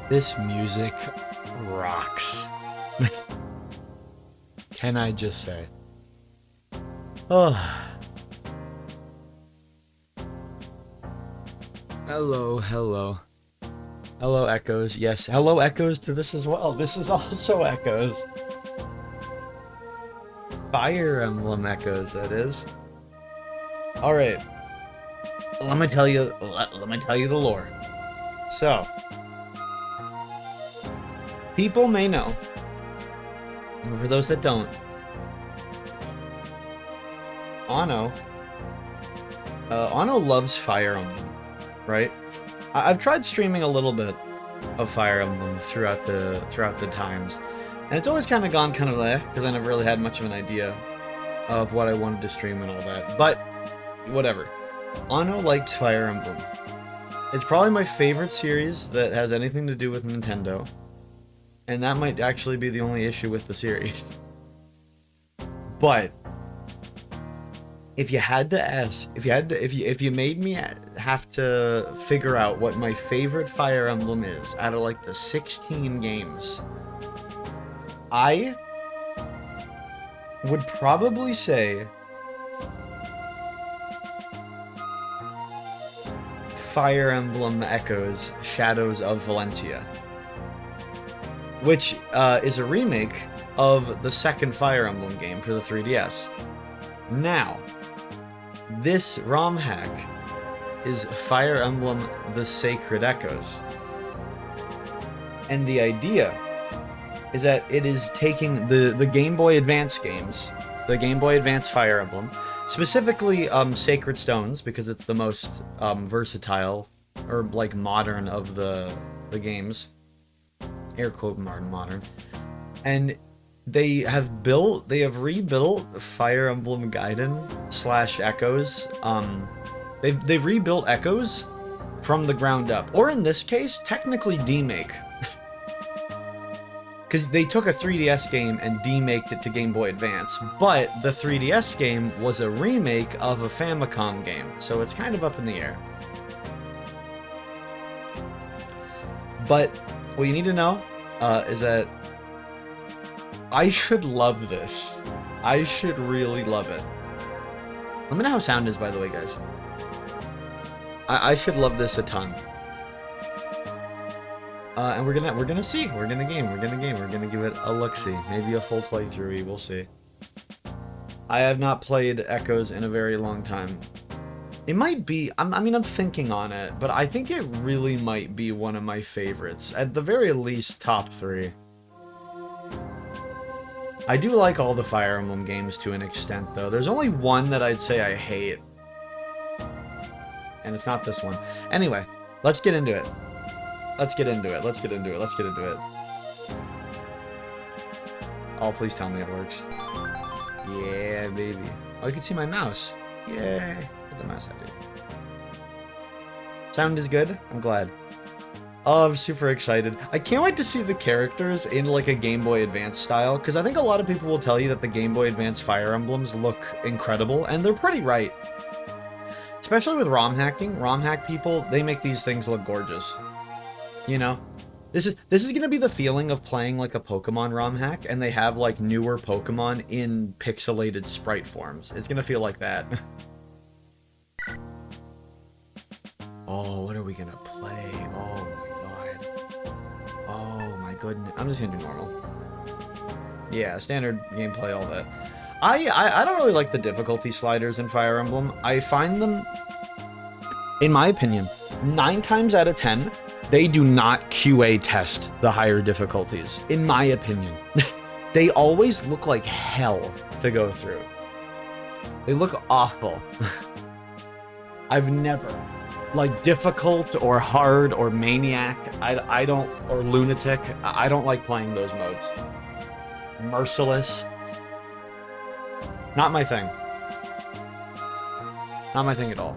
This music rocks. Can I just say? Oh. Hello, hello. Hello, Echoes. Yes, hello, Echoes to this as well. This is also Echoes. Fire Emblem Echoes, that is. Alright. Let me tell you the lore. So, people may know, and for those that don't, Anno, Anno loves Fire Emblem, right? I've tried streaming a little bit of Fire Emblem throughout the times, and it's always kind of gone kind of there because I never really had much of an idea of what I wanted to stream and all that. But whatever. Anno likes Fire Emblem. It's probably my favorite series that has anything to do with Nintendo, and that might actually be the only issue with the series. But if you had to ask, if you made me have to figure out what my favorite Fire Emblem is out of like the 16 games, I would probably say Fire Emblem Echoes Shadows of Valentia, which is a remake of the second Fire Emblem game for the 3DS. Now, this ROM hack is Fire Emblem The Sacred Echoes. And the idea is that it is taking the Game Boy Advance games, the Game Boy Advance Fire Emblem, specifically Sacred Stones, because it's the most versatile, or like modern of the games. Air quote modern. And they have rebuilt Fire Emblem Gaiden / Echoes. They've rebuilt Echoes from the ground up, or in this case, technically demake, because they took a 3DS game and demaked it to Game Boy Advance. But the 3DS game was a remake of a Famicom game, so it's kind of up in the air. But what you need to know is that I should love this. I should really love it. Let me know how sound is, by the way, guys. I should love this a ton. And we're gonna see. We're gonna give it a look-see. Maybe a full playthrough. We'll see. I have not played Echoes in a very long time. It might be. I'm thinking on it, but I think it really might be one of my favorites. At the very least, top 3. I do like all the Fire Emblem games to an extent, though. There's only one that I'd say I hate. And it's not this one. Anyway, let's get into it. Let's get into it. Oh, please tell me it works. Yeah, baby. Oh, you can see my mouse. Yay. Put the mouse out, dude. Sound is good? I'm glad. Oh, I'm super excited. I can't wait to see the characters in like a Game Boy Advance style, because I think a lot of people will tell you that the Game Boy Advance Fire Emblems look incredible, and they're pretty right. Especially with ROM hacking. ROM hack people, they make these things look gorgeous. You know? This is gonna be the feeling of playing like a Pokemon ROM hack, and they have like newer Pokemon in pixelated sprite forms. It's gonna feel like that. Oh, what are we gonna play? Oh my god. Oh my goodness. I'm just gonna do normal. Yeah, standard gameplay, all that. I don't really like the difficulty sliders in Fire Emblem. I find them, in my opinion, 9 times out of 10, they do not QA test the higher difficulties, in my opinion. They always look like hell to go through. They look awful. I've never, like difficult or hard or maniac, I don't, or lunatic, I don't like playing those modes. Merciless. Not my thing. Not my thing at all.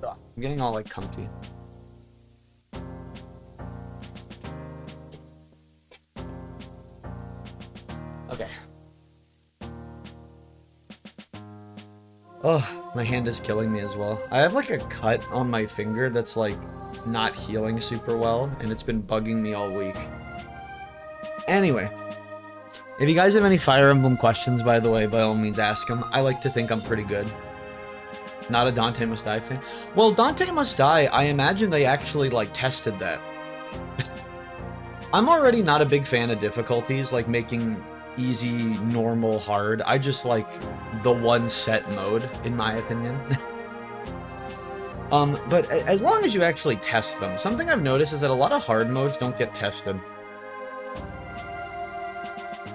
I'm getting all like comfy. Okay. Oh. My hand is killing me as well. I have like a cut on my finger that's like not healing super well, and it's been bugging me all week. Anyway, if you guys have any Fire Emblem questions, by the way, by all means ask them. I like to think I'm pretty good. Not a Dante Must Die fan. Well, Dante Must Die, I imagine they actually like tested that. I'm already not a big fan of difficulties, like making easy, normal, hard. I just like the one set mode, in my opinion. But as long as you actually test them, something I've noticed is that a lot of hard modes don't get tested.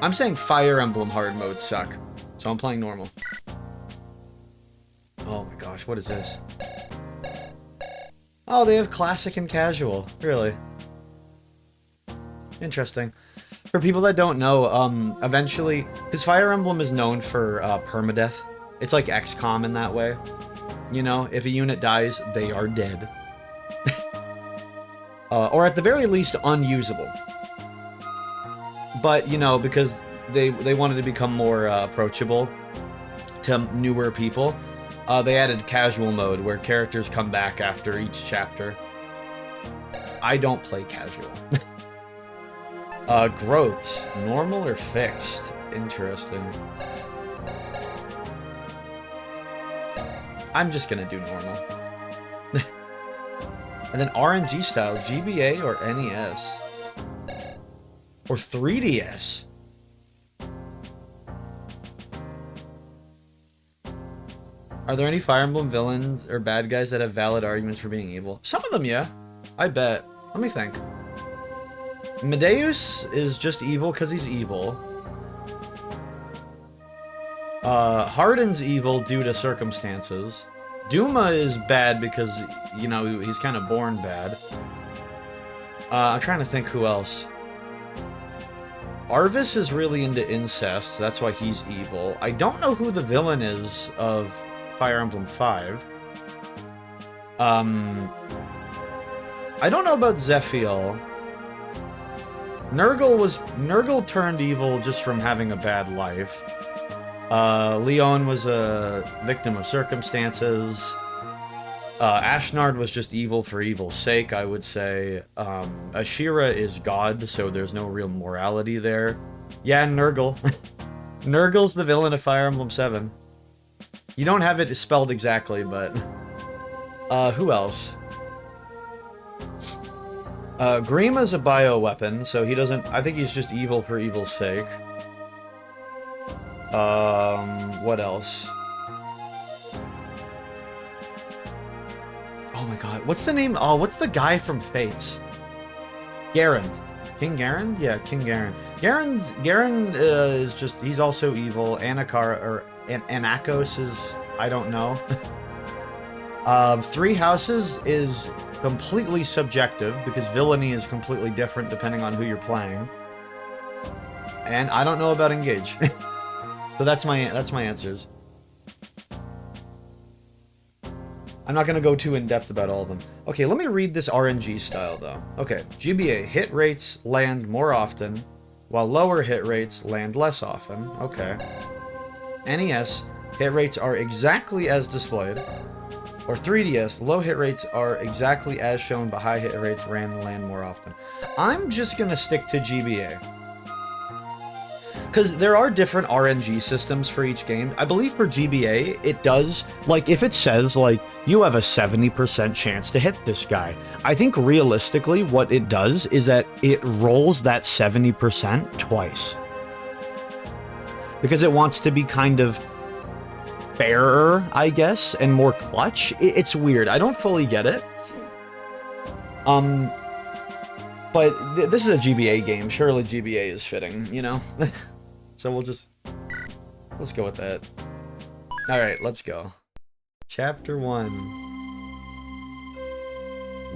I'm saying Fire Emblem hard modes suck, so I'm playing normal. Oh my gosh, what is this? Oh, they have classic and casual. Really? Interesting. For people that don't know, eventually, because Fire Emblem is known for permadeath. It's like XCOM in that way. You know, if a unit dies, they are dead. Or at the very least, unusable. But, you know, because they wanted to become more approachable to newer people, they added casual mode, where characters come back after each chapter. I don't play casual. Growths. Normal or fixed? Interesting. I'm just gonna do normal. And then RNG style, GBA or NES? Or 3DS? Are there any Fire Emblem villains or bad guys that have valid arguments for being evil? Some of them, yeah. I bet. Let me think. Medeus is just evil because he's evil. Hardin's evil due to circumstances. Duma is bad because, you know, he's kind of born bad. I'm trying to think who else. Arvis is really into incest, that's why he's evil. I don't know who the villain is of Fire Emblem 5. I don't know about Zephiel. Nurgle turned evil just from having a bad life. Leon was a victim of circumstances. Ashnard was just evil for evil's sake, I would say. Ashira is God, so there's no real morality there. Yeah, Nurgle. Nurgle's the villain of Fire Emblem 7. You don't have it spelled exactly, but... who else? Grima's a bioweapon, so he doesn't... I think he's just evil for evil's sake. What else? Oh my god, what's the name? Oh, what's the guy from Fates? Garen. King Garen? Yeah, King Garen. Garen is just... He's also evil. Anakar, or Anakos is... I don't know. Three Houses is completely subjective, because villainy is completely different depending on who you're playing. And I don't know about Engage. So that's my answers. I'm not going to go too in-depth about all of them. Okay, let me read this RNG style, though. Okay, GBA, hit rates land more often, while lower hit rates land less often. Okay. NES, hit rates are exactly as displayed. Or 3DS, low hit rates are exactly as shown, but high hit rates land more often. I'm just going to stick to GBA. Because there are different RNG systems for each game. I believe for GBA, it does, like, if it says, like, you have a 70% chance to hit this guy, I think realistically what it does is that it rolls that 70% twice. Because it wants to be kind of fairer, I guess, and more clutch. It's weird. I don't fully get it. But this is a GBA game. Surely GBA is fitting, you know? So let's go with that. Alright, let's go. Chapter 1.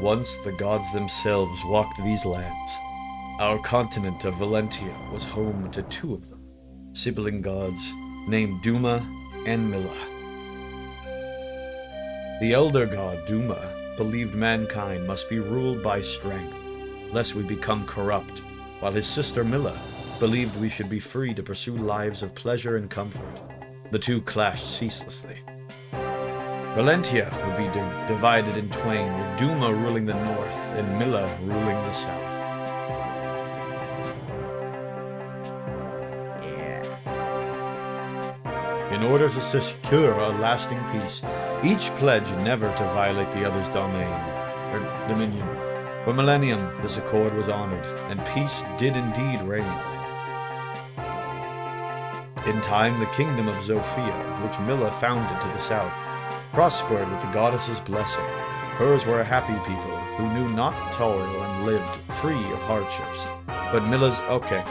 Once the gods themselves walked these lands. Our continent of Valentia was home to two of them, sibling gods named Duma and Milla. The elder god, Duma, believed mankind must be ruled by strength, lest we become corrupt, while his sister Milla believed we should be free to pursue lives of pleasure and comfort. The two clashed ceaselessly. Valentia would be divided in twain, with Duma ruling the north and Milla ruling the south. Yeah. In order to secure a lasting peace, each pledged never to violate the other's dominion. For millennium, this accord was honored, and peace did indeed reign. In time, the kingdom of Zofia, which Milla founded to the south, prospered with the goddess's blessing. Hers were a happy people who knew not toil and lived free of hardships. But Milla's... okay.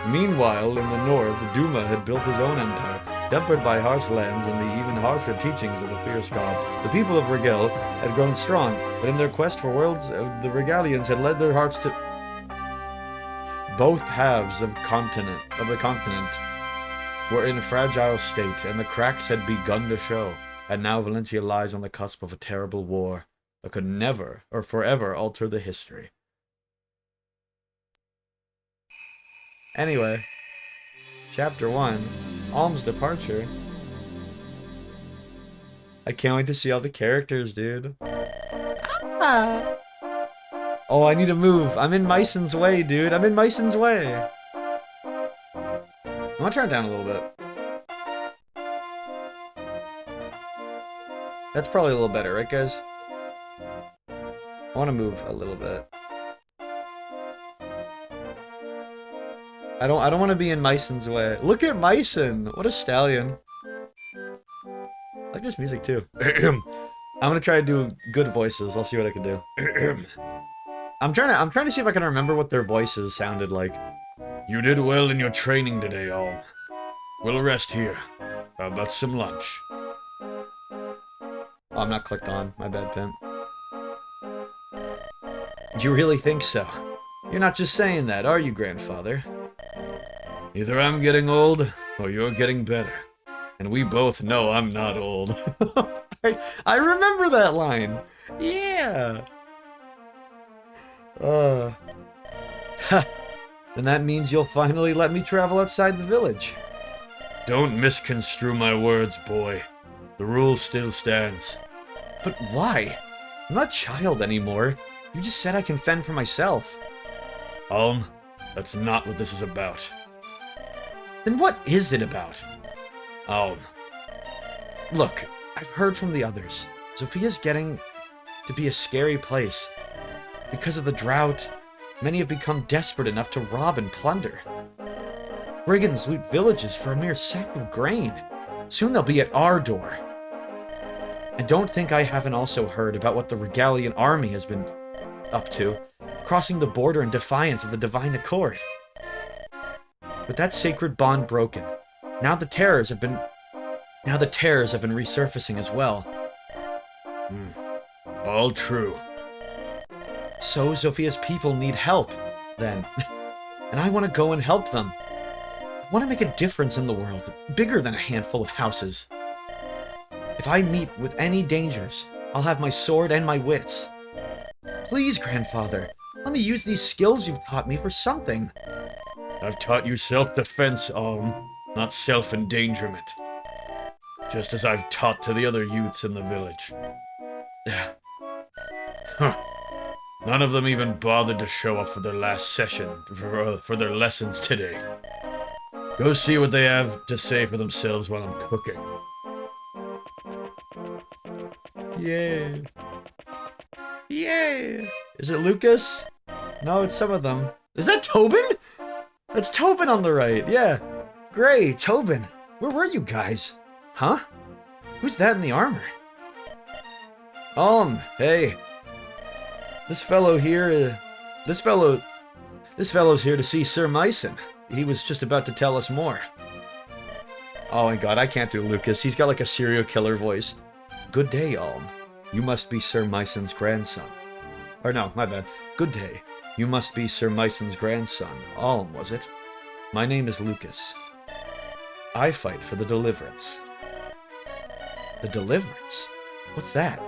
Meanwhile, in the north, Duma had built his own empire, tempered by harsh lands and the even harsher teachings of the fierce god. The people of Rigel had grown strong, but in their quest for worlds, the Regalians had led their hearts to... Both halves of the continent were in a fragile state, and the cracks had begun to show. And now Valentia lies on the cusp of a terrible war that could never or forever alter the history. Anyway, Chapter 1, Alm's departure. I can't wait to see all the characters, dude. Ah. Oh, I need to move. I'm in Myson's way, dude. I'm in Myson's way. I'm gonna turn it down a little bit. That's probably a little better, right, guys? I want to move a little bit. I don't want to be in Myson's way. Look at Myson! What a stallion. I like this music too. I'm gonna try to do good voices. I'll see what I can do. I'm trying to see if I can remember what their voices sounded like. You did well in your training today, Alm. We'll rest here. How about some lunch? Oh, I'm not clicked on. My bad, pimp. Do you really think so? You're not just saying that, are you, grandfather? Either I'm getting old, or you're getting better. And we both know I'm not old. I remember that line. Yeah. Ha. Then that means you'll finally let me travel outside the village. Don't misconstrue my words, boy. The rule still stands. But why? I'm not a child anymore. You just said I can fend for myself. Alm, that's not what this is about. Then what is it about? Alm. Look, I've heard from the others. Zofia's getting to be a scary place. Because of the drought, many have become desperate enough to rob and plunder. Brigands loot villages for a mere sack of grain. Soon they'll be at our door. And don't think I haven't also heard about what the Regalian army has been up to, crossing the border in defiance of the divine accord. With that sacred bond broken, now the terrors have been resurfacing as well. All true. So Zofia's people need help, then. And I want to go and help them. I want to make a difference in the world, bigger than a handful of houses. If I meet with any dangers, I'll have my sword and my wits. Please, grandfather, let me use these skills you've taught me for something. I've taught you self-defense, Alm, not self-endangerment. Just as I've taught to the other youths in the village. None of them even bothered to show up for their last session, for their lessons today. Go see what they have to say for themselves while I'm cooking. Yay. Yay! Is it Lucas? No, it's some of them. Is that Tobin? That's Tobin on the right, yeah. Great, Tobin. Where were you guys? Huh? Who's that in the armor? Hey. This fellow's here to see Sir Myson. He was just about to tell us more. Oh my god, I can't do Lucas. He's got like a serial killer voice. Good day, Alm. You must be Sir Myson's grandson. Or no, my bad. Good day. You must be Sir Myson's grandson. Alm, was it? My name is Lucas. I fight for the Deliverance. The Deliverance? What's that?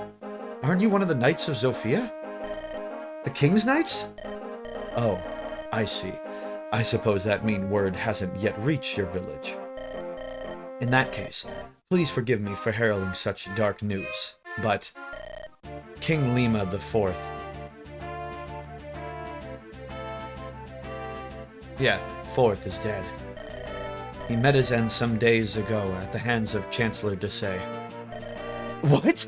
Aren't you one of the Knights of Zofia? The King's Knights? Oh, I see. I suppose that mean word hasn't yet reached your village. In that case, Please forgive me for heralding such dark news, but King Lima the Fourth... Yeah, Fourth is dead. He met his end some days ago at the hands of Chancellor Desai. What?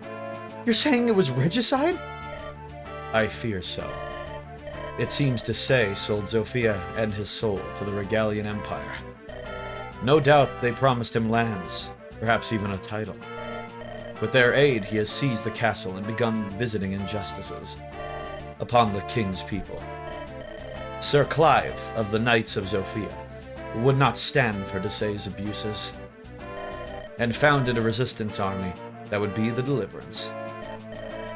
You're saying it was regicide? I fear so. It seems Desai sold Zofia and his soul to the Regalian Empire. No doubt they promised him lands, perhaps even a title. With their aid, he has seized the castle and begun visiting injustices upon the king's people. Sir Clive of the Knights of Zofia would not stand for Desai's abuses, and founded a resistance army that would be the Deliverance.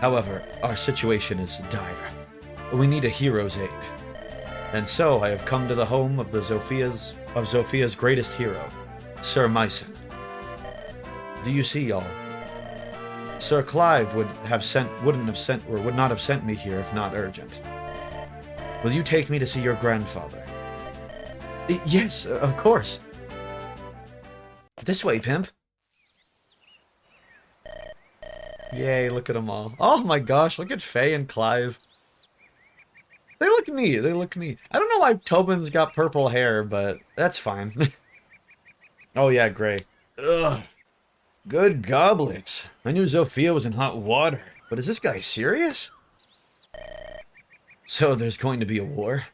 However, our situation is dire. We need a hero's aid. And so I have come to the home of Zofia's greatest hero, Sir Myson. Do you see, y'all? Sir Clive would not have sent me here if not urgent. Will you take me to see your grandfather? Yes, of course. This way, pimp. Yay, look at them all. Oh my gosh, look at Faye and Clive. They look neat, they look neat. I don't know why Tobin's got purple hair, but that's fine. Oh yeah, gray. Ugh. Good goblets. I knew Zofia was in hot water, but is this guy serious? So there's going to be a war?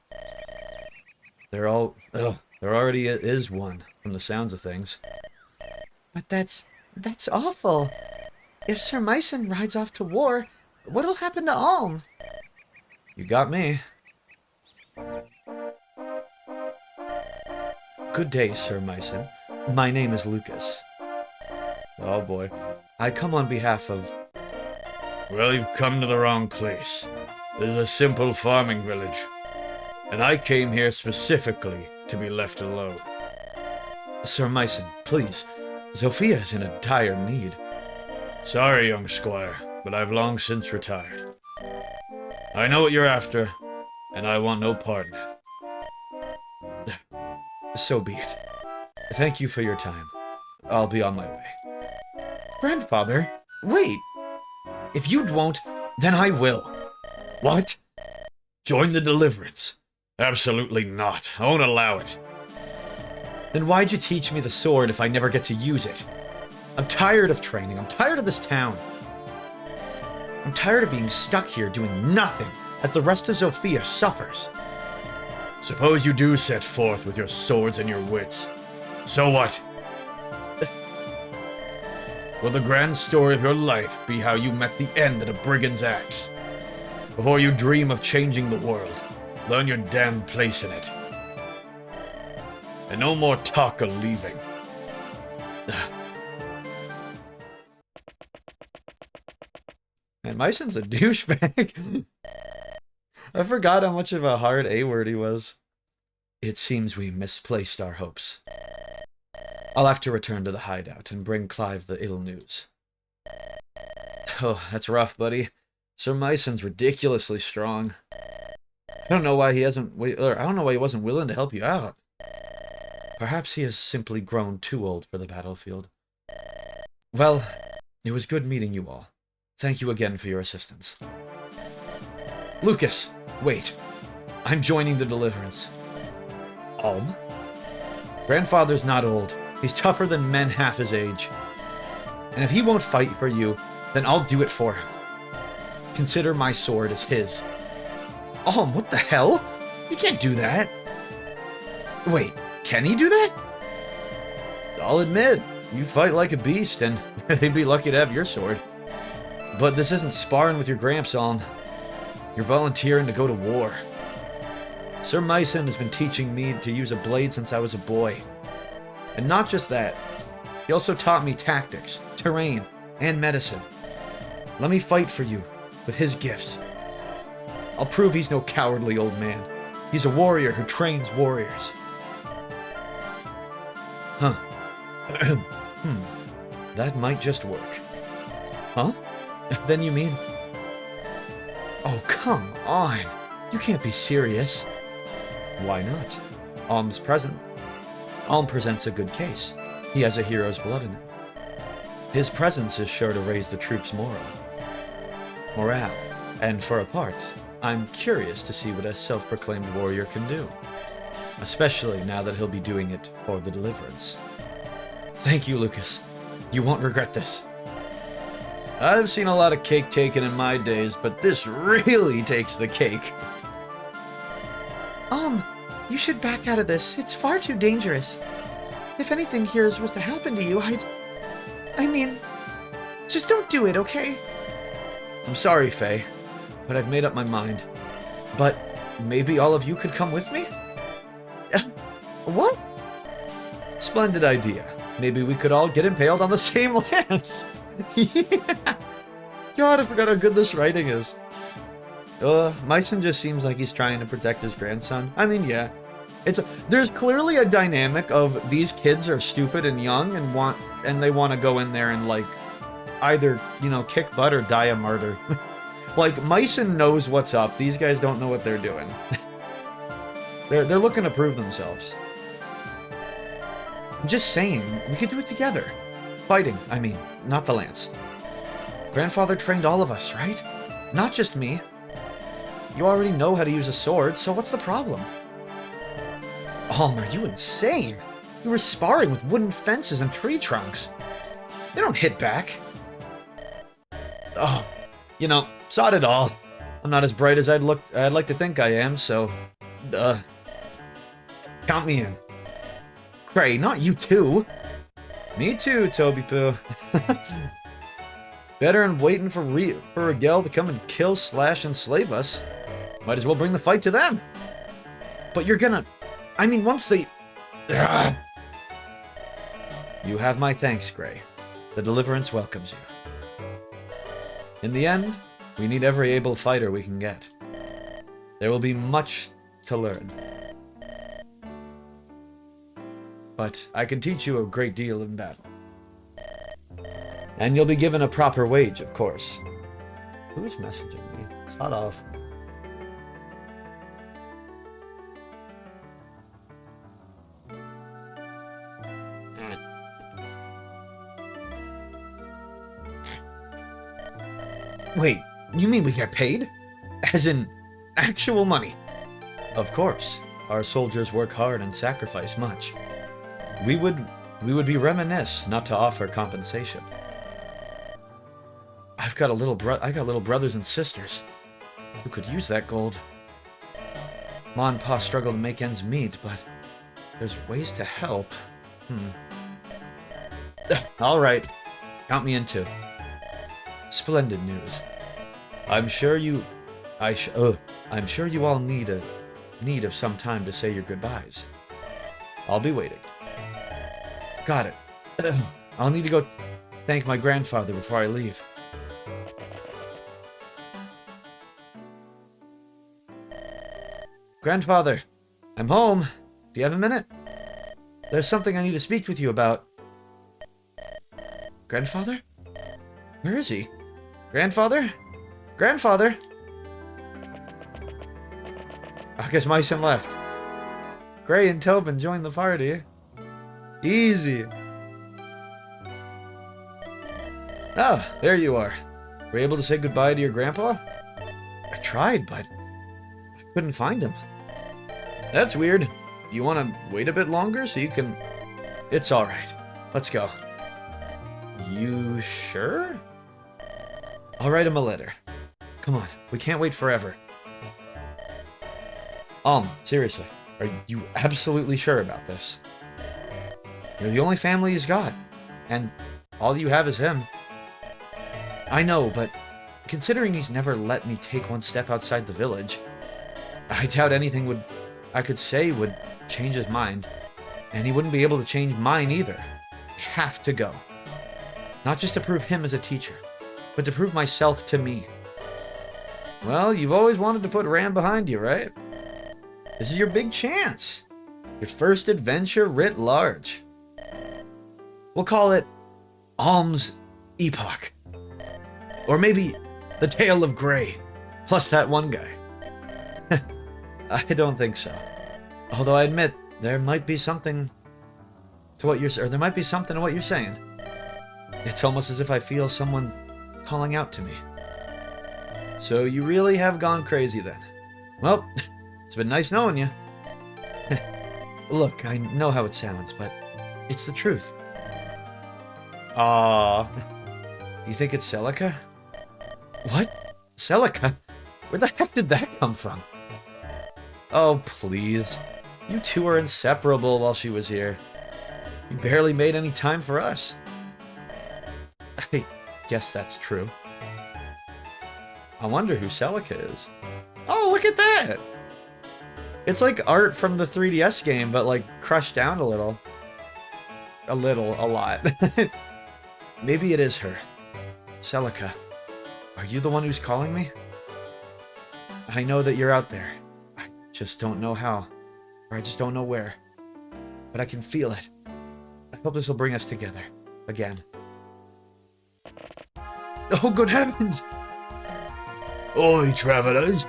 There already is one, from the sounds of things. But that's awful. If Sir Myson rides off to war, what'll happen to Alm? You got me. Good day, Sir Myson. My name is Lucas. Oh boy. I come on behalf of... Well, you've come to the wrong place. This is a simple farming village. And I came here specifically to be left alone. Sir Myson, please. Zofia is in a dire need. Sorry, young squire, but I've long since retired. I know what you're after, and I want no part in it. So be it. Thank you for your time. I'll be on my way. Grandfather, wait! If you won't, then I will. What? Join the Deliverance? Absolutely not. I won't allow it. Then why'd you teach me the sword if I never get to use it? I'm tired of training. I'm tired of this town. I'm tired of being stuck here doing nothing as the rest of Zofia suffers. Suppose you do set forth with your swords and your wits. So what? Will the grand story of your life be how you met the end at a brigand's axe? Before you dream of changing the world, learn your damn place in it. And no more talk of leaving. Man, Myson's a douchebag. I forgot how much of a hard A-word he was. It seems we misplaced our hopes. I'll have to return to the hideout and bring Clive the ill news. Oh, that's rough, buddy. Sir Myson's ridiculously strong. I don't know why he wasn't willing to help you out. Perhaps he has simply grown too old for the battlefield. Well, it was good meeting you all. Thank you again for your assistance. Lucas, wait. I'm joining the Deliverance. Alm? Grandfather's not old. He's tougher than men half his age. And if he won't fight for you, then I'll do it for him. Consider my sword as his. Alm, what the hell? You can't do that. Wait, can he do that? I'll admit, you fight like a beast, and they'd be lucky to have your sword. But this isn't sparring with your gramps, Alm. You're volunteering to go to war. Sir Myson has been teaching me to use a blade since I was a boy. And not just that, he also taught me tactics, terrain, and medicine. Let me fight for you with his gifts. I'll prove he's no cowardly old man. He's a warrior who trains warriors. Huh. That might just work. Huh? Then you mean... Oh, come on. You can't be serious. Why not? Alm presents a good case. He has a hero's blood in him. His presence is sure to raise the troops' morale. And for a part, I'm curious to see what a self-proclaimed warrior can do. Especially now that he'll be doing it for the Deliverance. Thank you, Lucas. You won't regret this. I've seen a lot of cake taken in my days, but this really takes the cake. You should back out of this. It's far too dangerous. If anything here was to happen to you, I mean, just don't do it, okay? I'm sorry, Faye, but I've made up my mind. But maybe all of you could come with me? What? Splendid idea. Maybe we could all get impaled on the same lance. Yeah. God, I forgot how good this writing is. Myson just seems like he's trying to protect his grandson. I mean, yeah. There's clearly a dynamic of these kids are stupid and young and they want to go in there and, like, either, kick butt or die a martyr. Like, Myson knows what's up. These guys don't know what they're doing. They're looking to prove themselves. I'm just saying, we could do it together. Fighting, I mean, not the lance. Grandfather trained all of us, right? Not just me. You already know how to use a sword, so what's the problem? Are you insane? You were sparring with wooden fences and tree trunks. They don't hit back. Oh, sod it all. I'm not as bright as I'd like to think I am, so... Count me in. Gray, not you too. Me too, Toby Poo. Better than waiting for Rigel to come and kill, slash, and slave us. Might as well bring the fight to them. But you're gonna... I mean, once they... Ugh. You have my thanks, Gray. The Deliverance welcomes you. In the end, we need every able fighter we can get. There will be much to learn. But I can teach you a great deal in battle. And you'll be given a proper wage, of course. Who's messaging me? Sod off. Wait, you mean we get paid? As in, actual money? Of course. Our soldiers work hard and sacrifice much. We would be remiss not to offer compensation. I got little brothers and sisters who could use that gold. Ma and Pa struggle to make ends meet, but there's ways to help. All right, count me in too. Splendid news. I'm sure you all need of some time to say your goodbyes. I'll be waiting. Got it. I'll need to go thank my grandfather before I leave. Grandfather, I'm home. Do you have a minute? There's something I need to speak with you about. Grandfather? Where is he? Grandfather? Grandfather? I guess Myson left. Gray and Tobin joined the party. Easy. Ah, there you are. Were you able to say goodbye to your grandpa? I tried, but I couldn't find him. That's weird. Do you want to wait a bit longer so you can... It's alright. Let's go. You sure? I'll write him a letter. Come on, we can't wait forever. Seriously, are you absolutely sure about this? You're the only family he's got, and all you have is him. I know, but considering he's never let me take one step outside the village, I doubt anything I could say would change his mind, and he wouldn't be able to change mine either. I have to go. Not just to prove him as a teacher, but to prove myself to me. Well, you've always wanted to put Ram behind you, right? This is your big chance. Your first adventure writ large. We'll call it Alm's Epoch. Or maybe The Tale of Gray, plus that one guy. I don't think so. Although I admit, there might be something to what you're saying. It's almost as if I feel someone calling out to me. So you really have gone crazy then. Well, it's been nice knowing you. Look, I know how it sounds, but it's the truth. Do you think it's Celica? What? Celica? Where the heck did that come from? Oh, please. You two were inseparable while she was here. You barely made any time for us. I guess that's true. I wonder who Celica is. Oh, look at that! It's like art from the 3DS game, but like crushed down a little. A lot. Maybe it is her. Celica, are you the one who's calling me? I know that you're out there. I just don't know how. Or I just don't know where. But I can feel it. I hope this will bring us together. Again. Oh, good heavens! Oi, travellers.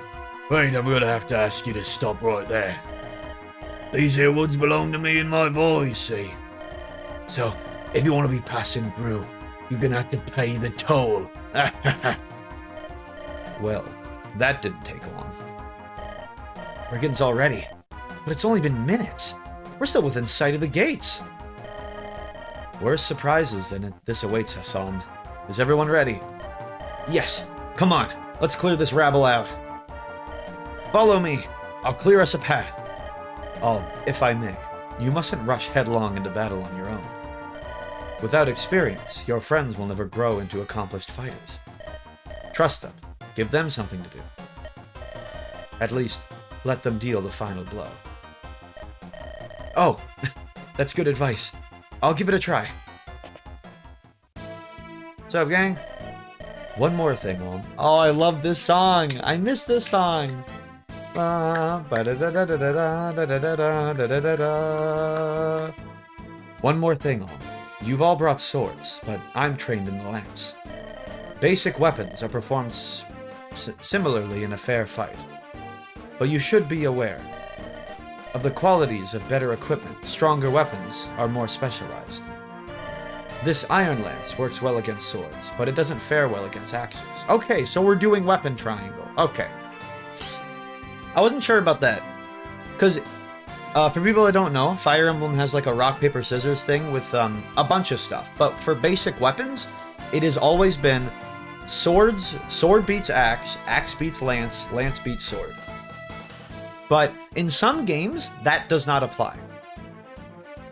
Wait, I'm gonna have to ask you to stop right there. These here woods belong to me and my boys, see? So, if you want to be passing through, you're gonna have to pay the toll. Well, that didn't take long. Brigands already. But it's only been minutes. We're still within sight of the gates. Worse surprises than this awaits us, Is everyone ready? Yes. Come on. Let's clear this rabble out. Follow me. I'll clear us a path. If I may, you mustn't rush headlong into battle on your own. Without experience, your friends will never grow into accomplished fighters. Trust them. Give them something to do. At least, let them deal the final blow. Oh, that's good advice. I'll give it a try. What's up, gang? One more thing, Oh, I love this song. I miss this song. One more thing, You've all brought swords, but I'm trained in the lance. Basic weapons are performed similarly in a fair fight. But you should be aware of the qualities of better equipment. Stronger weapons are more specialized. This iron lance works well against swords, but it doesn't fare well against axes. Okay, so we're doing weapon triangle. Okay. I wasn't sure about that. Because, for people that don't know, Fire Emblem has like a rock, paper, scissors thing with a bunch of stuff. But for basic weapons, it has always been swords, sword beats axe, axe beats lance, lance beats sword. But in some games, that does not apply.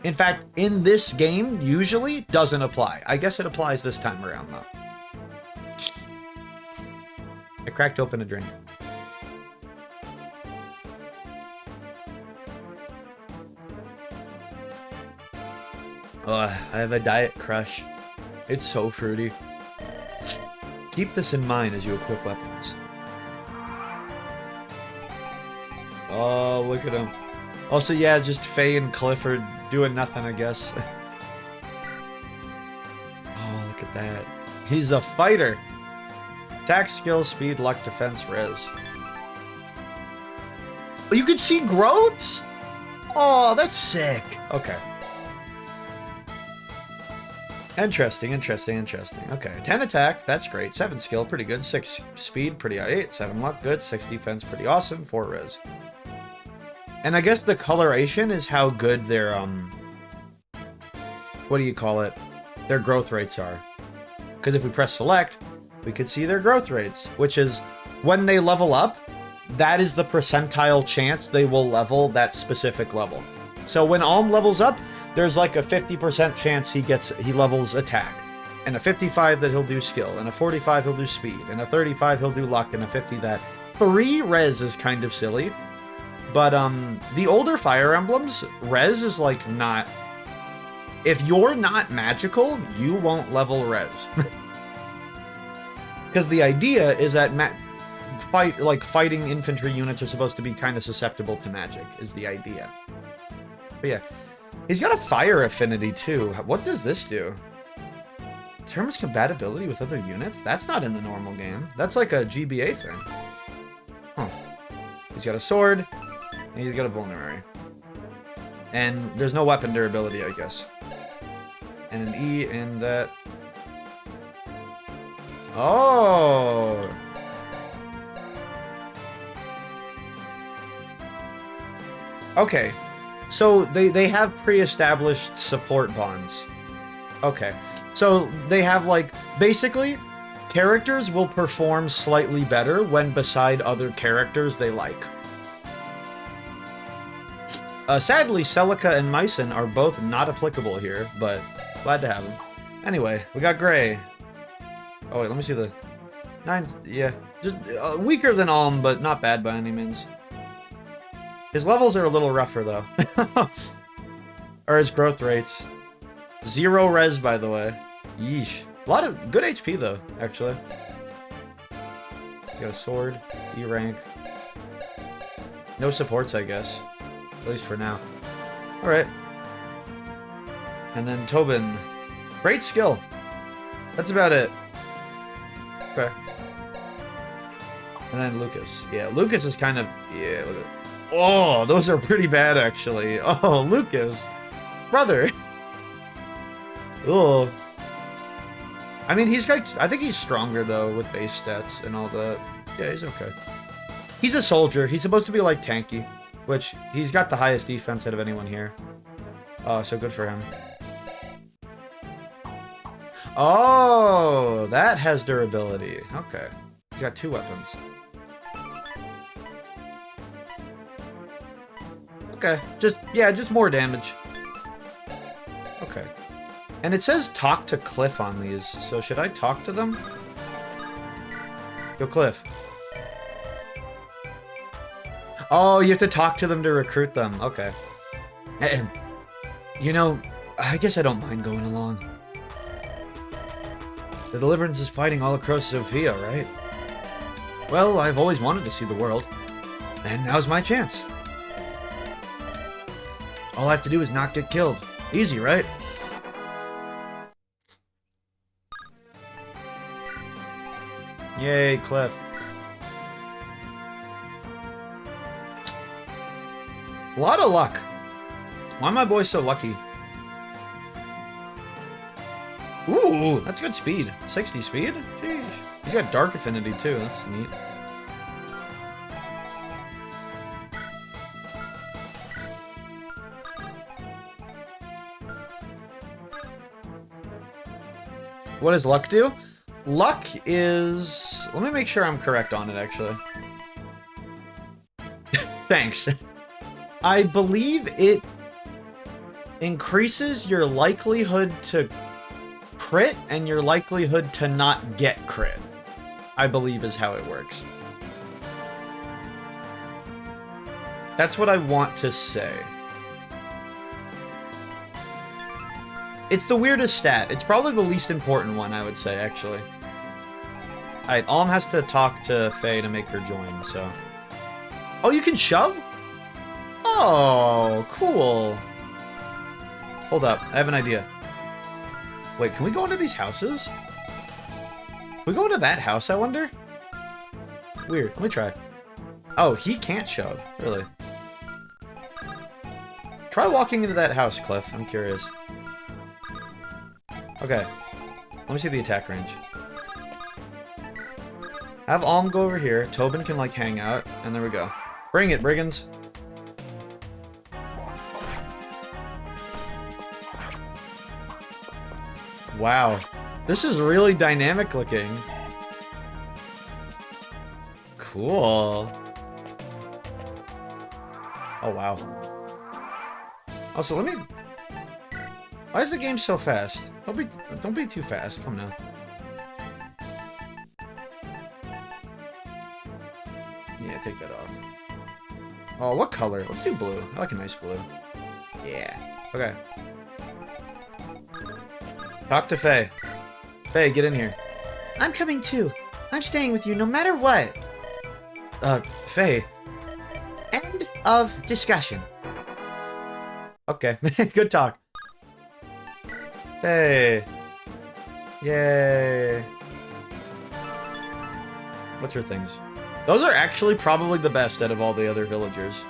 In fact, in this game, usually doesn't apply. I guess it applies this time around, though. I cracked open a drink. Oh, I have a Diet Crush. It's so fruity. Keep this in mind as you equip weapons. Oh, look at him. Also, yeah, just Faye and Clifford doing nothing, I guess. Oh, look at that. He's a fighter. Attack, skill, speed, luck, defense, res. You can see growths? Oh, that's sick. Okay. Interesting. Okay, 10 attack, that's great. 7 skill, pretty good. 6 speed, pretty 8. 7 luck, good. 6 defense, pretty awesome. 4 res. And I guess the coloration is how good their, what do you call it? Their growth rates are. Because if we press select, we could see their growth rates, which is when they level up, that is the percentile chance they will level that specific level. So when Alm levels up, there's like a 50% chance he levels attack, and a 55 that he'll do skill, and a 45 he'll do speed, and a 35 he'll do luck, and a 50 that. 3 res is kind of silly. But the older Fire Emblems, res is like not... If you're not magical, you won't level res. Because the idea is that fighting infantry units are supposed to be kind of susceptible to magic, is the idea. But yeah. He's got a fire affinity too. What does this do? Determines compatibility with other units? That's not in the normal game. That's like a GBA thing. Huh. He's got a sword. And he's got a vulnerary. And there's no weapon durability, I guess. And an E and that. Oh. Okay. So they have pre-established support bonds. Okay. So they have, like, basically, characters will perform slightly better when beside other characters they like. Sadly, Celica and Mycen are both not applicable here, but glad to have them. Anyway, we got Gray. Oh wait, let me see the... 9, yeah. Just weaker than Alm, but not bad by any means. His levels are a little rougher, though. Or his growth rates. 0 res, by the way. Yeesh. A lot of good HP, though, actually. He's got a sword, E rank. No supports, I guess. At least for now. Alright. And then Tobin. Great skill. That's about it. Okay. And then Lucas. Yeah, Lucas is kind of... Yeah, look at... Oh, those are pretty bad, actually. Oh, Lucas. Brother. Oh. I mean, he's got... I think he's stronger, though, with base stats and all that. Yeah, he's okay. He's a soldier. He's supposed to be, like, tanky. Which, he's got the highest defense out of anyone here. Oh, so good for him. Oh, that has durability. Okay. He's got 2 weapons. Okay. Just more damage. Okay. And it says talk to Cliff on these, so should I talk to them? Yo, Cliff. Oh, you have to talk to them to recruit them. Okay. And, you know, I guess I don't mind going along. The Deliverance is fighting all across Sophia, right? Well, I've always wanted to see the world. And now's my chance. All I have to do is not get killed. Easy, right? Yay, Cliff. A lot of luck. Why are my boys so lucky? Ooh, that's good speed. 60 speed? Sheesh. He's got dark affinity too. That's neat. What does luck do? Luck is... Let me make sure I'm correct on it, actually. Thanks. I believe it increases your likelihood to crit and your likelihood to not get crit. I believe is how it works. That's what I want to say. It's the weirdest stat. It's probably the least important one, I would say, actually. Alright, Alm has to talk to Faye to make her join, so... Oh, you can shove? Oh, cool. Hold up, I have an idea. Wait, can we go into these houses? Can we go into that house, I wonder? Weird, let me try. Oh, he can't shove, really. Try walking into that house, Cliff, I'm curious. Okay, let me see the attack range. Have Alm go over here, Tobin can, like, hang out, and there we go. Bring it, brigands. Wow, this is really dynamic looking. Cool. Oh, wow. Also, let me... Why is the game so fast? Don't be too fast. Come now. Yeah, take that off. Oh, what color? Let's do blue. I like a nice blue. Yeah. Okay. Talk to Faye. Faye, get in here. I'm coming too. I'm staying with you no matter what. Faye. End of discussion. Okay. Good talk. Hey. Yay. What's her things? Those are actually probably the best out of all the other villagers.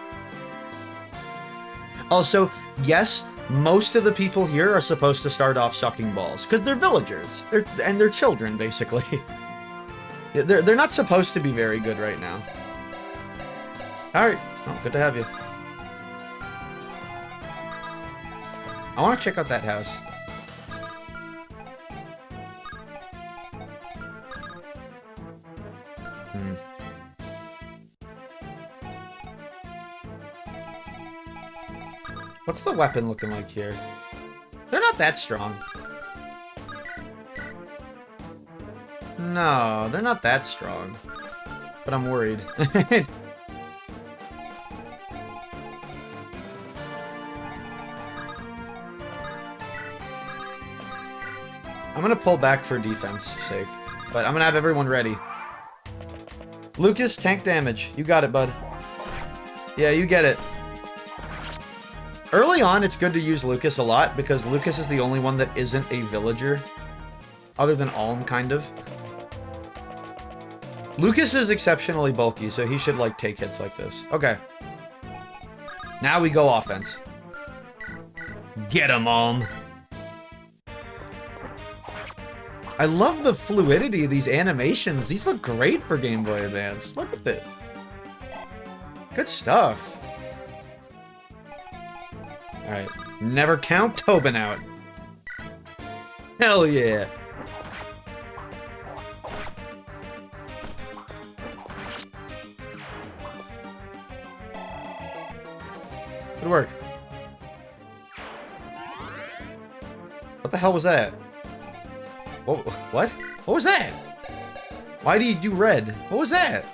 Also, yes, most of the people here are supposed to start off sucking balls, because they're villagers. They're children, basically. Yeah, they're not supposed to be very good right now. Alright. Oh, good to have you. I want to check out that house. What's the weapon looking like here? They're not that strong. No, they're not that strong. But I'm worried. I'm gonna pull back for defense sake. But I'm gonna have everyone ready. Lucas, tank damage. You got it, bud. Yeah, you get it. Early on, it's good to use Lucas a lot, because Lucas is the only one that isn't a villager. Other than Alm, kind of. Lucas is exceptionally bulky, so he should, like, take hits like this. Okay. Now we go offense. Get him, Alm. I love the fluidity of these animations. These look great for Game Boy Advance. Look at this. Good stuff. Alright. Never count Tobin out. Hell yeah. Good work. What the hell was that? What? What was that? Why do you do red? What was that?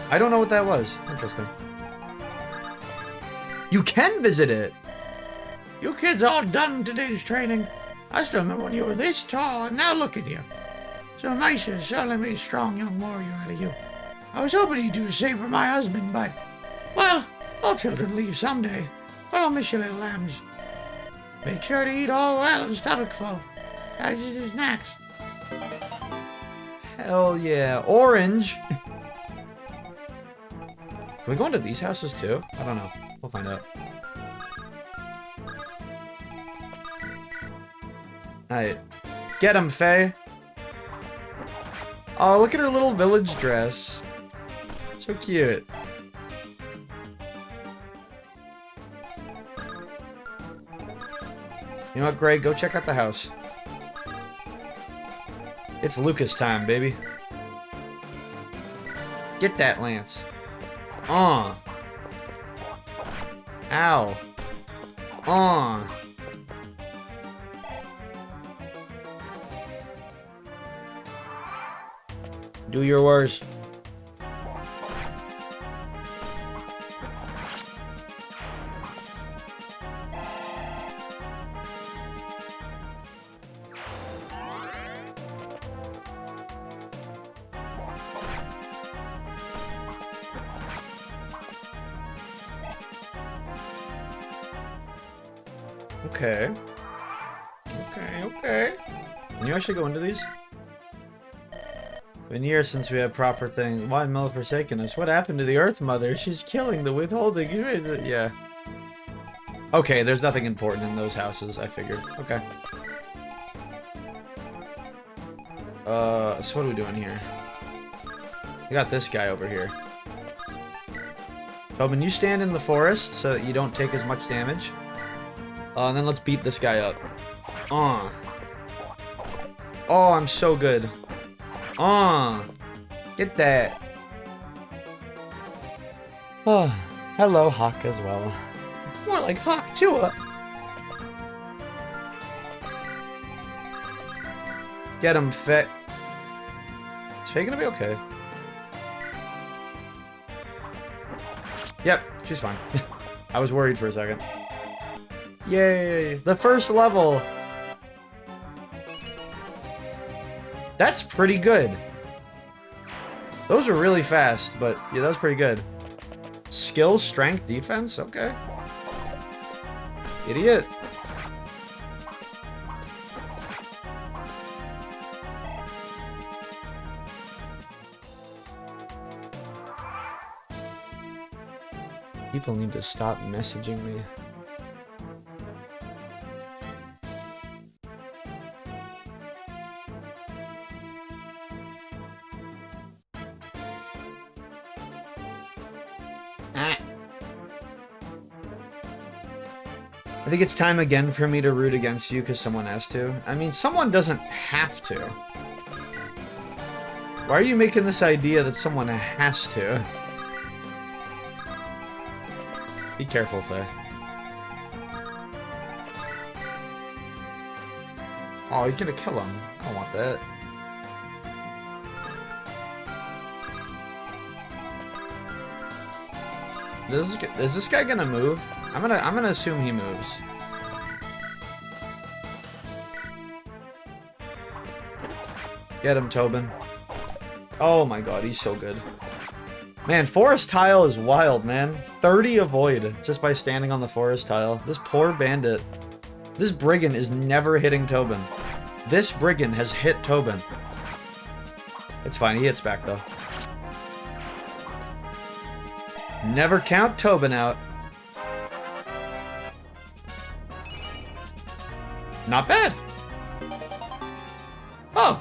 I don't know what that was. Interesting. You can visit it! You kids all done today's training. I still remember when you were this tall, and now look at you. So nice you certainly made a strong young warrior out of you. I was hoping you'd do the same for my husband, but... well, all children leave someday. But I'll miss you, little lambs. Make sure to eat all well and stomach full. Gotta just do snacks. Hell yeah. Orange! Can we go into these houses too? I don't know. We'll find out. Alright. Get him, Faye! Oh, look at her little village dress. So cute. You know what, Greg? Go check out the house. It's Lucas time, baby. Get that, Lance. Ow. Do your worst. Okay. Okay. Can you actually go into these? Been years since we had proper things. Why Mel forsaken us? What happened to the Earth Mother? She's killing the withholding. Yeah. Okay, there's nothing important in those houses, I figured. Okay. So what are we doing here? We got this guy over here. Tobin, you stand in the forest so that you don't take as much damage. And then let's beat this guy up. Oh, I'm so good. Get that. Oh, hello, Hawk as well. More like Hawk Tua. Get him, Faye. Is Faye gonna be okay? Yep, she's fine. I was worried for a second. Yay! The first level! That's pretty good. Those are really fast, but yeah, that was pretty good. Skill, strength, defense? Okay. Idiot. People need to stop messaging me. I think it's time again for me to root against you because someone has to. I mean, someone doesn't have to. Why are you making this idea that someone has to? Be careful, Faye. Oh, he's gonna kill him. I don't want that. Is this guy gonna move? I'm gonna assume he moves. Get him, Tobin. Oh my god, he's so good. Man, forest tile is wild, man. 30 avoid just by standing on the forest tile. This poor bandit. This brigand is never hitting Tobin. This brigand has hit Tobin. It's fine, he hits back though. Never count Tobin out. Not bad. Oh.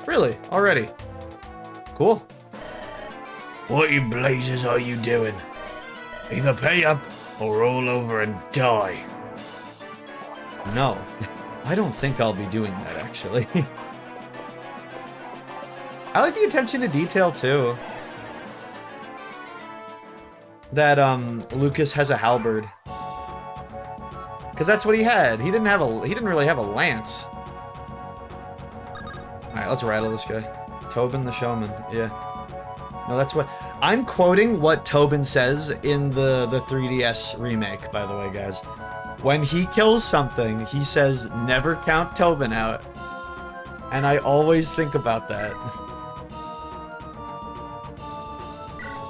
Really? Already? Cool. What in blazes are you doing? Either pay up or roll over and die. No. I don't think I'll be doing that, actually. I like the attention to detail, too. That, Lucas has a halberd. Because that's what he had. He didn't really have a lance. Alright, let's rattle this guy. Tobin the Showman, yeah. No, that's what... I'm quoting what Tobin says in the 3DS remake, by the way, guys. When he kills something, he says, never count Tobin out. And I always think about that.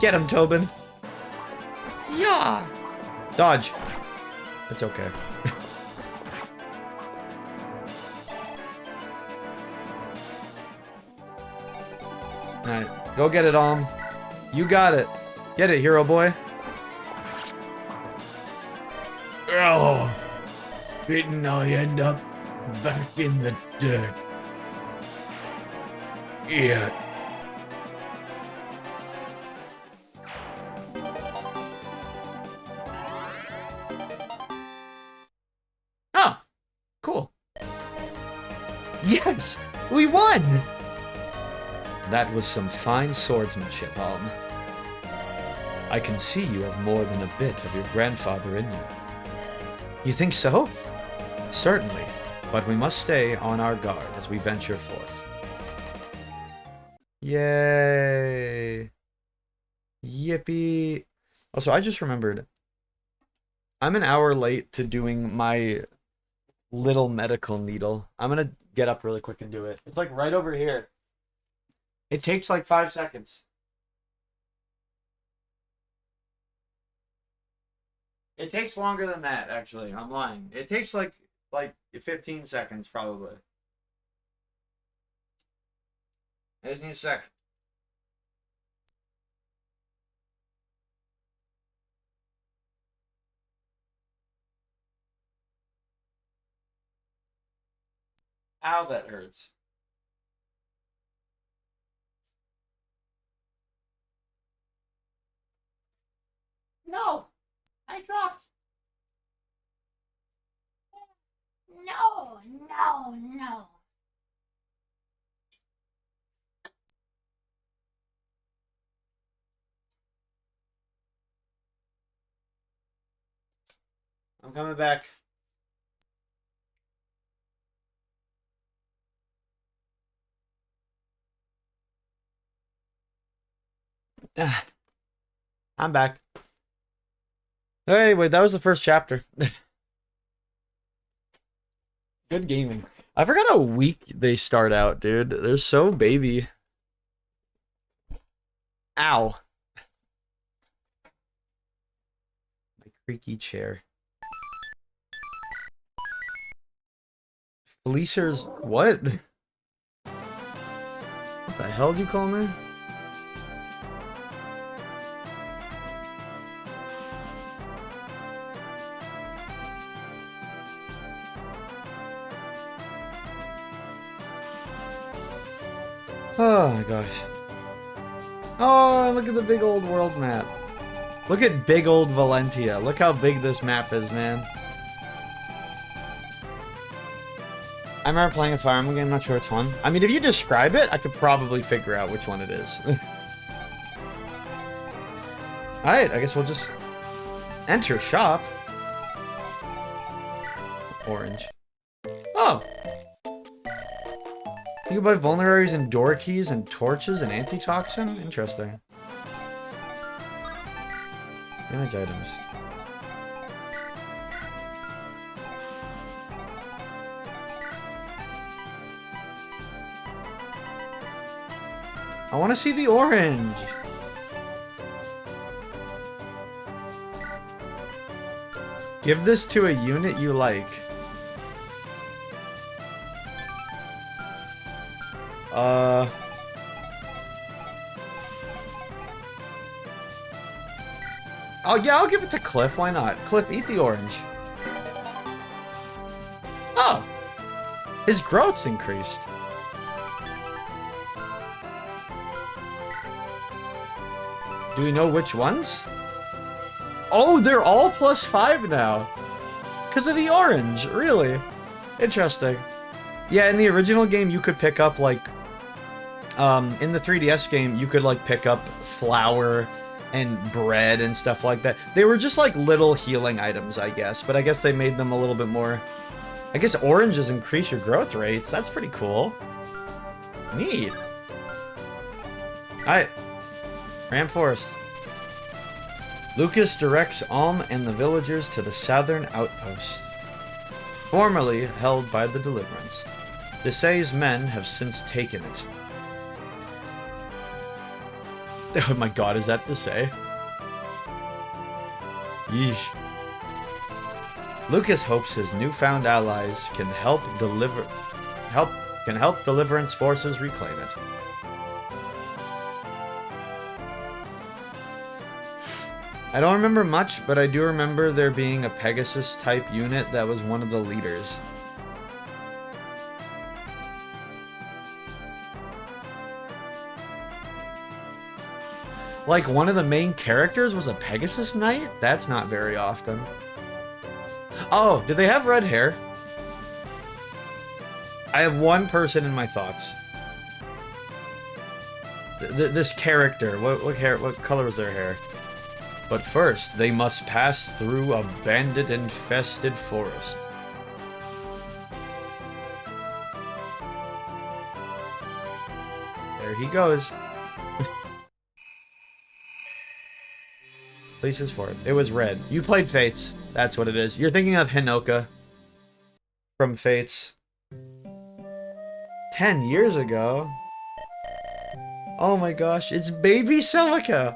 Get him, Tobin. Yeah. Dodge. It's okay. Alright, go get it, Alm. You got it. Get it, hero boy. Oh, didn't I end up back in the dirt? Yeah. Oh, cool. Yes, we won! That was some fine swordsmanship, Alm. I can see you have more than a bit of your grandfather in you. You think so? Certainly, but we must stay on our guard as we venture forth. Yay! Yippee! Also, I just remembered, I'm an hour late to doing my little medical needle. I'm gonna get up really quick and do it. It's like right over here. It takes like 5 seconds. It takes longer than that, actually. I'm lying. It takes like 15 seconds, probably. I just need a sec. Ow, that hurts. No. I dropped. No, no, no. I'm coming back. I'm back. Hey, wait, that was the first chapter. Good gaming. I forgot how weak they start out, dude. They're so baby. Ow. My creaky chair. Fleecers, what? What the hell did you call me? Oh my gosh. Oh, look at the big old world map. Look at big old Valentia. Look how big this map is, man. I remember playing a Fire Emblem game, not sure which one. I mean, if you describe it, I could probably figure out which one it is. Alright, I guess we'll just enter shop. Orange. Oh! You can buy vulneraries and door keys and torches and antitoxin? Interesting. Manage items. I want to see the orange. Give this to a unit you like. Oh yeah, I'll give it to Cliff. Why not? Cliff, eat the orange. Oh, his growth's increased. Do we know which ones? Oh, they're all +5 now. Because of the orange, really? Interesting. Yeah, in the original game, you could pick up, like... in the 3DS game, you could, like, pick up flour and bread and stuff like that. They were just, like, little healing items, I guess. But I guess they made them a little bit more... I guess oranges increase your growth rates. That's pretty cool. Neat. Alright. Ram Forest. Lucas directs Alm and the villagers to the southern outpost, formerly held by the Deliverance. Desai's men have since taken it. Oh my god, is that Desai? Yeesh. Lucas hopes his newfound allies can help Deliverance forces reclaim it. I don't remember much, but I do remember there being a Pegasus-type unit that was one of the leaders. Like, one of the main characters was a Pegasus Knight? That's not very often. Oh, do they have red hair? I have one person in my thoughts. This character, what color was their hair? But first, they must pass through a bandit-infested forest. There he goes. Places for it. It was red. You played Fates. That's what it is. You're thinking of Hinoka from Fates. 10 years ago? Oh my gosh, it's baby Celica!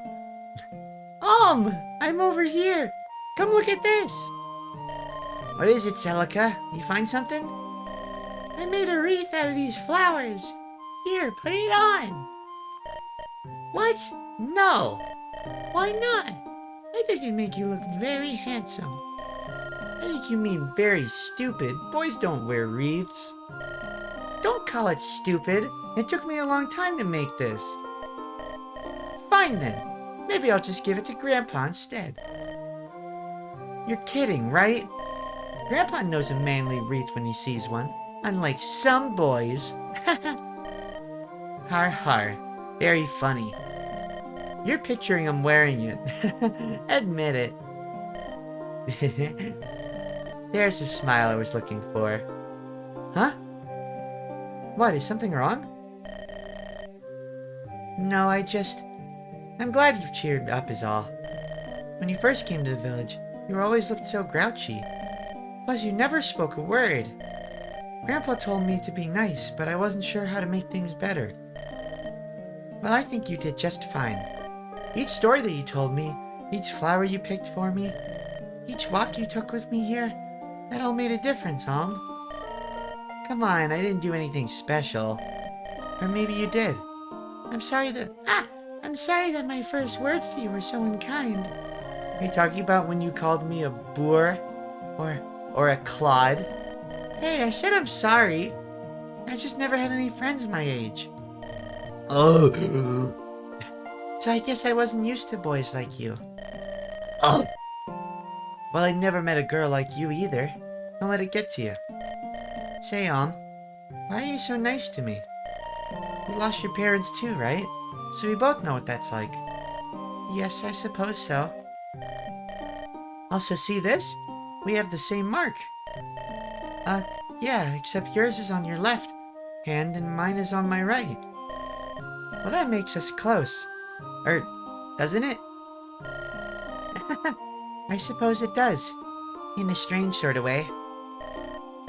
I'm over here. Come look at this. What is it, Celica? You find something? I made a wreath out of these flowers. Here, put it on. What? No. Why not? I think it'd make you look very handsome. I think you mean very stupid. Boys don't wear wreaths. Don't call it stupid. It took me a long time to make this. Fine then. Maybe I'll just give it to Grandpa instead. You're kidding, right? Grandpa knows a manly wreath when he sees one, unlike some boys. Har har. Very funny. You're picturing him wearing it. Admit it. There's the smile I was looking for. Huh? What, is something wrong? No, I'm glad you've cheered up is all. When you first came to the village, you always looked so grouchy. Plus, you never spoke a word. Grandpa told me to be nice, but I wasn't sure how to make things better. Well, I think you did just fine. Each story that you told me, each flower you picked for me, each walk you took with me here, that all made a difference, Alm. Come on, I didn't do anything special. Or maybe you did. I'm sorry that my first words to you were so unkind. Are you talking about when you called me a boor? Or a clod? Hey, I said I'm sorry. I just never had any friends my age. Oh. So I guess I wasn't used to boys like you. Oh, Well, I never met a girl like you either. Don't let it get to you. Say, why are you so nice to me? You lost your parents too, right? So we both know what that's like. Yes, I suppose so. Also, see this? We have the same mark. Yeah, except yours is on your left hand and mine is on my right. Well, that makes us close. Or, doesn't it? I suppose it does. In a strange sort of way.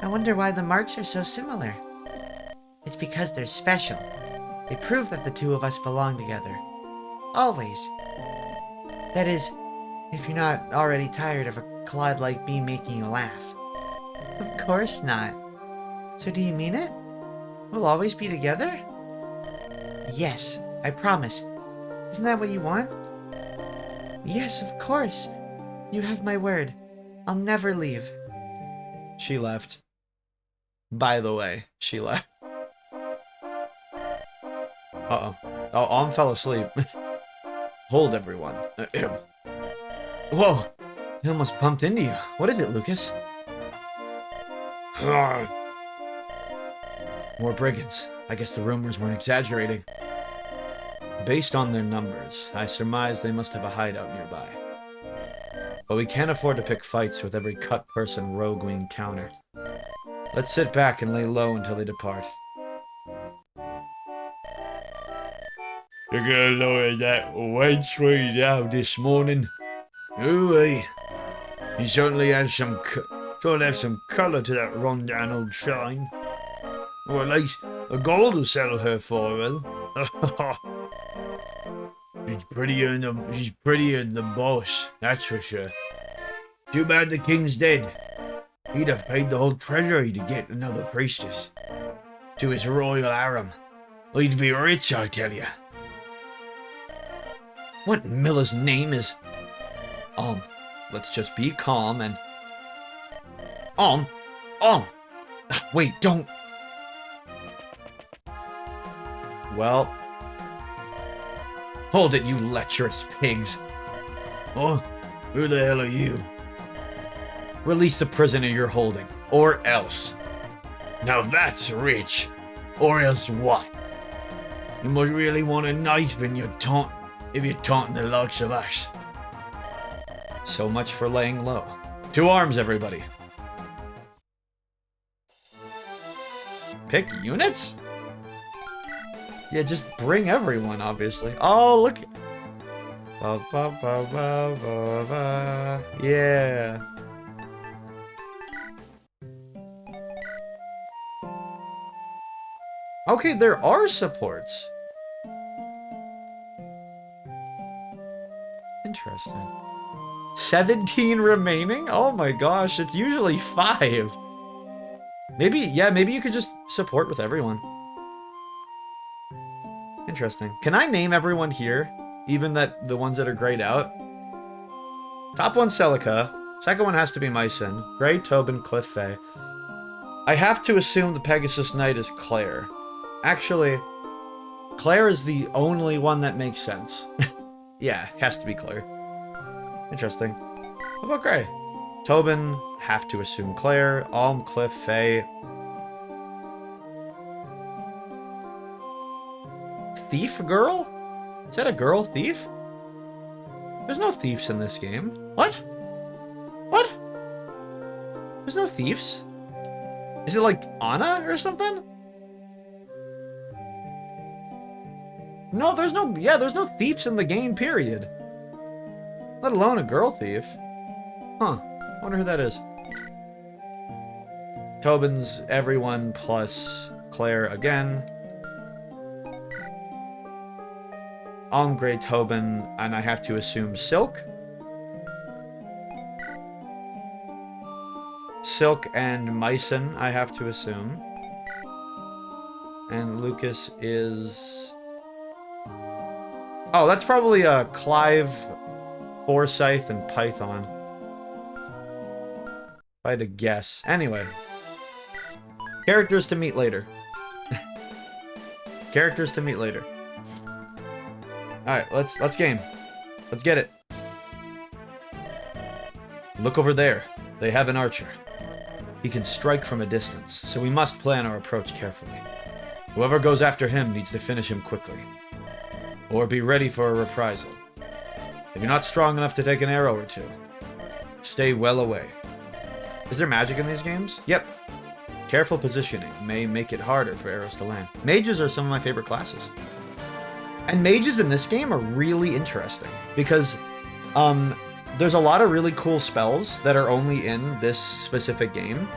I wonder why the marks are so similar. It's because they're special. They prove that the two of us belong together. Always. That is, if you're not already tired of a clod like me making you laugh. Of course not. So do you mean it? We'll always be together? Yes, I promise. Isn't that what you want? Yes, of course. You have my word. I'll never leave. She left. By the way, she left. Uh-oh. Oh, Om fell asleep. Hold, everyone. Whoa! He almost bumped into you. What is it, Lucas? More brigands. I guess the rumors weren't exaggerating. Based on their numbers, I surmise they must have a hideout nearby. But we can't afford to pick fights with every cut person rogue we encounter. Let's sit back and lay low until they depart. you're gonna lower that wench way down this morning. Ooh, he certainly has some colour to that rundown old shine. Or at least a gold will settle her for, well. She's prettier than the boss, that's for sure. Too bad the king's dead. He'd have paid the whole treasury to get another priestess. To his royal harem. He'd be rich, I tell you. What Milla's name is... let's just be calm and... Wait, don't... Well... Hold it, you lecherous pigs. Oh, who the hell are you? Release the prisoner you're holding, or else. Now that's rich. Or else what? You must really want a knife if you're taunting the likes of us. So much for laying low. To arms, everybody. Pick units? Yeah, just bring everyone, obviously. Oh, look. Ba, ba, ba, ba, ba, ba. Yeah. Okay, there are supports. Interesting. 17 remaining? Oh my gosh, it's usually 5. Maybe you could just support with everyone. Interesting. Can I name everyone here? Even the ones that are grayed out? Top one's Celica. Second one has to be Mycin. Gray, Tobin, Cliff, Faye. I have to assume the Pegasus Knight is Claire. Actually, Claire is the only one that makes sense. Yeah, has to be Claire. Interesting. What about Gray? Tobin, have to assume Claire. Alm, Cliff, Faye. Thief girl? Is that a girl thief? There's no thieves in this game. What? What? There's no thieves? Is it like Anna or something? No, there's no thieves in the game, period. Let alone a girl thief. Huh. Wonder who that is. Tobin's everyone plus Claire again. Gray, Tobin, and I have to assume Silk. Silk and Mycin, I have to assume. And Lucas is... Oh, that's probably Clive, Forsyth, and Python. If I had to guess. Anyway. Characters to meet later. Characters to meet later. Alright, let's game. Let's get it. Look over there. They have an archer. He can strike from a distance, so we must plan our approach carefully. Whoever goes after him needs to finish him quickly. Or be ready for a reprisal. If you're not strong enough to take an arrow or two, stay well away. Is there magic in these games? Yep. Careful positioning may make it harder for arrows to land. Mages are some of my favorite classes. And mages in this game are really interesting because there's a lot of really cool spells that are only in this specific game.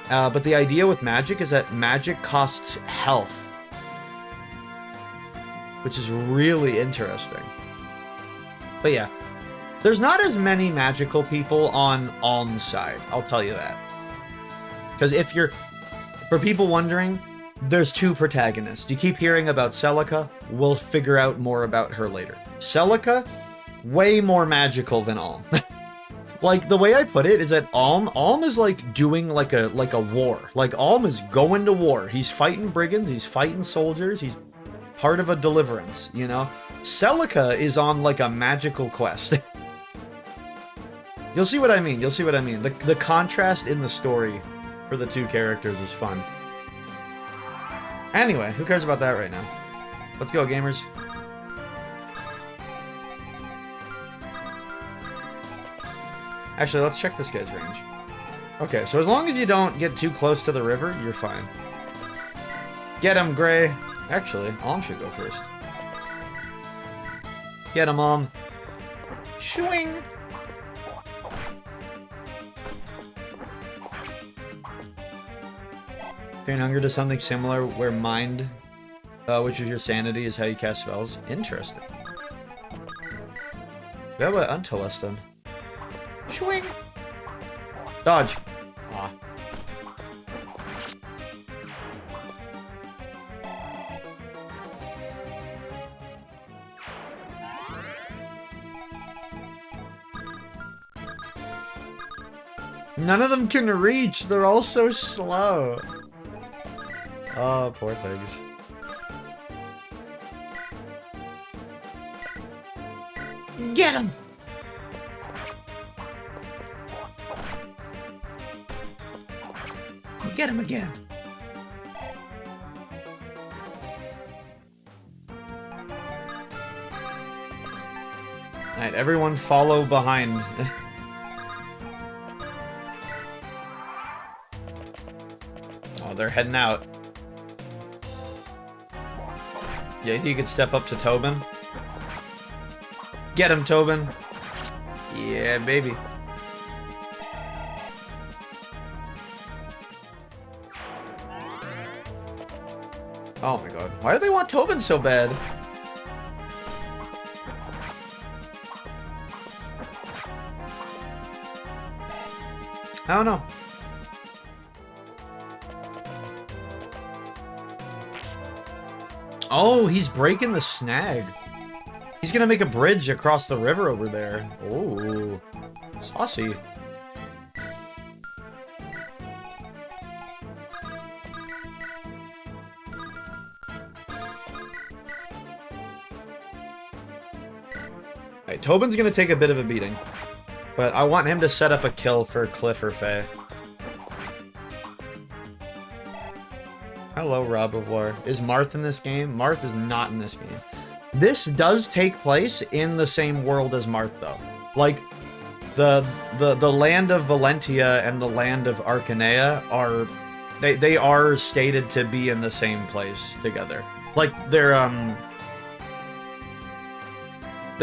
But the idea with magic is that magic costs health, which is really interesting. But yeah, there's not as many magical people on Alm's side, I'll tell you that. Because for people wondering, there's two protagonists. You keep hearing about Celica, we'll figure out more about her later. Celica, way more magical than Alm. Like, the way I put it is that Alm is like doing like a war. Like, Alm is going to war. He's fighting brigands, he's fighting soldiers, he's part of a deliverance, you know? Celica is on like a magical quest. You'll see what I mean, you'll see what I mean. The contrast in the story for the two characters is fun. Anyway, who cares about that right now? Let's go, gamers. Actually, let's check this guy's range. Okay, so as long as you don't get too close to the river, you're fine. Get him, Gray. Actually, Alm should go first. Get him, Alm. Shwing! Fearing Hunger does something similar where Mind, which is your sanity, is how you cast spells. Interesting. Yeah, what until us then? Swing! Dodge! Ah. None of them can reach, they're all so slow. Oh, poor things. Get him! Get him again. Alright, everyone follow behind. Oh, they're heading out. Yeah, you think you could step up to Tobin? Get him, Tobin! Yeah, baby. Oh my god. Why do they want Tobin so bad? I don't know. Oh, he's breaking the snag. He's gonna make a bridge across the river over there. Oh, saucy. Alright, Tobin's gonna take a bit of a beating. But I want him to set up a kill for Cliff or Faye. Hello, Rob of War. Is Marth in this game? Marth is not in this game. This does take place in the same world as Marth, though. Like, the land of Valentia and the land of Arcanea are... They are stated to be in the same place together. Like, they're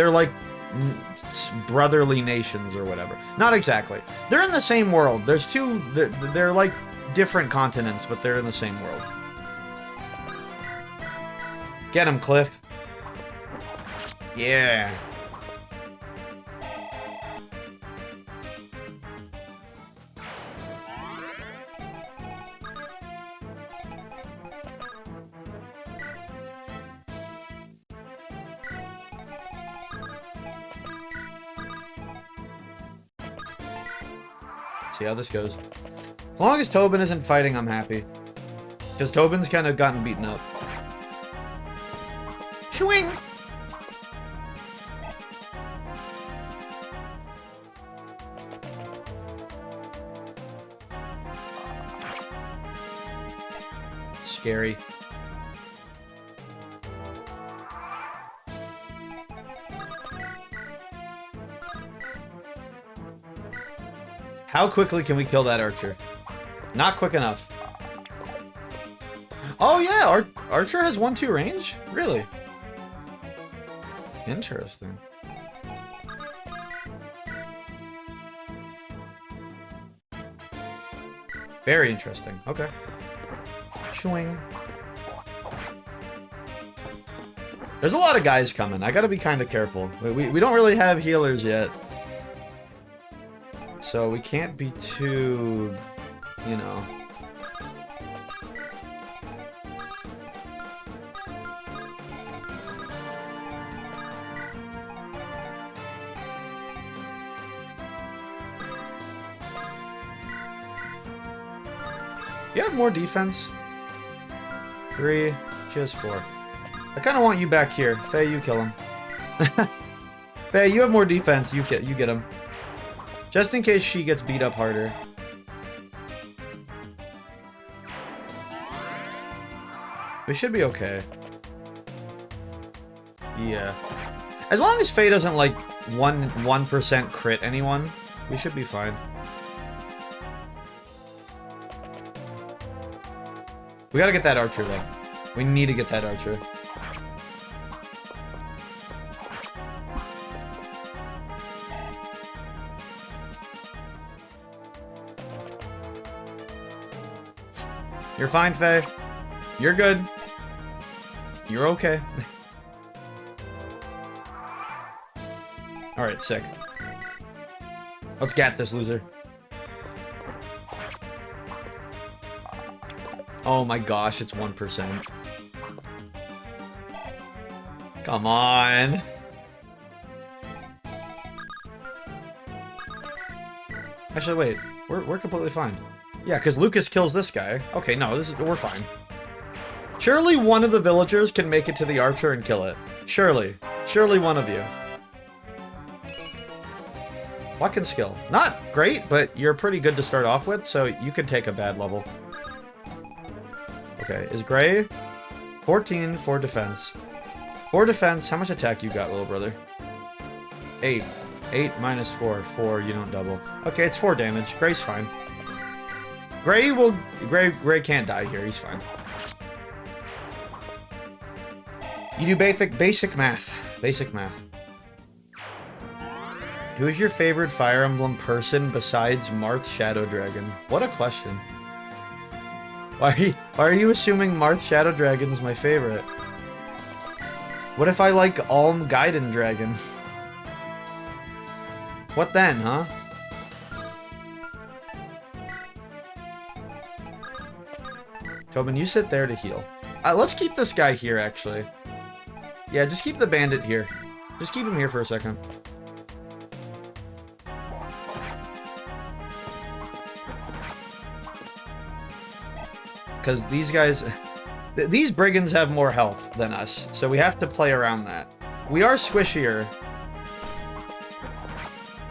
like brotherly nations or whatever. Not exactly. They're in the same world. There's two... They're like different continents, but they're in the same world. Get him, Cliff. Yeah. See how this goes. As long as Tobin isn't fighting, I'm happy. Because Tobin's kind of gotten beaten up. Swing! scary. How quickly can we kill that archer? Not quick enough. Oh yeah, Archer has 1-2 range? Really? Interesting. Very interesting. Okay. Swing. There's a lot of guys coming. I gotta be kind of careful. We don't really have healers yet. So we can't be too, you know. You have more defense. 3, she has 4. I kind of want you back here. Faye, you kill him. Faye, you have more defense. You get him. Just in case she gets beat up harder. We should be okay. Yeah. As long as Faye doesn't like 1% crit anyone, we should be fine. We gotta get that archer though. We need to get that archer. You're fine, Faye. You're good. You're okay. Alright, sick. Let's get this loser. Oh my gosh, it's 1%. Come on. Actually, wait. We're completely fine. Yeah, because Lucas kills this guy. Okay, no, we're fine. Surely one of the villagers can make it to the archer and kill it. Surely. Surely one of you. Luck and skill. Not great, but you're pretty good to start off with, so you could take a bad level. Okay, is Gray 14 for defense? 4 defense. How much attack you got, little brother? 8. 8 minus 4. 4, you don't double. Okay, it's 4 damage. Gray's fine. Gray can't die here. He's fine. You do basic math. Basic math. Who is your favorite Fire Emblem person besides Marth Shadow Dragon? What a question. Why are you assuming Marth Shadow Dragon's my favorite? What if I like Alm Gaiden Dragon? What then, huh? Tobin, you sit there to heal. Let's keep this guy here, actually. Yeah, just keep the bandit here. Just keep him here for a second. Because these guys... These brigands have more health than us, so we have to play around that. We are squishier.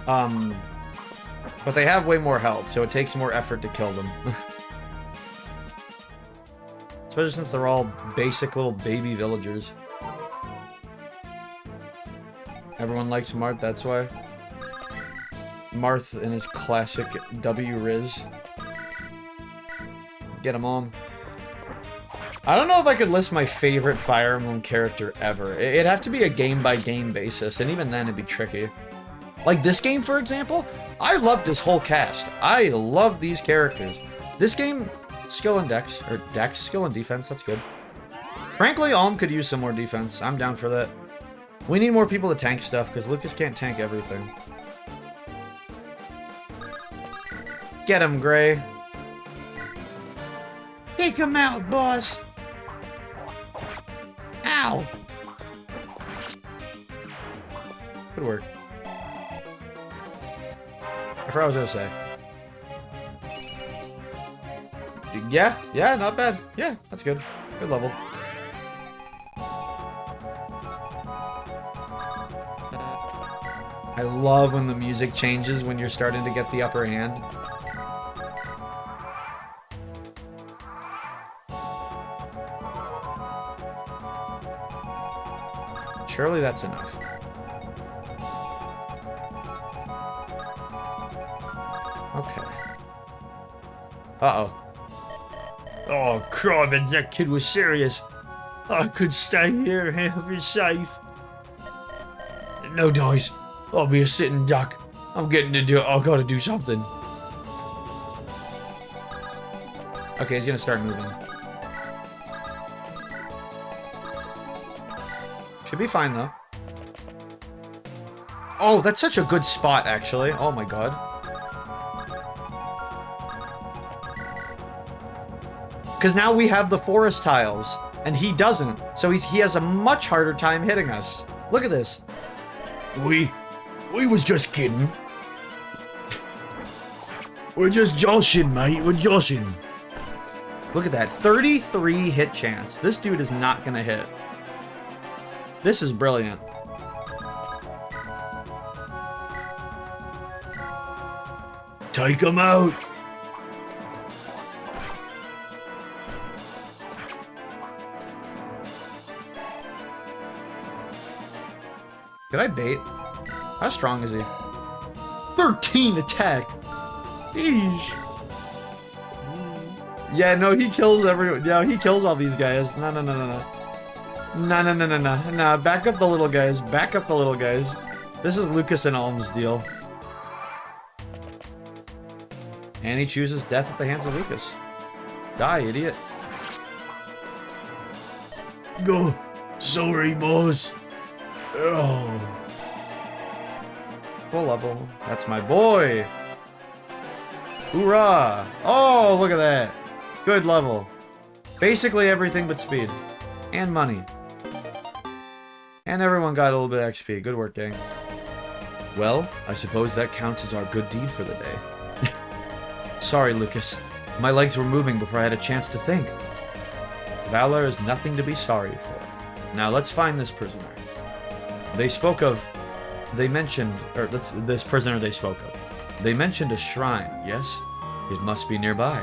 But they have way more health, so it takes more effort to kill them. Especially since they're all basic little baby villagers. Everyone likes Marth, that's why. Marth in his classic W-Riz. Get him on. I don't know if I could list my favorite Fire Emblem character ever. It'd have to be a game-by-game basis, and even then it'd be tricky. Like this game, for example, I love this whole cast. I love these characters. This game, skill and dex, or dex, skill and defense, that's good. Frankly, Alm could use some more defense. I'm down for that. We need more people to tank stuff, because Lucas can't tank everything. Get him, Gray. Take him out, boss. Ow. Good work. I forgot what I was gonna say. Yeah, not bad. Yeah, that's good. Good level. I love when the music changes when you're starting to get the upper hand. Surely that's enough. Okay. Uh-oh. Oh, crivens, that kid was serious. I could stay here and be safe. No dice. I'll be a sitting duck. I'm getting to do it. I gotta do something. Okay, he's gonna start moving. Should be fine, though. Oh, that's such a good spot, actually. Oh my god. Because now we have the forest tiles, and he doesn't. So he has a much harder time hitting us. Look at this. We was just kidding. We're just joshing, mate. We're joshing. Look at that. 33 hit chance. This dude is not gonna hit. This is brilliant. Take him out. Did I bait? How strong is he? 13 attack. Eesh. Yeah, no, he kills everyone. Yeah, he kills all these guys. No. No. Back up the little guys. Back up the little guys. This is Lucas and Alm's deal. And he chooses death at the hands of Lucas. Die, idiot. Go. Sorry, boss. Oh. Full level. That's my boy. Hoorah. Oh, look at that. Good level. Basically everything but speed. And money. And everyone got a little bit of XP. Good work, gang. Well, I suppose that counts as our good deed for the day. Sorry, Lucas. My legs were moving before I had a chance to think. Valor is nothing to be sorry for. Now let's find this prisoner. They mentioned this prisoner they spoke of. They mentioned a shrine, yes? It must be nearby.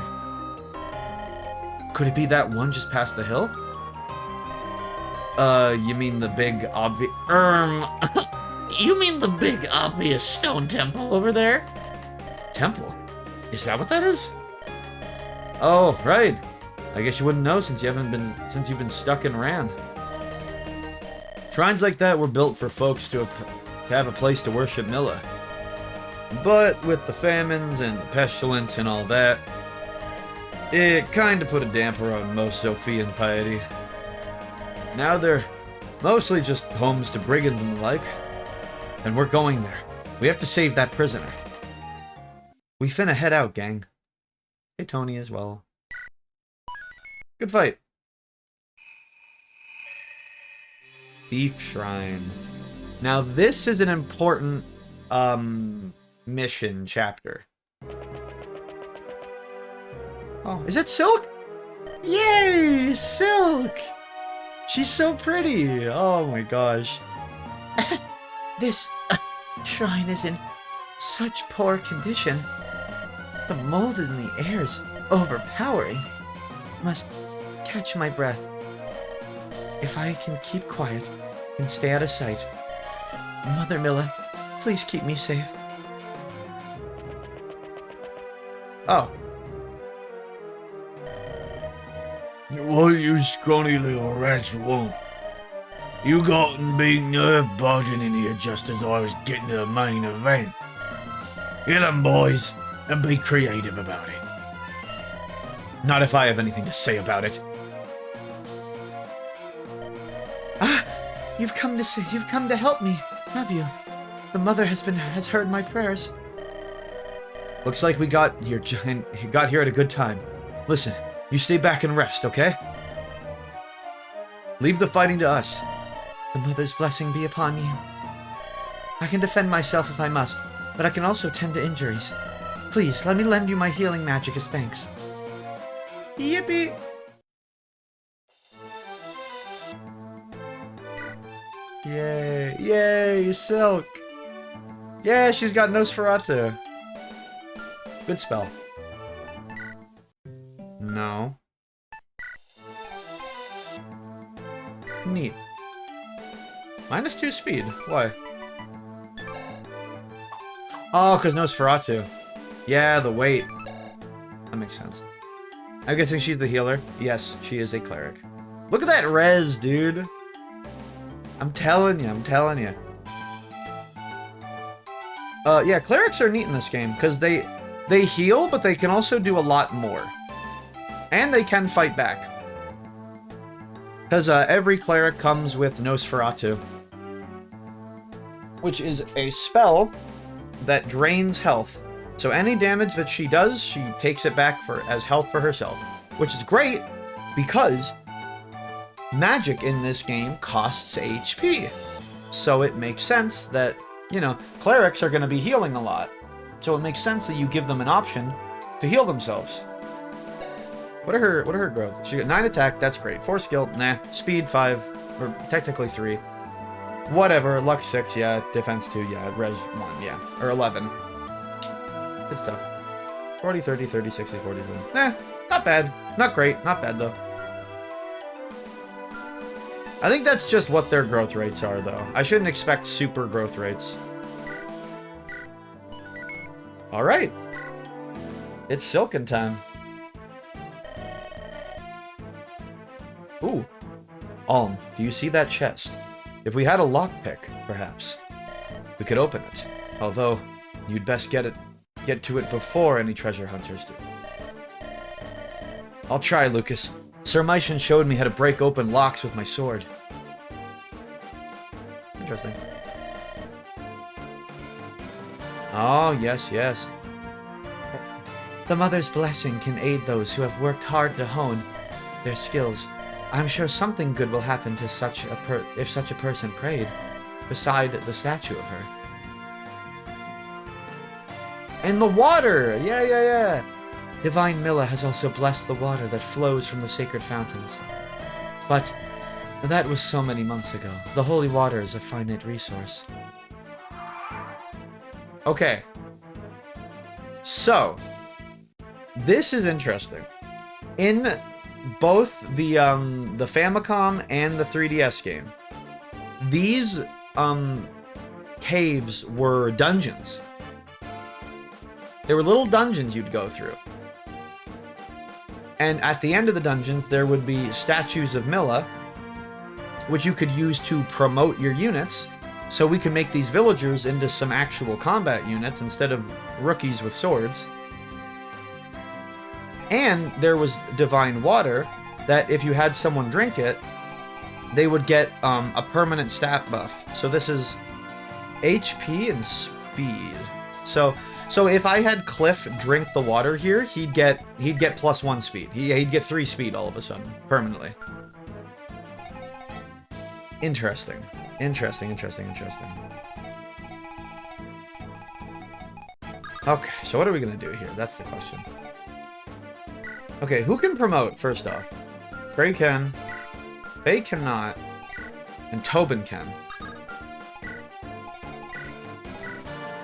Could it be that one just past the hill? You mean the big obvious... You mean the big obvious stone temple over there? Temple? Is that what that is? Oh, right. I guess you wouldn't know since you've been stuck in Ran. Shrines like that were built for folks to have a place to worship Milla. But with the famines and the pestilence and all that, it kinda put a damper on most Zophian piety. Now they're mostly just homes to brigands and the like. And we're going there. We have to save that prisoner. We finna head out, gang. Hey, Tony as well. Good fight. Thief Shrine. Now this is an important mission chapter. Oh, is that Silk? Yay, Silk! She's so pretty. Oh my gosh. This shrine is in such poor condition. The mold in the air is overpowering. Must catch my breath. If I can keep quiet and stay out of sight. Mother Milla, please keep me safe. Oh. What you scrawny little rats want? You gotten big nerve barging in here just as I was getting to the main event. Get 'em, boys, and be creative about it. Not if I have anything to say about it. You've come to help me, have you? The mother has heard my prayers. Looks like we got here at a good time. Listen, you stay back and rest, okay? Leave the fighting to us. The mother's blessing be upon you. I can defend myself if I must, but I can also tend to injuries. Please, let me lend you my healing magic as thanks. Yippee! Yay! Yay, Silk! Yeah, she's got Nosferatu. Good spell. No. Neat. -2 speed. Why? Oh, because Nosferatu. Yeah, the weight. That makes sense. I'm guessing she's the healer. Yes, she is a cleric. Look at that res, dude. I'm telling you, I'm telling you. Yeah, clerics are neat in this game because they heal, but they can also do a lot more. And they can fight back. Because every cleric comes with Nosferatu, which is a spell that drains health. So any damage that she does, she takes it back as health for herself, which is great because magic in this game costs HP. So it makes sense that, you know, clerics are going to be healing a lot. So it makes sense that you give them an option to heal themselves. What are her growth? She got 9 attack, that's great. 4 skill, nah. Speed 5, or technically 3. Whatever, luck 6, yeah. Defense 2, yeah. Res 1, yeah. Or 11. Good stuff. 40, 30, 30, 60, 40. Nah, not bad. Not great. Not bad, though. I think that's just what their growth rates are, though. I shouldn't expect super growth rates. Alright. It's Silken time. Ooh. Alm, do you see that chest? If we had a lockpick, perhaps, we could open it. Although, you'd best get to it before any treasure hunters do. I'll try, Lucas. Sir Mycian showed me how to break open locks with my sword. Interesting. Oh, yes, yes. The Mother's blessing can aid those who have worked hard to hone their skills. I'm sure something good will happen to if such a person prayed beside the statue of her. And the water! Yeah, yeah, yeah! Divine Milla has also blessed the water that flows from the sacred fountains. But that was so many months ago. The holy water is a finite resource. Okay. So, this is interesting. In both the Famicom and the 3DS game, these caves were dungeons. They were little dungeons you'd go through. And at the end of the dungeons, there would be statues of Milla, which you could use to promote your units, so we can make these villagers into some actual combat units instead of rookies with swords. And there was divine water that if you had someone drink it, they would get a permanent stat buff. So this is HP and speed. So if I had Cliff drink the water here, he'd get +1 speed. He'd get 3 speed all of a sudden, permanently. Interesting. Interesting, interesting, interesting. Okay, so what are we gonna do here? That's the question. Okay, who can promote, first off? Gray can. Faye cannot. And Tobin can.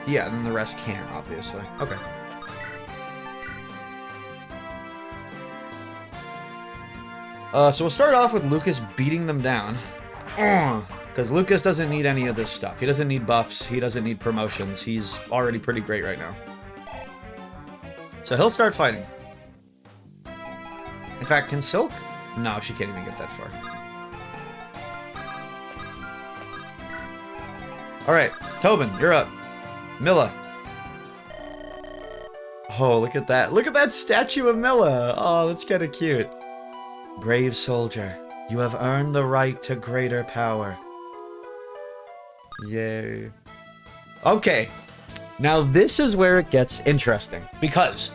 Yeah, and then the rest can, obviously. Okay. So we'll start off with Lucas beating them down. Because Lucas doesn't need any of this stuff. He doesn't need buffs. He doesn't need promotions. He's already pretty great right now. So he'll start fighting. In fact, can Silk? No, she can't even get that far. Alright, Tobin, you're up. Milla. Oh, look at that. Look at that statue of Milla. Oh, that's kind of cute. Brave soldier, you have earned the right to greater power. Yay. Okay. Now this is where it gets interesting. Because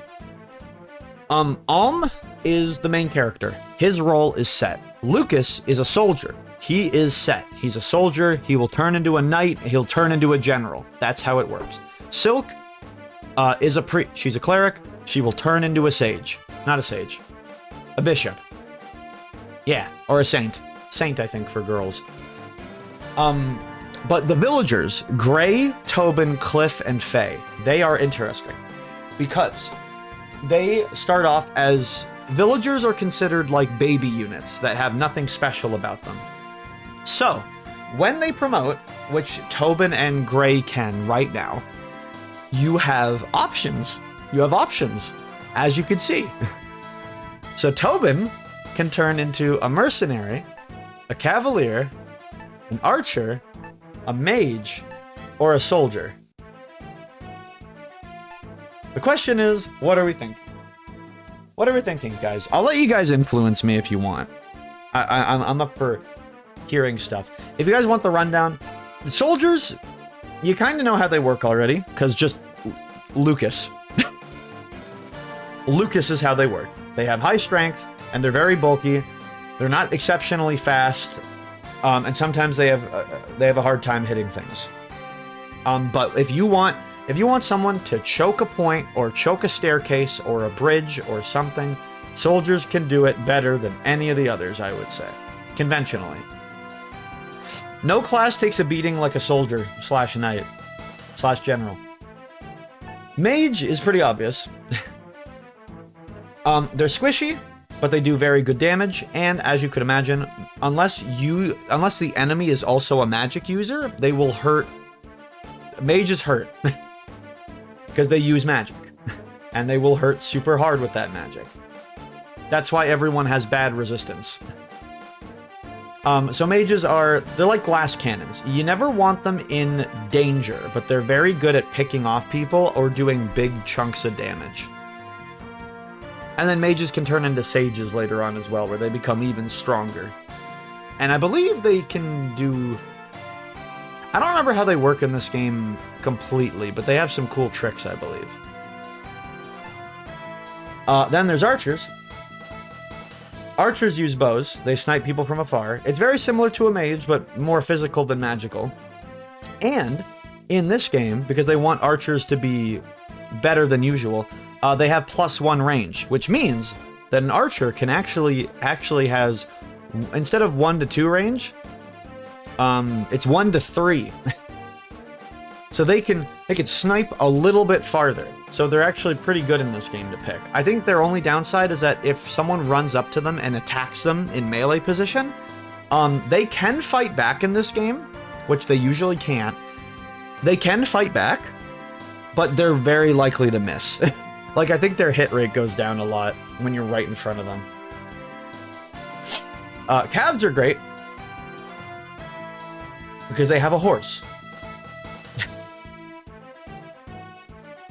Alm is the main character. His role is set. Lucas is a soldier. He is set. He's a soldier. He will turn into a knight. He'll turn into a general. That's how it works. Silk is she's a cleric. She will turn into a sage. Not a sage. A bishop. Yeah, or a saint. Saint, I think, for girls. But the villagers, Gray, Tobin, Cliff, and Faye, they are interesting. Because they start off as... Villagers are considered like baby units that have nothing special about them. So, when they promote, which Tobin and Gray can right now, you have options. You have options, as you can see. So Tobin can turn into a mercenary, a cavalier, an archer, a mage, or a soldier. The question is, what are we thinking? What are we thinking, guys? I'll let you guys influence me if you want. I'm up for hearing stuff. If you guys want the rundown, the soldiers, you kind of know how they work already, because just Lucas. Lucas is how they work. They have high strength, and they're very bulky. They're not exceptionally fast, and sometimes they have a hard time hitting things. But if you want someone to choke a point, or choke a staircase, or a bridge, or something, soldiers can do it better than any of the others, I would say. Conventionally. No class takes a beating like a soldier / knight / general. Mage is pretty obvious. They're squishy, but they do very good damage, and as you could imagine, unless the enemy is also a magic user, they will hurt. Mages hurt. Because they use magic. And they will hurt super hard with that magic. That's why everyone has bad resistance. So mages they're like glass cannons. You never want them in danger, but they're very good at picking off people or doing big chunks of damage. And then mages can turn into sages later on as well, where they become even stronger. And I believe they can do... I don't remember how they work in this game completely, but they have some cool tricks, I believe. Then there's archers. Archers use bows. They snipe people from afar. It's very similar to a mage, but more physical than magical. And in this game, because they want archers to be better than usual, they have +1 range, which means that an archer can actually has, instead of 1 to 2 range, it's 1 to 3. So they can snipe a little bit farther. So they're actually pretty good in this game to pick. I think their only downside is that if someone runs up to them and attacks them in melee position, they can fight back in this game, which they usually can't. They can fight back, but they're very likely to miss. Like, I think their hit rate goes down a lot when you're right in front of them. Calves are great because they have a horse.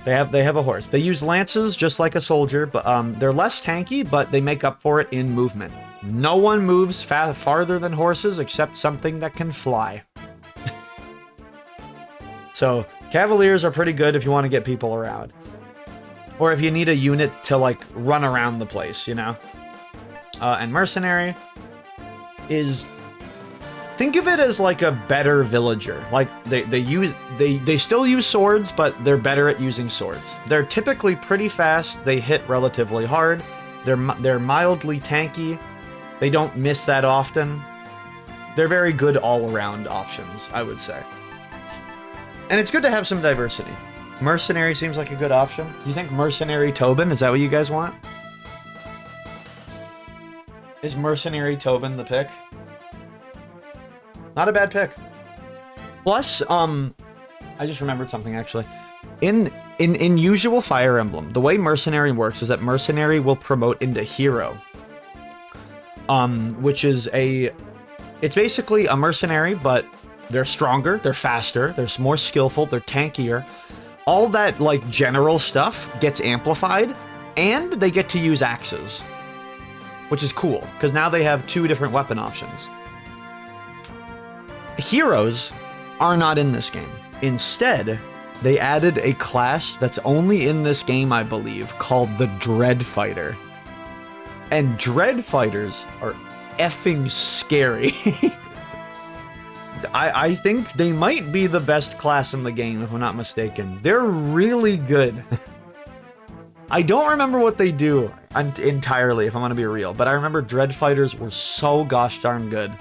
They have a horse. They use lances just like a soldier, but they're less tanky, but they make up for it in movement. No one moves farther than horses except something that can fly. So cavaliers are pretty good if you want to get people around. Or if you need a unit to, like, run around the place, you know? And mercenary is... Think of it as like a better villager. Like, they still use swords, but they're better at using swords. They're typically pretty fast. They hit relatively hard. They're mildly tanky. They don't miss that often. They're very good all-around options, I would say. And it's good to have some diversity. Mercenary seems like a good option. Do you think Mercenary Tobin? Is that what you guys want? Is Mercenary Tobin the pick? Not a bad pick. Plus, I just remembered something actually. In usual Fire Emblem, the way Mercenary works is that Mercenary will promote into Hero. Which is it's basically a mercenary, but they're stronger, they're faster, they're more skillful, they're tankier. All that, like, general stuff gets amplified, and they get to use axes. Which is cool, because now they have 2 different weapon options. Heroes are not in this game. Instead, they added a class that's only in this game, I believe, called the Dread Fighter. And Dread Fighters are effing scary. I think they might be the best class in the game, if I'm not mistaken. They're really good. I don't remember what they do entirely, if I'm gonna be real, but I remember Dread Fighters were so gosh darn good.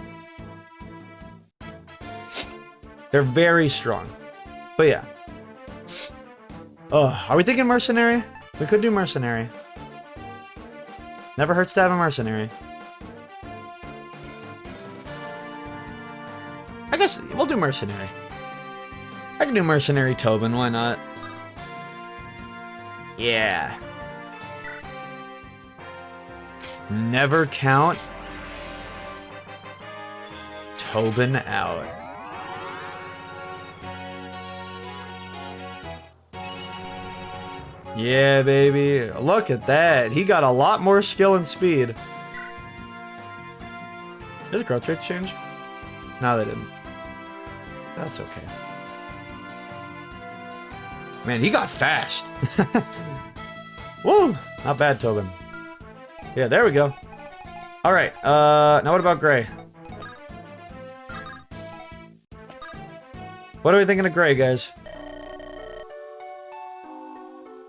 They're very strong. But yeah. Oh, are we thinking Mercenary? We could do Mercenary. Never hurts to have a Mercenary. I guess mercenary. I can do mercenary Tobin, why not? Yeah. Never count Tobin out. Yeah, baby. Look at that. He got a lot more skill and speed. Did the growth rate change? No, they didn't. That's okay. Man, he got fast. Woo! Not bad, Tobin. Yeah, there we go. Alright, now what about Gray? What are we thinking of Gray, guys?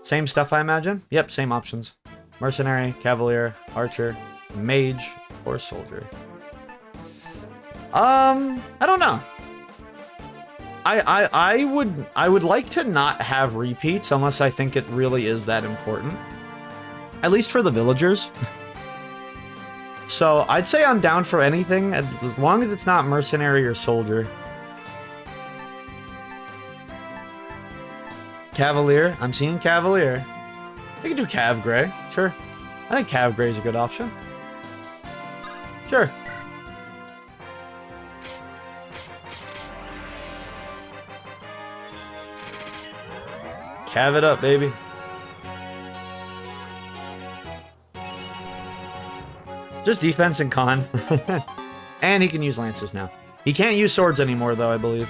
Same stuff, I imagine? Yep, same options. Mercenary, Cavalier, Archer, Mage, or Soldier. I don't know. I would like to not have repeats unless I think it really is that important. At least for the villagers. So I'd say I'm down for anything as long as it's not mercenary or soldier. Cavalier. I'm seeing Cavalier. We can do Cav Gray. Sure. I think Cav Gray is a good option. Sure. Cav it up, baby. Just defense and con. And he can use lances now. He can't use swords anymore, though, I believe.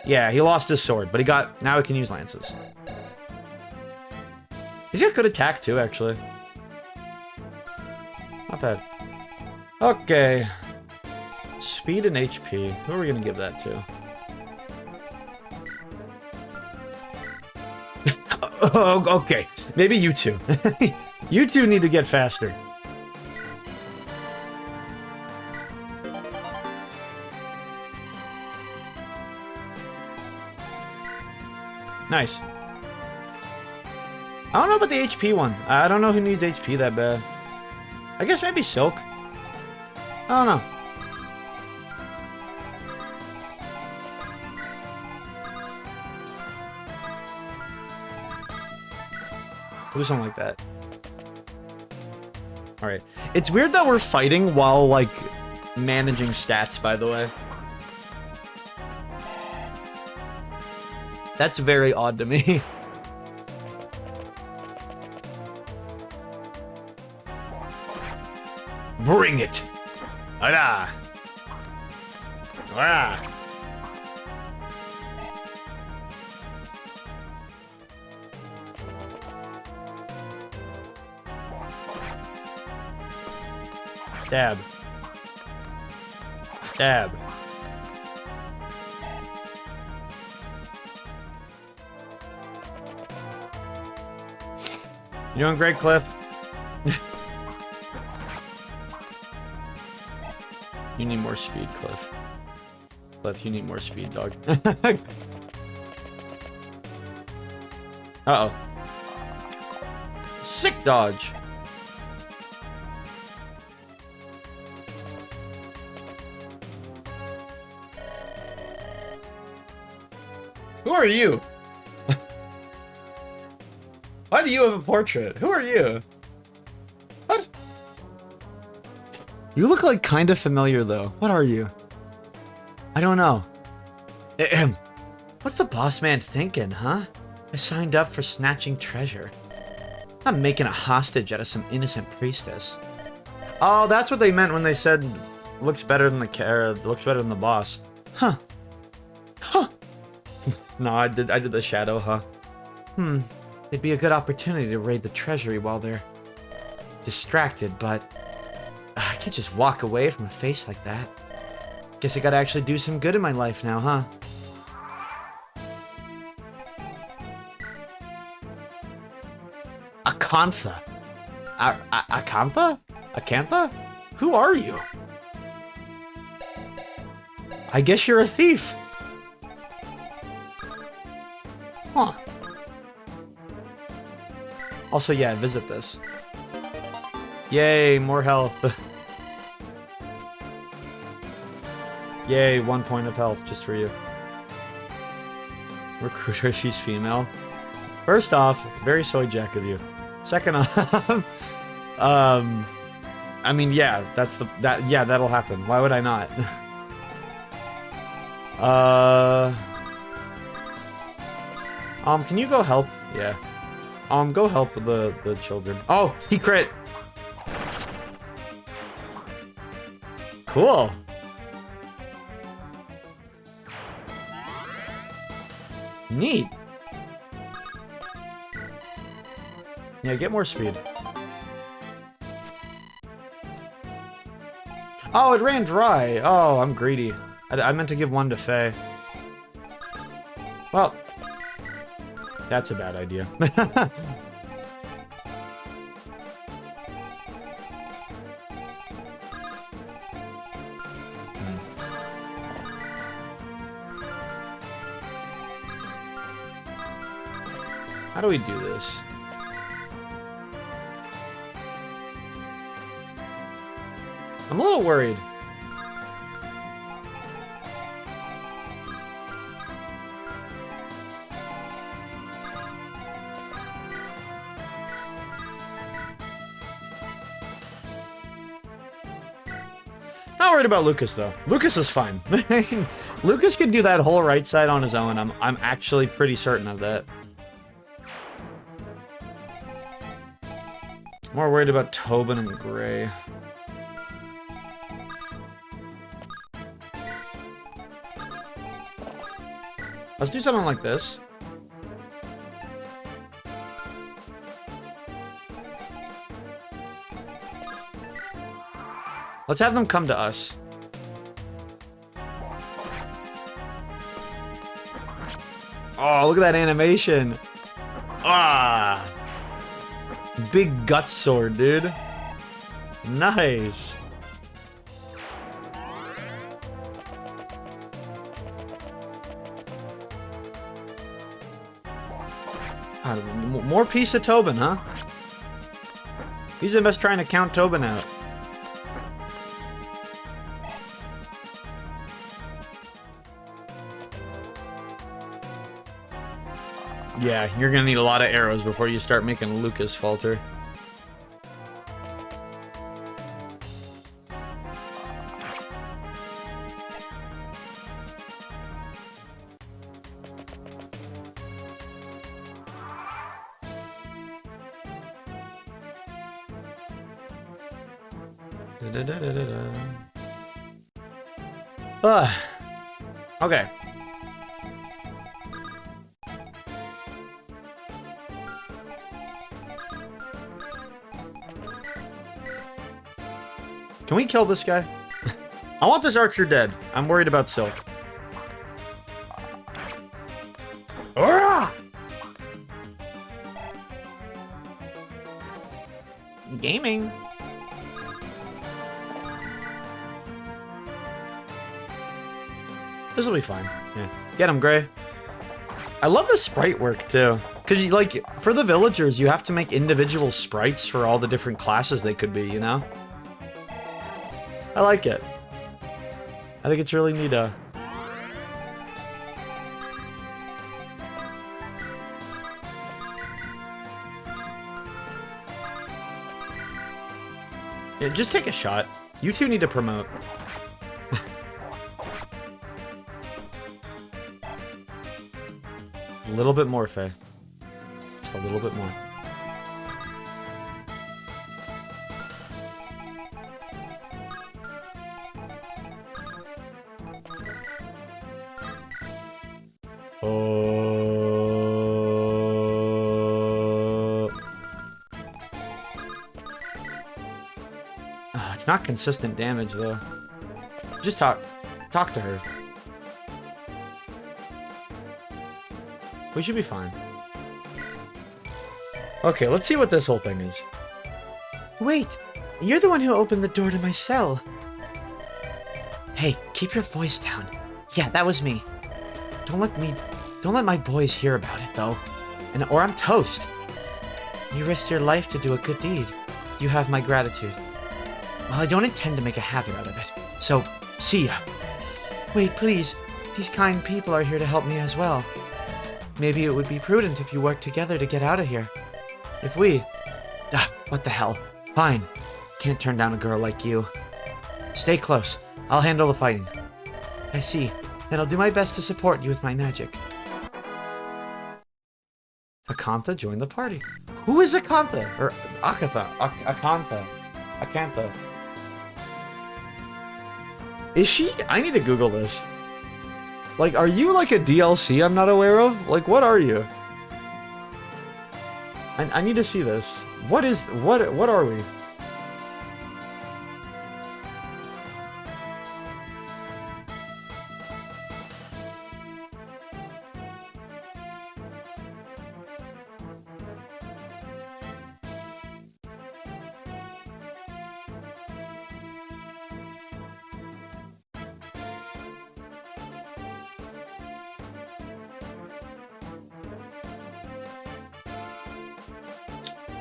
Yeah, he lost his sword, but now he can use lances. He's got good attack, too, actually. Not bad. Okay. Speed and HP. Who are we going to give that to? Oh, okay. Maybe you two. You two need to get faster. Nice. I don't know about the HP one. I don't know who needs HP that bad. I guess maybe Silk. I don't know. Do something like that. Alright. It's weird that we're fighting while, like, managing stats, by the way. That's very odd to me. Bring it! Ada! Ah! Stab. Stab. You doing great, Cliff? You need more speed, Cliff. Cliff, you need more speed, dog. Uh-oh. Sick dodge. Who are you? Why do you have a portrait? Who are you? What? You look like kind of familiar, though. What are you? I don't know. Ahem. What's the boss man thinking, huh? I signed up for snatching treasure. I'm making a hostage out of some innocent priestess. Oh, that's what they meant when they said looks better than the boss. Huh. Huh. No, I did the shadow, huh? It'd be a good opportunity to raid the treasury while they're distracted, but I can't just walk away from a face like that. Guess I gotta actually do some good in my life now, huh? Acantha. Acantha? Acantha? Who are you? I guess you're a thief. Huh. Also, yeah, visit this. Yay, more health. Yay, 1 point of health just for you. Recruiter, she's female. First off, very soy jack of you. Second off, I mean, yeah, yeah, that'll happen. Why would I not? Can you go help? Yeah. Go help the children. Oh, he crit. Cool. Neat. Yeah, get more speed. Oh, it ran dry. Oh, I'm greedy. I meant to give one to Faye. Well, that's a bad idea. How do we do this? I'm a little worried. Not worried about Lucas though. Lucas is fine. Lucas can do that whole right side on his own. I'm actually pretty certain of that. More worried about Tobin and Gray. Let's do something like this. Let's have them come to us. Oh, look at that animation. Ah. Big gut sword, dude. Nice. More piece of Tobin, huh? These of us trying to count Tobin out. Yeah, you're gonna need a lot of arrows before you start making Lucas falter. Okay. Can we kill this guy? I want this archer dead. I'm worried about Silk. Gaming. This will be fine. Yeah. Get him, Gray. I love the sprite work, too. Because, like, for the villagers, you have to make individual sprites for all the different classes they could be, you know? I like it. I think it's really neato. Yeah, just take a shot. You two need to promote. A little bit more, Faye. Just a little bit more. It's not consistent damage, though. Just talk to her. We should be fine. Okay, let's see what this whole thing is. Wait, you're the one who opened the door to my cell. Hey, keep your voice down. Yeah, that was me. Don't let my boys hear about it, though. Or I'm toast. You risked your life to do a good deed. You have my gratitude. Well, I don't intend to make a habit out of it. So, see ya. Wait, please. These kind people are here to help me as well. Maybe it would be prudent if you work together to get out of here. If we... Ah, what the hell. Fine. Can't turn down a girl like you. Stay close. I'll handle the fighting. I see. Then I'll do my best to support you with my magic. Akantha joined the party. Who is Akantha? Or Akatha? Akantha. Akantha. Is she? I need to Google this. Like, are you like a DLC I'm not aware of? Like, what are you? I need to see this. What are we?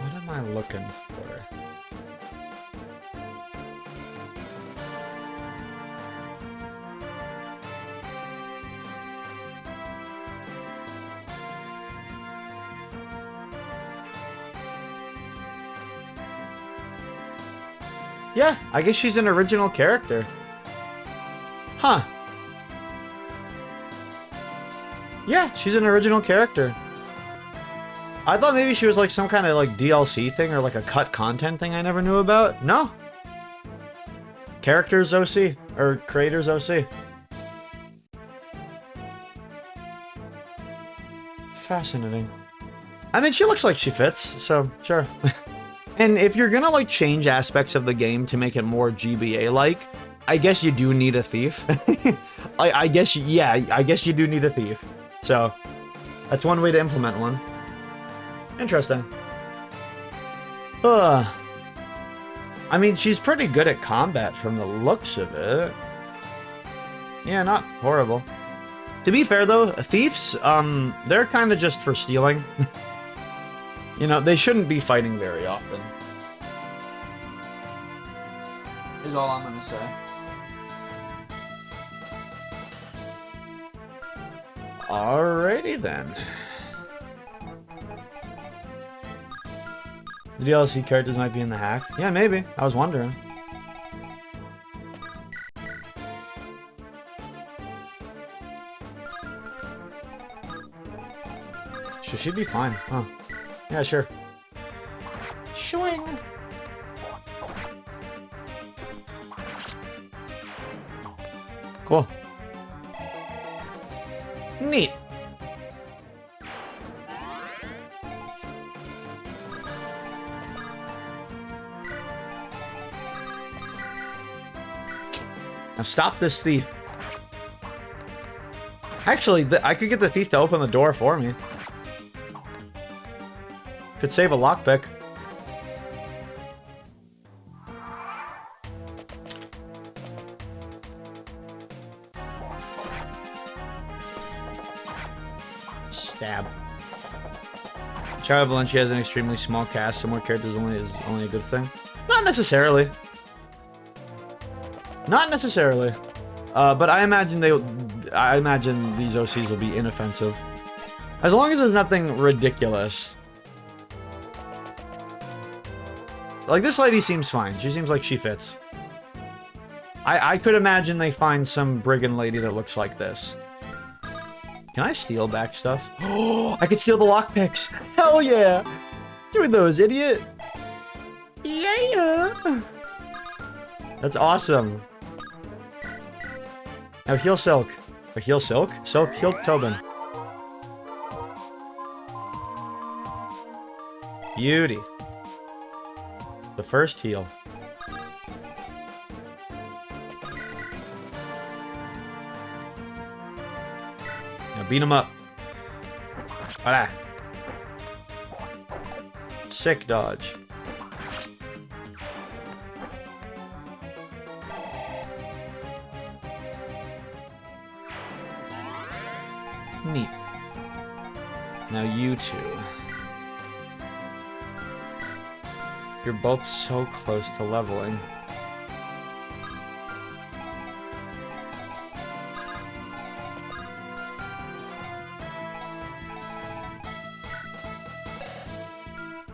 What am I looking for? Yeah, I guess she's an original character. Huh. Yeah, she's an original character. I thought maybe she was like some kind of like DLC thing or like a cut content thing I never knew about. No. Characters OC. Or creators OC. Fascinating. I mean, she looks like she fits, so sure. And if you're gonna like change aspects of the game to make it more GBA-like, I guess you do need a thief. I guess, yeah, I guess you do need a thief. So, that's one way to implement one. Interesting. I mean, she's pretty good at combat from the looks of it. Yeah, not horrible. To be fair though, thieves, they're kind of just for stealing. You know, they shouldn't be fighting very often. Is all I'm gonna say. Alrighty then. The DLC characters might be in the hack. Yeah, maybe. I was wondering. She should be fine, huh? Yeah, sure. Swing! Cool. Neat. Now stop this thief. Actually, I could get the thief to open the door for me. Could save a lockpick. Stab. Chara Valencia has an extremely small cast, so more characters is only a good thing. Not necessarily. Not necessarily. But I imagine these OCs will be inoffensive. As long as there's nothing ridiculous. Like, this lady seems fine. She seems like she fits. I could imagine they find some brigand lady that looks like this. Can I steal back stuff? Oh, I can steal the lockpicks. Hell yeah. Doing those, idiot. Yeah. That's awesome. Now heal Silk. Or heal Silk? Silk, heal Tobin. Beauty. The first heal. Now beat him up. Voila. Sick dodge. Neat. Now you two. You're both so close to leveling.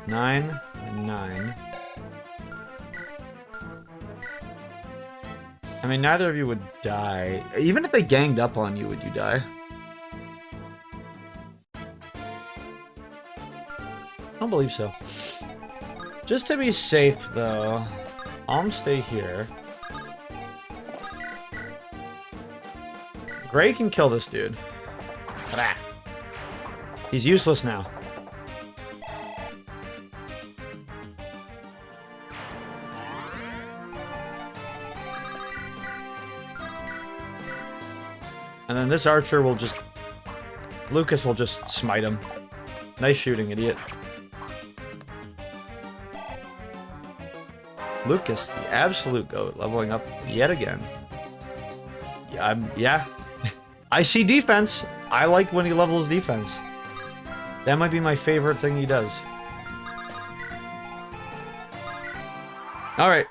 9 and 9. I mean, neither of you would die. Even if they ganged up on you, would you die? I don't believe so. Just to be safe, though, I'll stay here. Gray can kill this dude. He's useless now. And then this archer will just... Lucas will just smite him. Nice shooting, idiot. Lucas, the absolute GOAT, leveling up yet again. Yeah, I see defense. I like when he levels defense. That might be my favorite thing he does. Alright.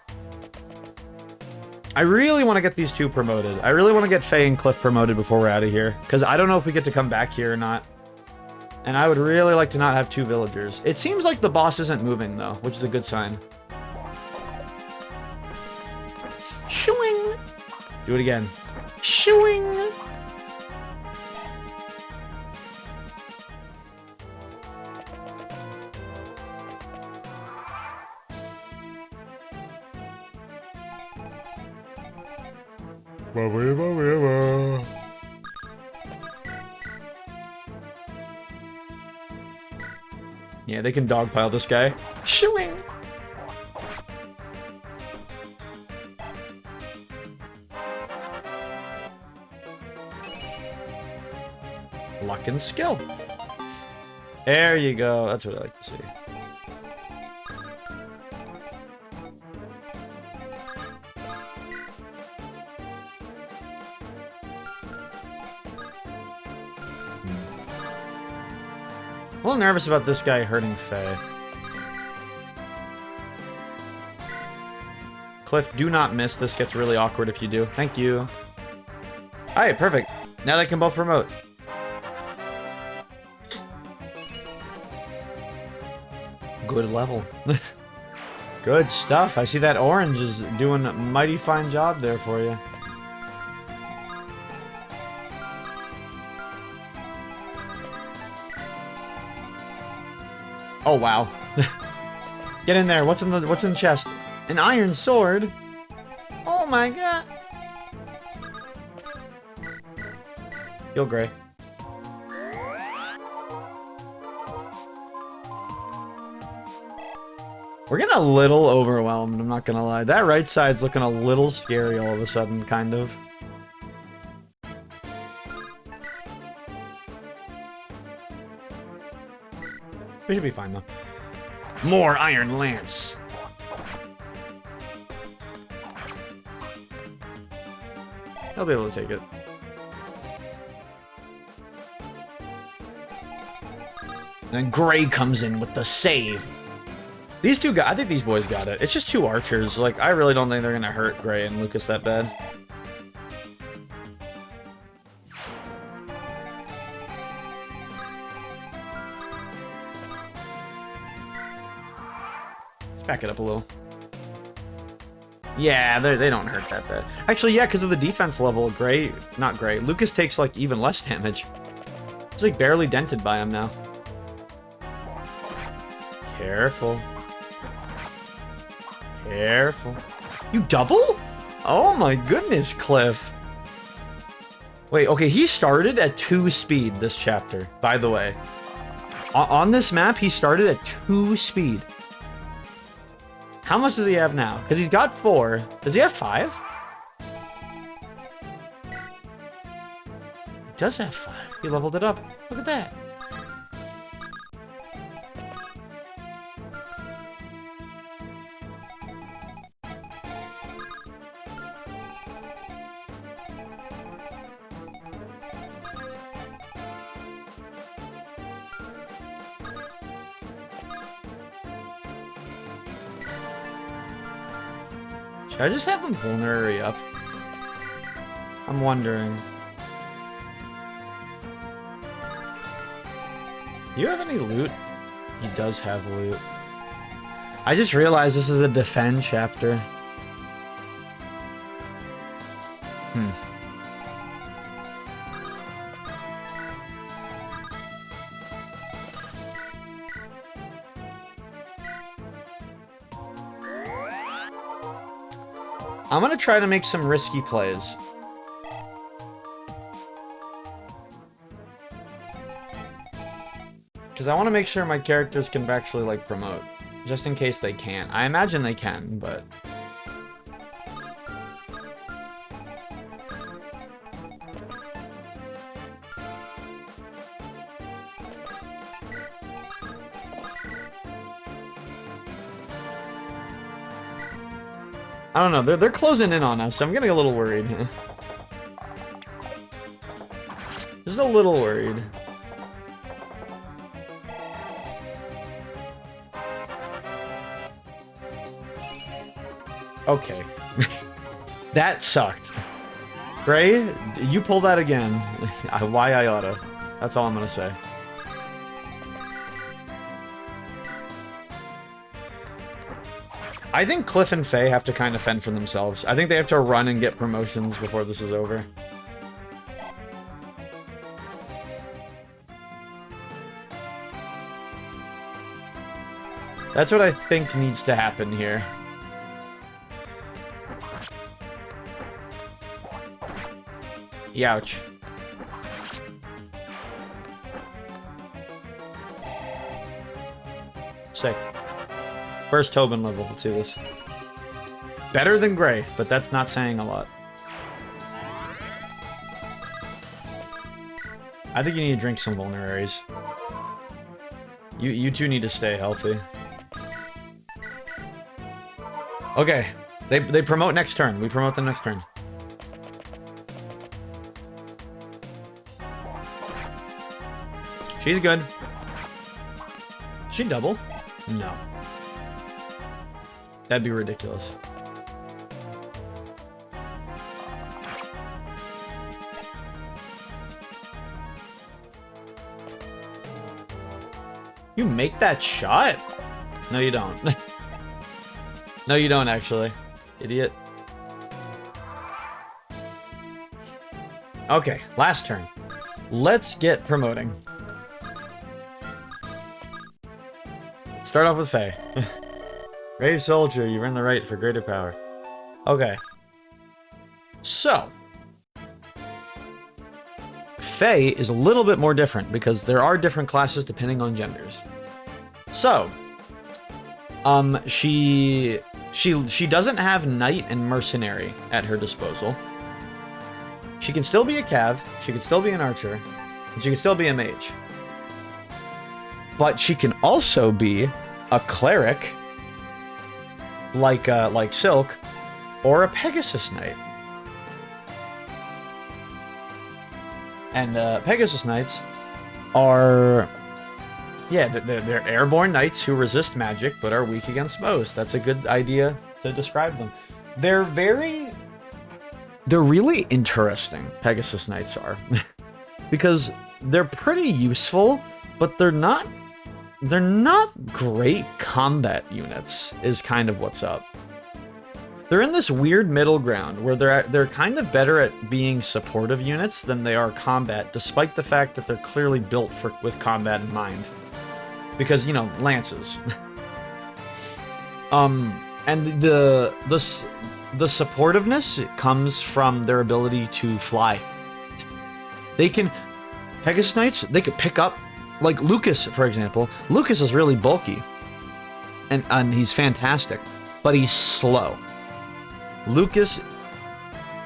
I really want to get these two promoted. I really want to get Faye and Cliff promoted before we're out of here. Because I don't know if we get to come back here or not. And I would really like to not have two villagers. It seems like the boss isn't moving, though, which is a good sign. Shooing! Do it again. Shooing! Yeah, they can dogpile this guy. Shooing! Luck and skill. There you go. That's what I like to see. A little nervous about this guy hurting Faye. Cliff, do not miss. This gets really awkward if you do. Thank you. Alright, perfect. Now they can both promote. Good level. Good stuff. I see that orange is doing a mighty fine job there for you. Oh wow. Get in there. What's in the chest? An iron sword? Oh my god. Kill Gray. We're getting a little overwhelmed, I'm not gonna lie. That right side's looking a little scary all of a sudden, kind of. We should be fine, though. More Iron Lance! He'll be able to take it. And Gray comes in with the save. These two I think these boys got it. It's just two archers. Like, I really don't think they're gonna hurt Gray and Lucas that bad. Back it up a little. Yeah, they don't hurt that bad. Actually, yeah, because of the defense level, not Gray. Lucas takes, like, even less damage. He's, like, barely dented by him now. Careful. Careful. You double? Oh my goodness, Cliff. Wait, okay, he started at 2 speed this chapter, by the way. On this map, he started at 2 speed. How much does he have now? Because he's got 4. Does he have 5? He does have 5. He leveled it up. Look at that. Should I just have him vulnerary up? I'm wondering. Do you have any loot? He does have loot. I just realized this is a defend chapter. I'm gonna try to make some risky plays. Because I want to make sure my characters can actually, like, promote. Just in case they can't. I imagine they can, but... I don't know, they're closing in on us, so I'm getting a little worried. Just a little worried. Okay. That sucked. Gray, you pull that again. Why I oughta. That's all I'm gonna say. I think Cliff and Faye have to kind of fend for themselves. I think they have to run and get promotions before this is over. That's what I think needs to happen here. Youch. Sick. First Tobin level, let's do this. Better than Gray, but that's not saying a lot. I think you need to drink some vulneraries. You two need to stay healthy. Okay, they promote next turn. We promote them next turn. She's good. She double? No. That'd be ridiculous. You make that shot? No, you don't. No, you don't, actually. Idiot. Okay, last turn. Let's get promoting. Start off with Faye. Brave soldier, you earn the right for greater power. Okay. So. Faye is a little bit more different because there are different classes depending on genders. So. She doesn't have knight and mercenary at her disposal. She can still be a cav, she can still be an archer, and she can still be a mage. But she can also be a cleric, like Silk, or a Pegasus Knight. And Pegasus Knights are, yeah, they're airborne knights who resist magic but are weak against most. That's a good idea to describe them. They're really interesting, Pegasus Knights are, because they're pretty useful, but they're not great combat units, is kind of what's up. They're in this weird middle ground where they're kind of better at being supportive units than they are combat, despite the fact that they're clearly built with combat in mind. Because, you know, lances. And the supportiveness comes from their ability to fly. Pegasus Knights, they could pick up, like Lucas, for example. Lucas is really bulky, and he's fantastic, but he's slow. Lucas,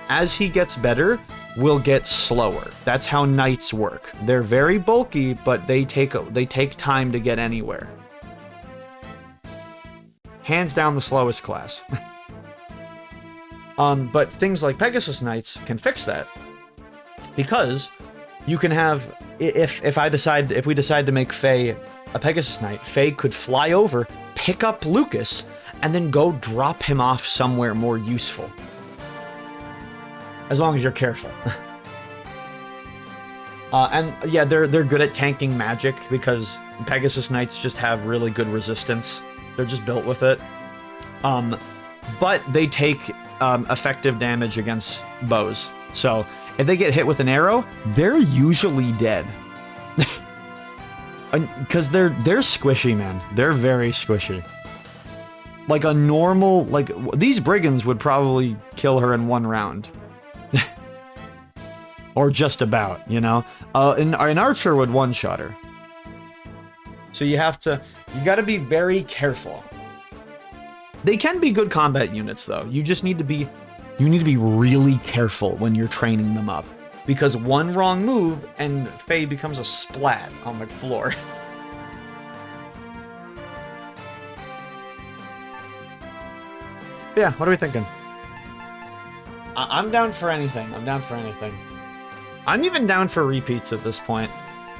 as he gets better, will get slower. That's how knights work. They're very bulky, but they take time to get anywhere. Hands down the slowest class. But things like Pegasus Knights can fix that, because you can have, if we decide to make Faye a Pegasus Knight, Faye could fly over, pick up Lucas, and then go drop him off somewhere more useful. As long as you're careful. And yeah, they're good at tanking magic because Pegasus Knights just have really good resistance They're just built with it. But they take effective damage against bows. So if they get hit with an arrow, they're usually dead. Because they're squishy, man. They're very squishy. Like a normal, like these brigands would probably kill her in 1 round. Or just about, you know? An archer would one-shot her. So you gotta be very careful. They can be good combat units though. You just need to be really careful when you're training them up. Because one wrong move and Faye becomes a splat on the floor. Yeah, what are we thinking? I'm down for anything. I'm down for anything. I'm even down for repeats at this point.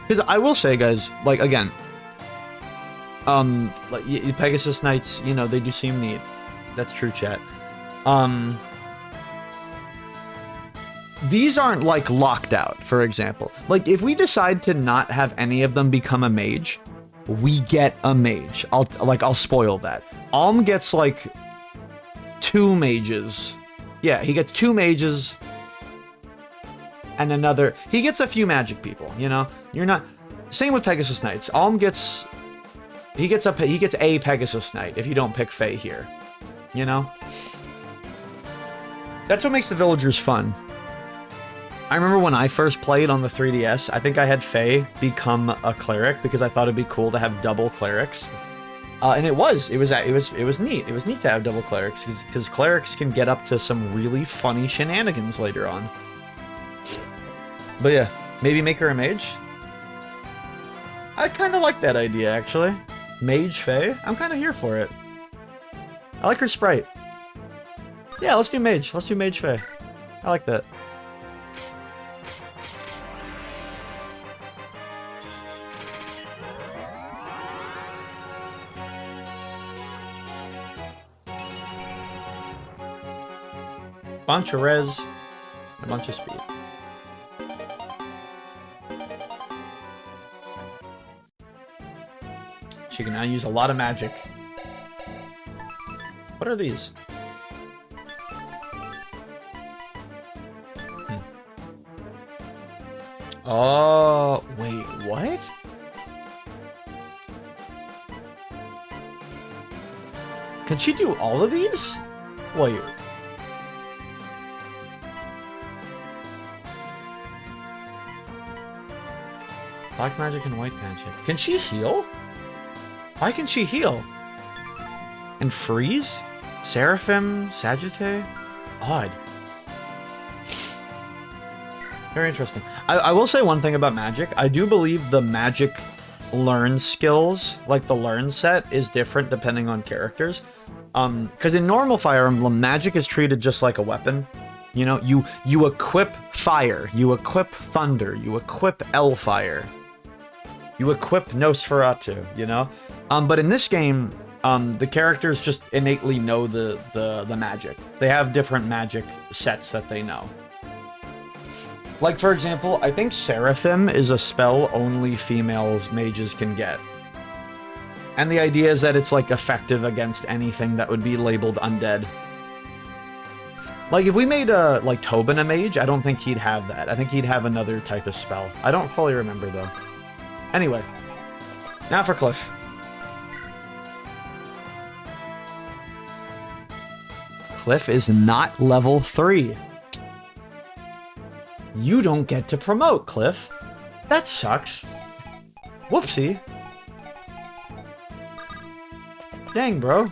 Because I will say, guys, like, again, like, Pegasus Knights, you know, they do seem neat. That's true, chat. These aren't, like, locked out, for example. Like, if we decide to not have any of them become a mage, we get a mage. I'll spoil that. Alm gets, like, 2 mages. Yeah, he gets 2 mages and another. He gets a few magic people, you know? You're not. Same with Pegasus Knights. Alm gets. He gets a Pegasus Knight if you don't pick Fae here. You know? That's what makes the villagers fun. I remember when I first played on the 3DS, I think I had Fae become a cleric because I thought it'd be cool to have double clerics. And it was neat. It was neat to have double clerics because clerics can get up to some really funny shenanigans later on. But yeah, maybe make her a mage. I kind of like that idea, actually. Mage Fae? I'm kind of here for it. I like her sprite. Yeah, let's do mage. Let's do mage Fae. I like that. Bunch of res, and a bunch of speed. She can now use a lot of magic. What are these? Oh, wait, what? Can she do all of these? Wait. Black magic and white magic. Can she heal? Why can she heal? And freeze? Seraphim? Sagittae? Odd. Very interesting. I will say one thing about magic. I do believe the magic learn skills, like the learn set, is different depending on characters. Because in normal Fire Emblem, magic is treated just like a weapon. You know, you equip fire, you equip thunder, you equip Elfire. You equip Nosferatu, you know? But in this game, the characters just innately know the magic. They have different magic sets that they know. Like, for example, I think Seraphim is a spell only females mages can get. And the idea is that it's, like, effective against anything that would be labeled undead. Like, if we made, like, Tobin a mage, I don't think he'd have that. I think he'd have another type of spell. I don't fully remember, though. Anyway, now for Cliff. Cliff is not level 3. You don't get to promote, Cliff. That sucks. Whoopsie. Dang, bro.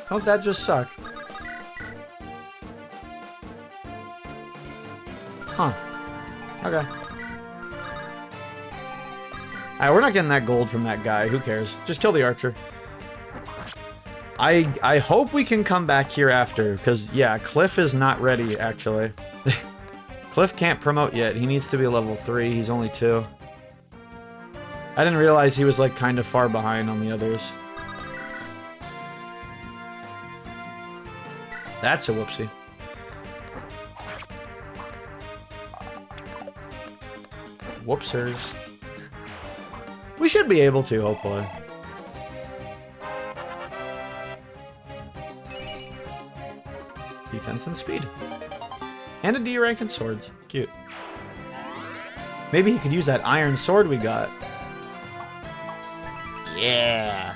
Don't that just suck? Huh. Okay. Alright, we're not getting that gold from that guy. Who cares? Just kill the archer. I hope we can come back here after, because, yeah, Cliff is not ready, actually. Cliff can't promote yet. He needs to be level 3. He's only 2. I didn't realize he was, like, kind of far behind on the others. That's a whoopsie. Whoopsers. We should be able to, hopefully. Defense and speed. And a D rank in swords. Cute. Maybe he could use that iron sword we got. Yeah.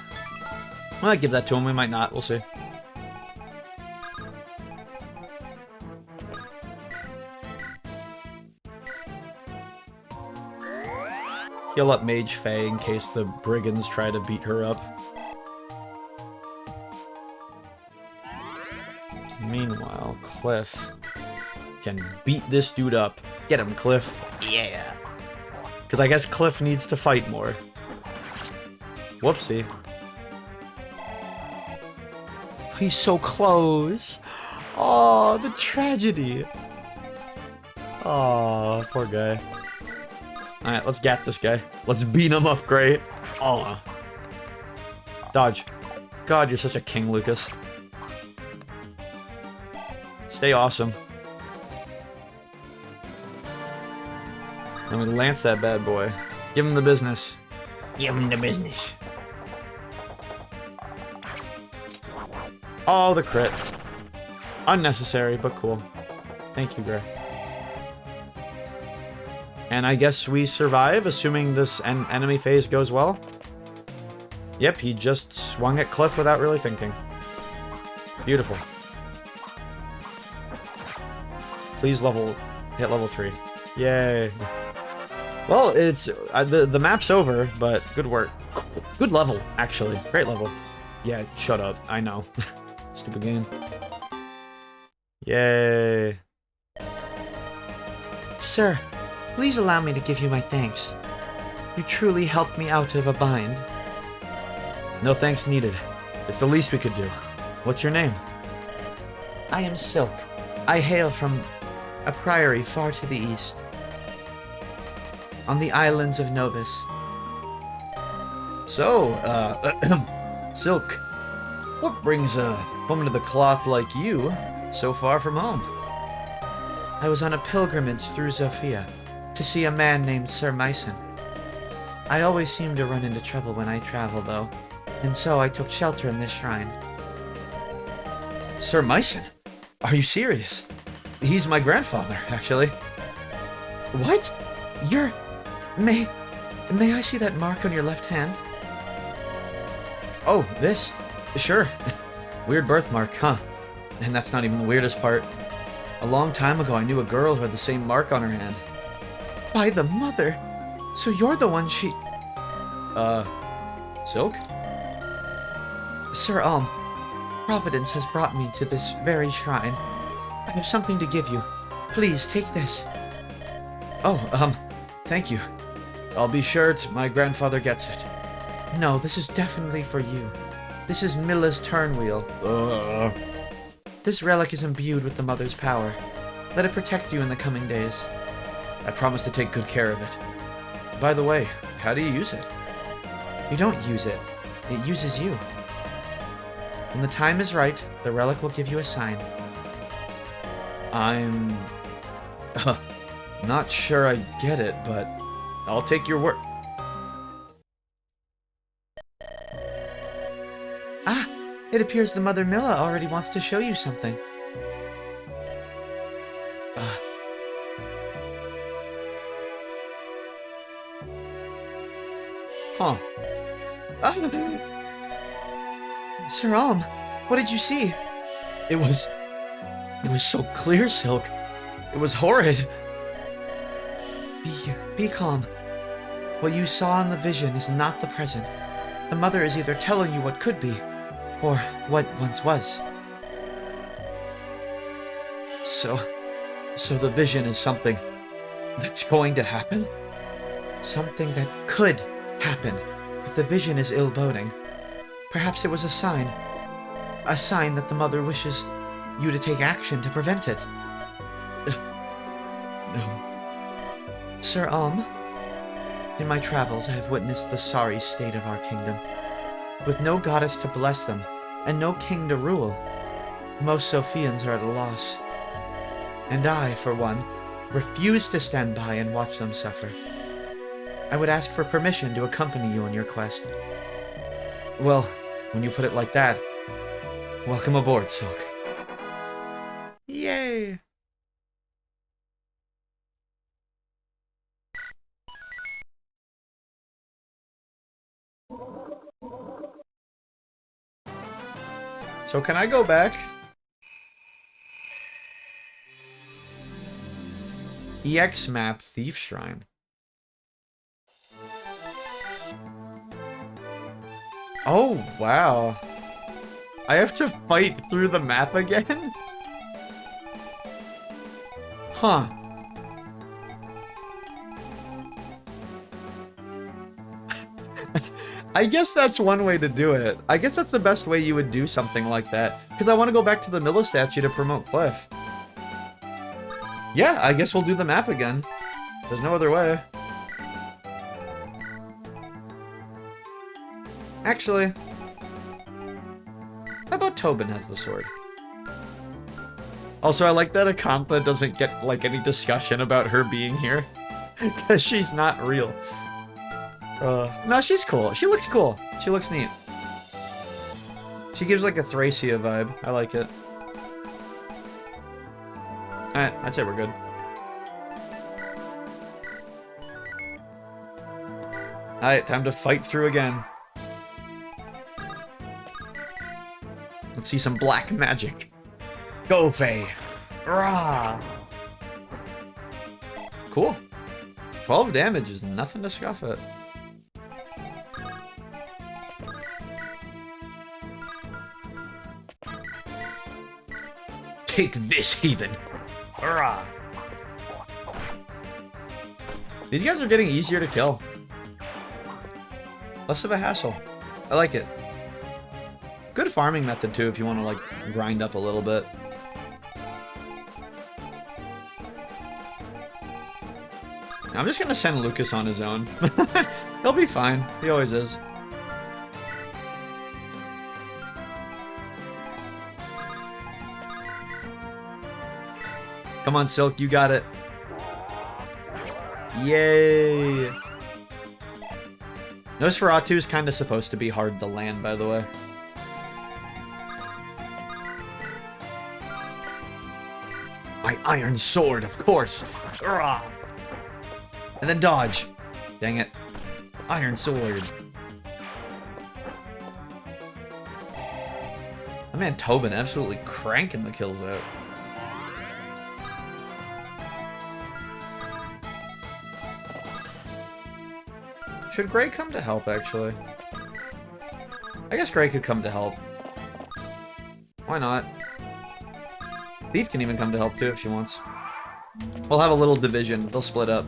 We might give that to him, we might not. We'll see. Heal up Mage Faye in case the brigands try to beat her up. Meanwhile, Cliff can beat this dude up. Get him, Cliff. Yeah. Because I guess Cliff needs to fight more. Whoopsie. He's so close. Oh, the tragedy. Oh, poor guy. Alright, let's get this guy. Let's beat him up, great. Oh. Dodge. God, you're such a king, Lucas. Stay awesome. Let me lance that bad boy. Give him the business. Give him the business. Oh, the crit. Unnecessary, but cool. Thank you, Gray. And I guess we survive, assuming this enemy phase goes well. Yep, he just swung at Cliff without really thinking. Beautiful. Please hit level 3. Yay. Well, it's the map's over, but good work. Good level, actually. Great level. Yeah, shut up. I know. Stupid game. Yay. Sir, please allow me to give you my thanks. You truly helped me out of a bind. No thanks needed. It's the least we could do. What's your name? I am Silk. I hail from a priory far to the east, on the islands of Novus. So, Silk, what brings a woman of the cloth like you so far from home? I was on a pilgrimage through Zofia to see a man named Sir Myson. I always seem to run into trouble when I travel, though, and so I took shelter in this shrine. Sir Myson? Are you serious? He's my grandfather, actually. What? You're... May I see that mark on your left hand? Oh, this? Sure. Weird birthmark, huh? And that's not even the weirdest part. A long time ago, I knew a girl who had the same mark on her hand. By the mother! So you're the one she... Silk? Sir Alm, Providence has brought me to this very shrine. I have something to give you. Please, take this. Oh, thank you. I'll be sure my grandfather gets it. No, this is definitely for you. This is Milla's turnwheel. This relic is imbued with the Mother's power. Let it protect you in the coming days. I promise to take good care of it. By the way, how do you use it? You don't use it. It uses you. When the time is right, the relic will give you a sign. I'm... not sure I get it, but I'll take your word. Ah! It appears the Mother Milla already wants to show you something. Huh. Sir Alm, what did you see? It was so clear, Silk. It was horrid. Be calm. What you saw in the vision is not the present. The Mother is either telling you what could be, or what once was. So the vision is something that's going to happen? Something that could happen if the vision is ill-boding. Perhaps it was a sign that the Mother wishes you to take action to prevent it. No. Sir Alm, in my travels I have witnessed the sorry state of our kingdom. With no goddess to bless them, and no king to rule, most Sophians are at a loss. And I, for one, refuse to stand by and watch them suffer. I would ask for permission to accompany you on your quest. Well, when you put it like that, welcome aboard, Silk. Yay! So can I go back? EX map Thief Shrine. Oh, wow. I have to fight through the map again? Huh. I guess that's one way to do it. I guess that's the best way you would do something like that. Because I want to go back to the Milla statue to promote Cliff. Yeah, I guess we'll do the map again. There's no other way. Actually, how about Tobin has the sword? Also, I like that Akantha doesn't get, like, any discussion about her being here. Because she's not real. No, she's cool. She looks cool. She looks neat. She gives, like, a Thracia vibe. I like it. Alright, I'd say we're good. Alright, time to fight through again. Let's see some black magic. Go, Faye! Rah! Cool. 12 damage is nothing to scoff at. Take this, heathen! Rah! These guys are getting easier to kill. Less of a hassle. I like it. Good farming method, too, if you want to, like, grind up a little bit. I'm just gonna send Lucas on his own. He'll be fine. He always is. Come on, Silk, you got it. Yay! Nosferatu is kind of supposed to be hard to land, by the way. My iron sword, of course! Urgh. And then dodge. Dang it. Iron sword. My man Tobin absolutely cranking the kills out. Should Gray come to help, actually? I guess Gray could come to help. Why not? Thief can even come to help, too, if she wants. We'll have a little division. They'll split up.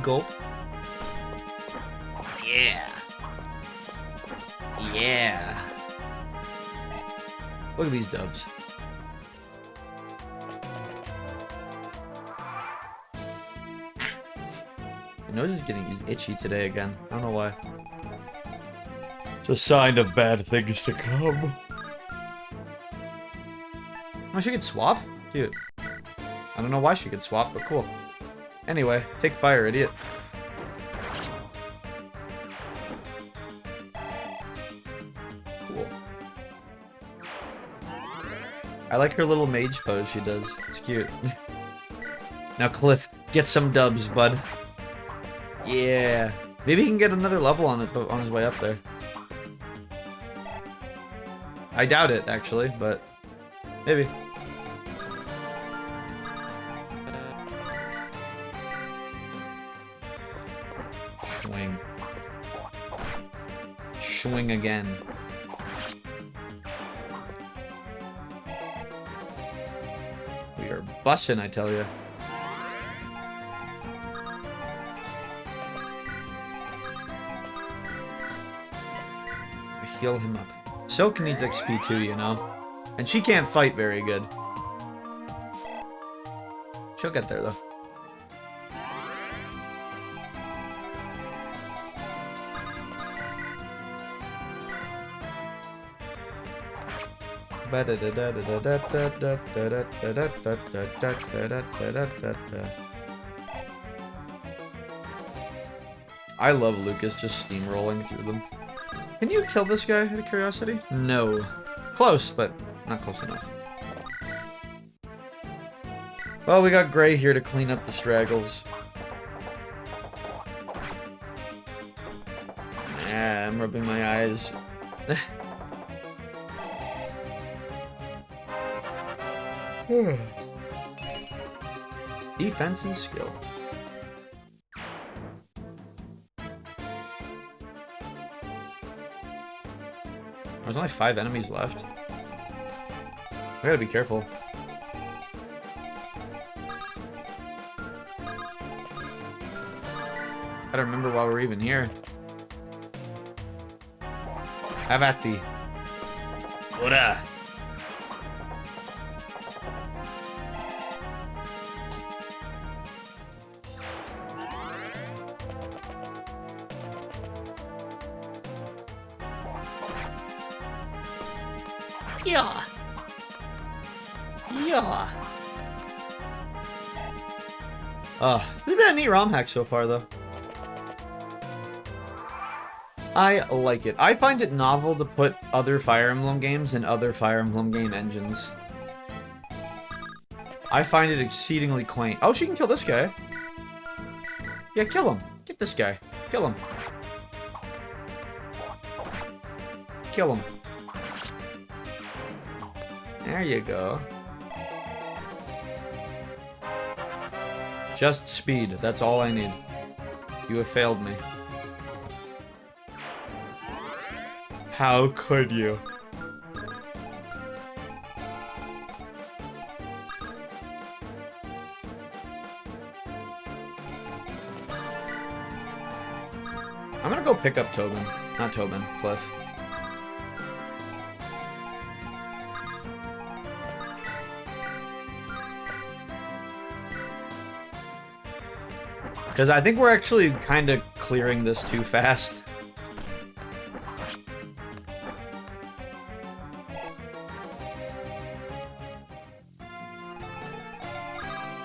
Gulp. Yeah. Yeah. Look at these dubs. My nose is getting itchy today again. I don't know why. It's a sign of bad things to come. Oh, she could swap? Cute. I don't know why she could swap, but cool. Anyway, take fire, idiot. Cool. I like her little mage pose she does. It's cute. Now, Cliff, get some dubs, bud. Yeah. Maybe he can get another level on it on his way up there. I doubt it, actually, but maybe. Swing. Swing again. We are bussin', I tell you. Heal him up. Silk needs XP too, you know? And she can't fight very good. She'll get there, though. I love Lucas just steamrolling through them. Can you kill this guy out of curiosity? No. Close, but not close enough. Well, we got Gray here to clean up the straggles. Yeah, I'm rubbing my eyes. Defense and skill. There's only 5 enemies left. I gotta be careful. Gotta remember why we're even here. Have at thee. Ora! Yeah. Yeah. This has been a neat ROM hack so far, though. I like it. I find it novel to put other Fire Emblem games in other Fire Emblem game engines. I find it exceedingly quaint. Oh, she can kill this guy. Yeah, kill him. Get this guy. Kill him. Kill him. There you go. Just speed. That's all I need. You have failed me. How could you? I'm gonna go pick up Tobin. Not Tobin, Cliff. Because I think we're actually kind of clearing this too fast.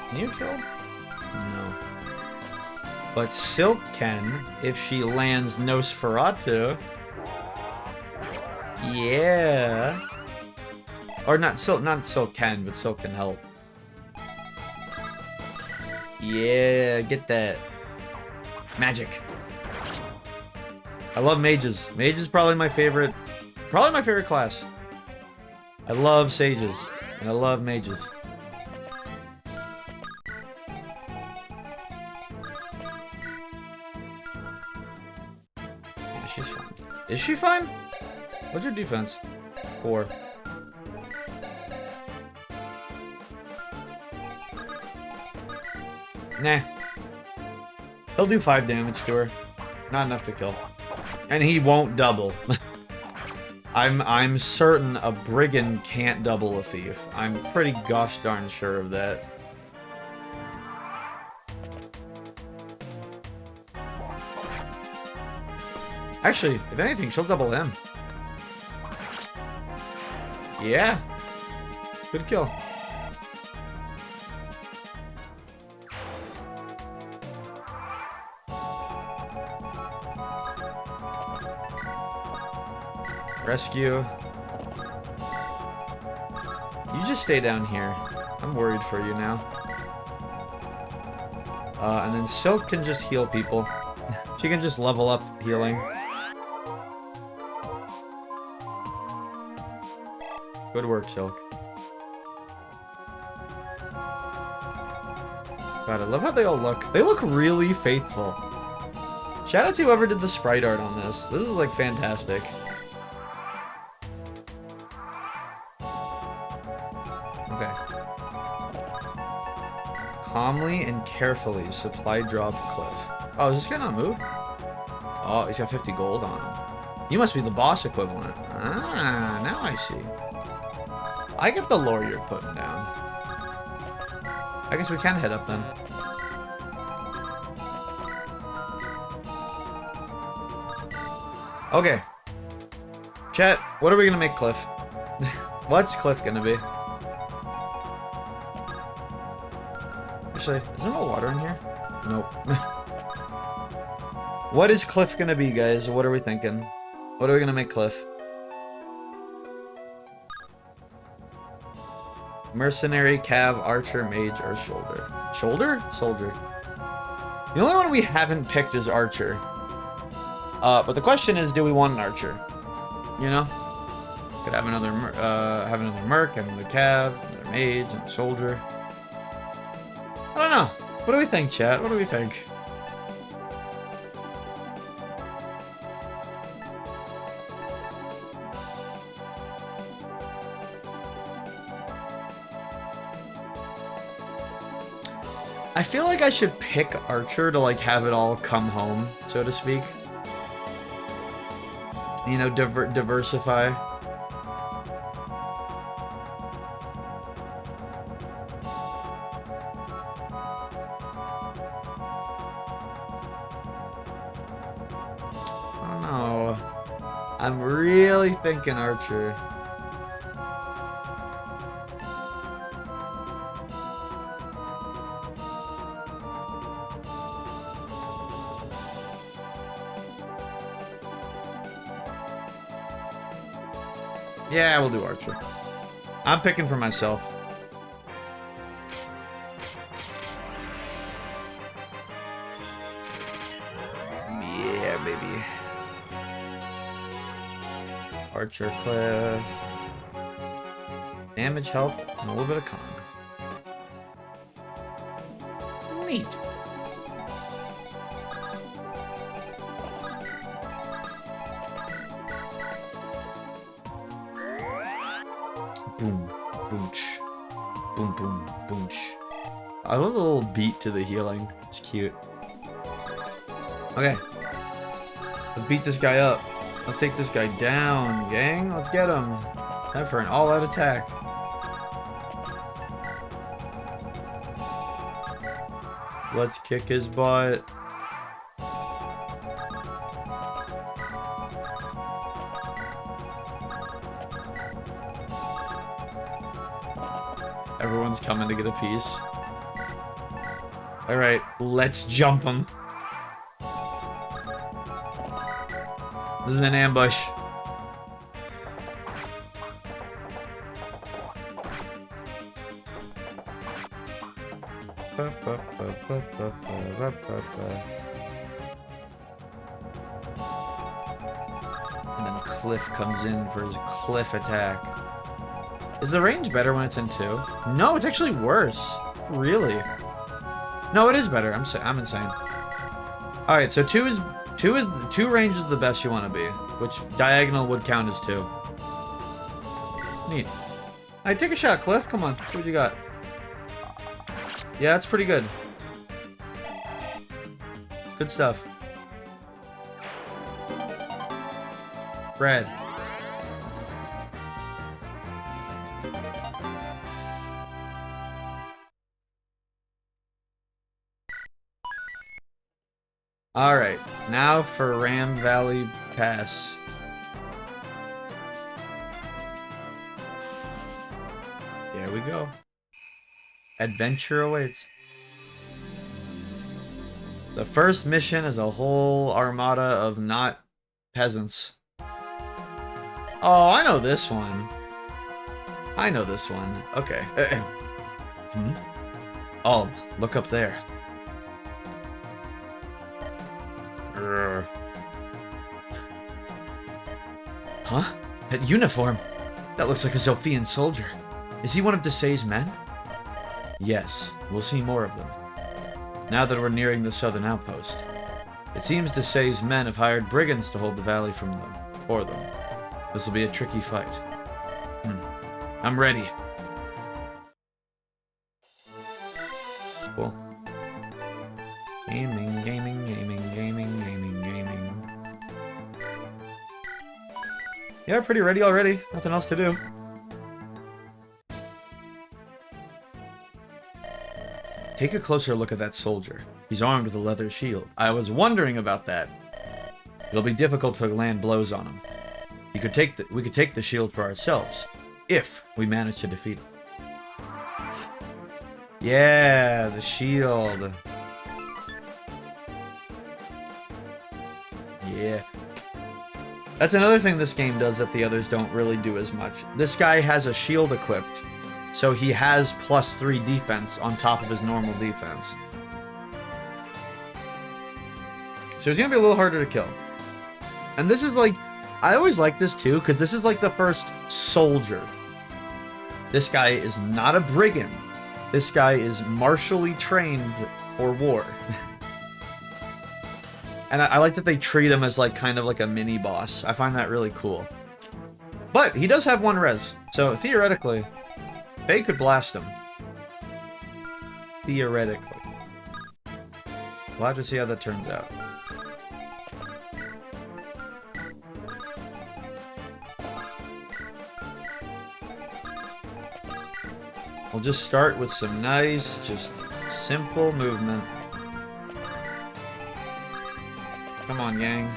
Can you kill? No. But Silk can, if she lands Nosferatu. Yeah. Or not Silk can, but Silk can help. Yeah, get that. Magic. I love mages. Mage is probably my favorite class. I love sages, and I love mages. Yeah, she's fine. Is she fine? What's your defense? 4. Nah. He'll do 5 damage to her. Not enough to kill. And he won't double. I'm certain a brigand can't double a thief. I'm pretty gosh darn sure of that. Actually, if anything, she'll double him. Yeah. Good kill. Rescue. You just stay down here. I'm worried for you now. And then Silk can just heal people. She can just level up healing. Good work, Silk. God, I love how they all look. They look really faithful. Shout out to whoever did the sprite art on this. This is, like, fantastic. Okay. Calmly and carefully supply drop Cliff. Oh, is this guy not move? Oh, he's got 50 gold on him. You must be the boss equivalent. Ah, now I see. I get the lore you're putting down. I I guess we can head up then. Okay. Chat, what are we gonna make Cliff? What's Cliff gonna be? Actually, is there no water in here? Nope. What is Cliff gonna be, guys? What are we thinking? What are we gonna make Cliff? Mercenary, Cav, Archer, Mage, or Shoulder? Shoulder? Soldier. The only one we haven't picked is Archer. But the question is, do we want an Archer? You know? Could have another Merc, have another Cav, another Mage, and a Soldier. I don't know. What do we think, chat? What do we think? I feel like I should pick Archer to like have it all come home, so to speak. You know, diversify. I don't know. I'm really thinking Archer. Yeah, we'll do Archer. I'm picking for myself. Yeah, baby. Archer, Cliff. Damage, health, and a little bit of con. Neat. Boom, boomch, boom, boom, boomch. I love the little beat to the healing. It's cute. Okay, let's beat this guy up. Let's take this guy down, gang. Let's get him. Time for an all-out attack. Let's kick his butt. Everyone's coming to get a piece. Alright, let's jump him. This is an ambush. And then Cliff comes in for his Cliff attack. Is the range better when it's in 2? No, it's actually worse. Really? No, it is better. I'm insane. All right, so 2 range is the best you want to be, which diagonal would count as 2. Neat. All right, take a shot, Cliff. Come on. What you got? Yeah, that's pretty good. It's good stuff. Red. Alright, now for Ram Valley Pass. There we go. Adventure awaits. The first mission is a whole armada of not peasants. Oh, I know this one. I know this one. Okay. Oh, look up there. Huh? That uniform? That looks like a Zophian soldier. Is he one of Desai's men? Yes, we'll see more of them. Now that we're nearing the southern outpost. It seems Desai's men have hired brigands to hold the valley for them. This will be a tricky fight. I'm ready. Cool. Gaming, gaming, gaming, gaming, gaming, gaming. Yeah, pretty ready already. Nothing else to do. Take a closer look at that soldier. He's armed with a leather shield. I was wondering about that. It'll be difficult to land blows on him. We could take the shield for ourselves, if we manage to defeat him. Yeah, the shield. Yeah. That's another thing this game does that the others don't really do as much. This guy has a shield equipped, so he has +3 defense on top of his normal defense. So he's gonna be a little harder to kill. And this is like, I always like this too, because this is like the first soldier. This guy is not a brigand. This guy is martially trained for war. And I like that they treat him as like kind of like a mini boss. I find that really cool. But he does have 1 res, so theoretically, they could blast him. Theoretically. We'll have to see how that turns out. We'll just start with some nice, just simple movement. Come on, gang.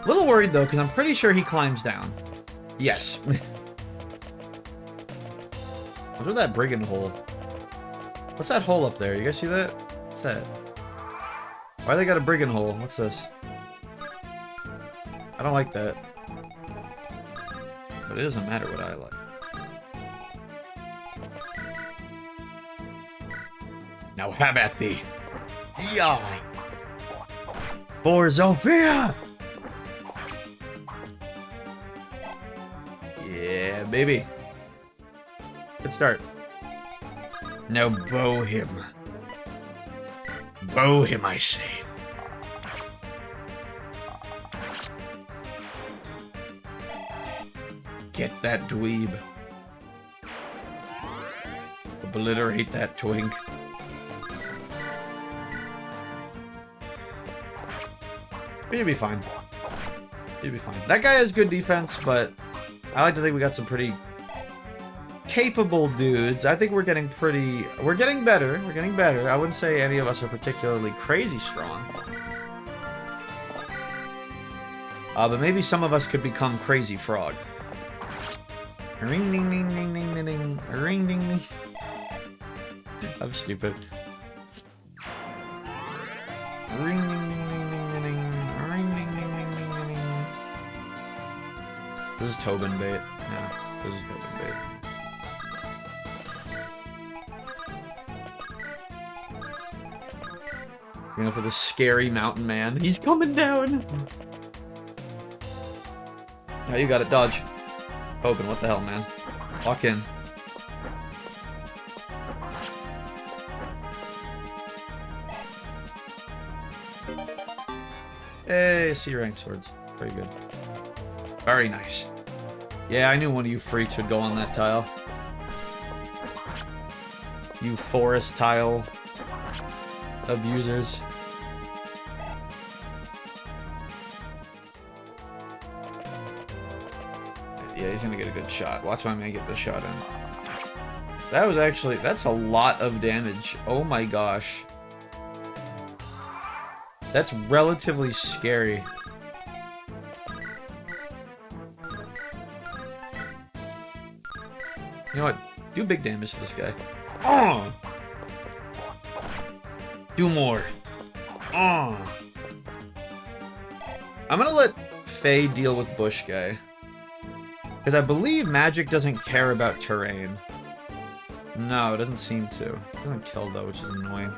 A little worried, though, because I'm pretty sure he climbs down. Yes. What's with that brigand hole? What's that hole up there? You guys see that? What's that? Why they got a brigand hole? What's this? I don't like that. But it doesn't matter what I like. Now have at thee. Yeah. For Zofia! Yeah, baby. Good start. Now bow him. Bow him, I say. Get that dweeb. Obliterate that twink. You'll be fine. You'll be fine. That guy has good defense, but I like to think we got some pretty capable dudes. I think we're getting better. We're getting better. I wouldn't say any of us are particularly crazy strong. But maybe some of us could become Crazy Frog. Ring ding ding ding ding ding ding. Ring ding ding. I'm stupid. Ring ding ding ding ding ding. Ring ding ding ding ding ding ding. This is Tobin bait. Yeah, this is Tobin bait. You know, for the scary mountain man. He's coming down. Now you got it. Dodge. Open. What the hell, man? Walk in. Hey, C-rank swords. Very good. Very nice. Yeah, I knew one of you freaks would go on that tile. You forest tile abusers. Yeah, he's gonna get a good shot. Watch my man get the shot in. That was actually, that's a lot of damage. Oh my gosh. That's relatively scary. You know what? Do big damage to this guy. Oh! Do more. Oh! I'm gonna let Faye deal with Bush guy. Because I believe magic doesn't care about terrain. No, it doesn't seem to. It doesn't kill though, which is annoying.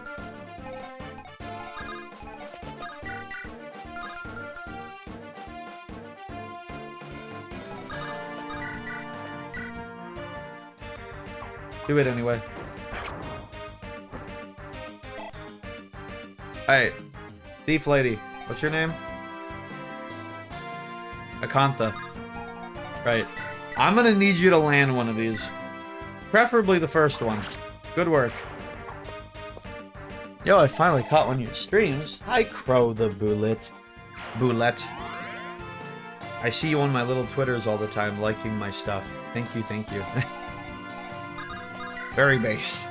Do it anyway. Alright. Thief lady. What's your name? Akantha. Right. I'm gonna need you to land one of these. Preferably the first one. Good work. Yo, I finally caught one of your streams. Hi, Crow the Bullet. Boulette. I see you on my little Twitters all the time, liking my stuff. Thank you, thank you. Very based.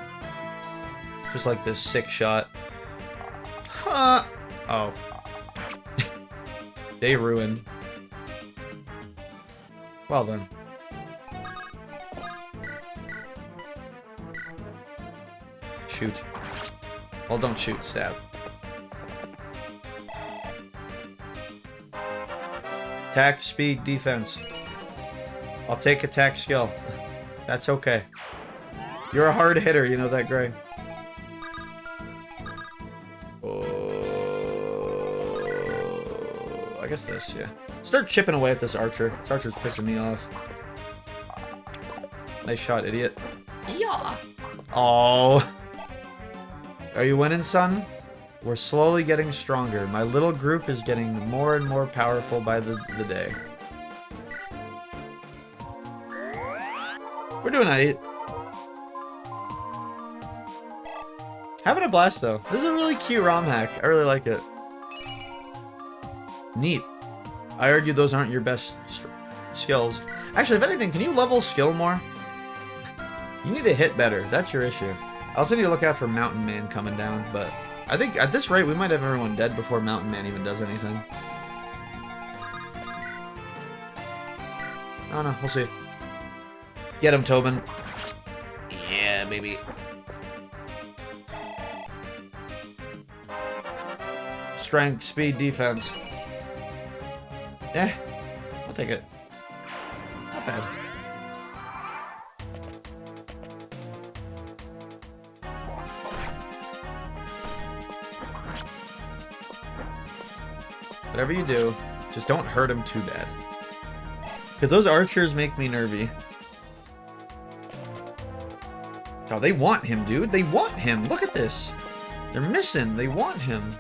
Just like this sick shot. Huh. Oh. They ruined. Well then. Shoot. Well, don't shoot, stab. Attack, speed, defense. I'll take attack skill. That's okay. You're a hard hitter, you know that, Gray. I guess this, yeah. Start chipping away at this archer. This archer's pissing me off. Nice shot, idiot. Yeah. Oh. Are you winning, son? We're slowly getting stronger. My little group is getting more and more powerful by the day. We're doing alright. Having a blast, though. This is a really cute ROM hack. I really like it. Neat. I argue those aren't your best skills. Actually, if anything, can you level skill more? You need to hit better. That's your issue. I also need to look out for Mountain Man coming down, but I think at this rate we might have everyone dead before Mountain Man even does anything. I don't know. We'll see. Get him, Tobin. Yeah, baby. Strength, speed, defense. Eh, I'll take it. Not bad. Whatever you do, just don't hurt him too bad. Because those archers make me nervy. Oh, they want him, dude. They want him. Look at this. They're missing. They want him.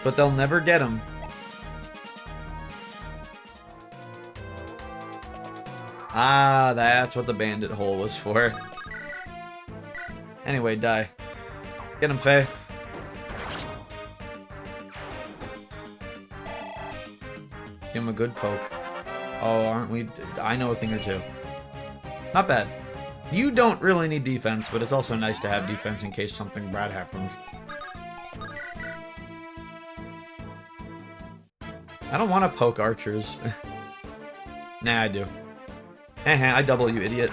But they'll never get him. Ah, that's what the bandit hole was for. Anyway, die. Get him, Faye. Give him a good poke. Oh, aren't we? I know a thing or two. Not bad. You don't really need defense, but it's also nice to have defense in case something bad happens. I don't want to poke archers. Nah, I do. I double, you idiot.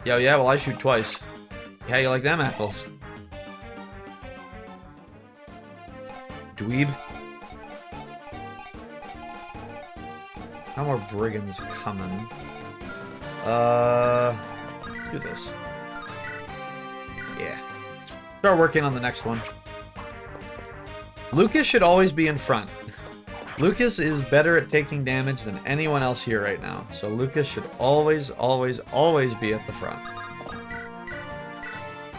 Yo, yeah, well, I shoot twice. How you like them apples? Dweeb. How more brigands coming? Do this. Yeah. Start working on the next one. Lucas should always be in front. Lucas is better at taking damage than anyone else here right now. So Lucas should always, always, always be at the front.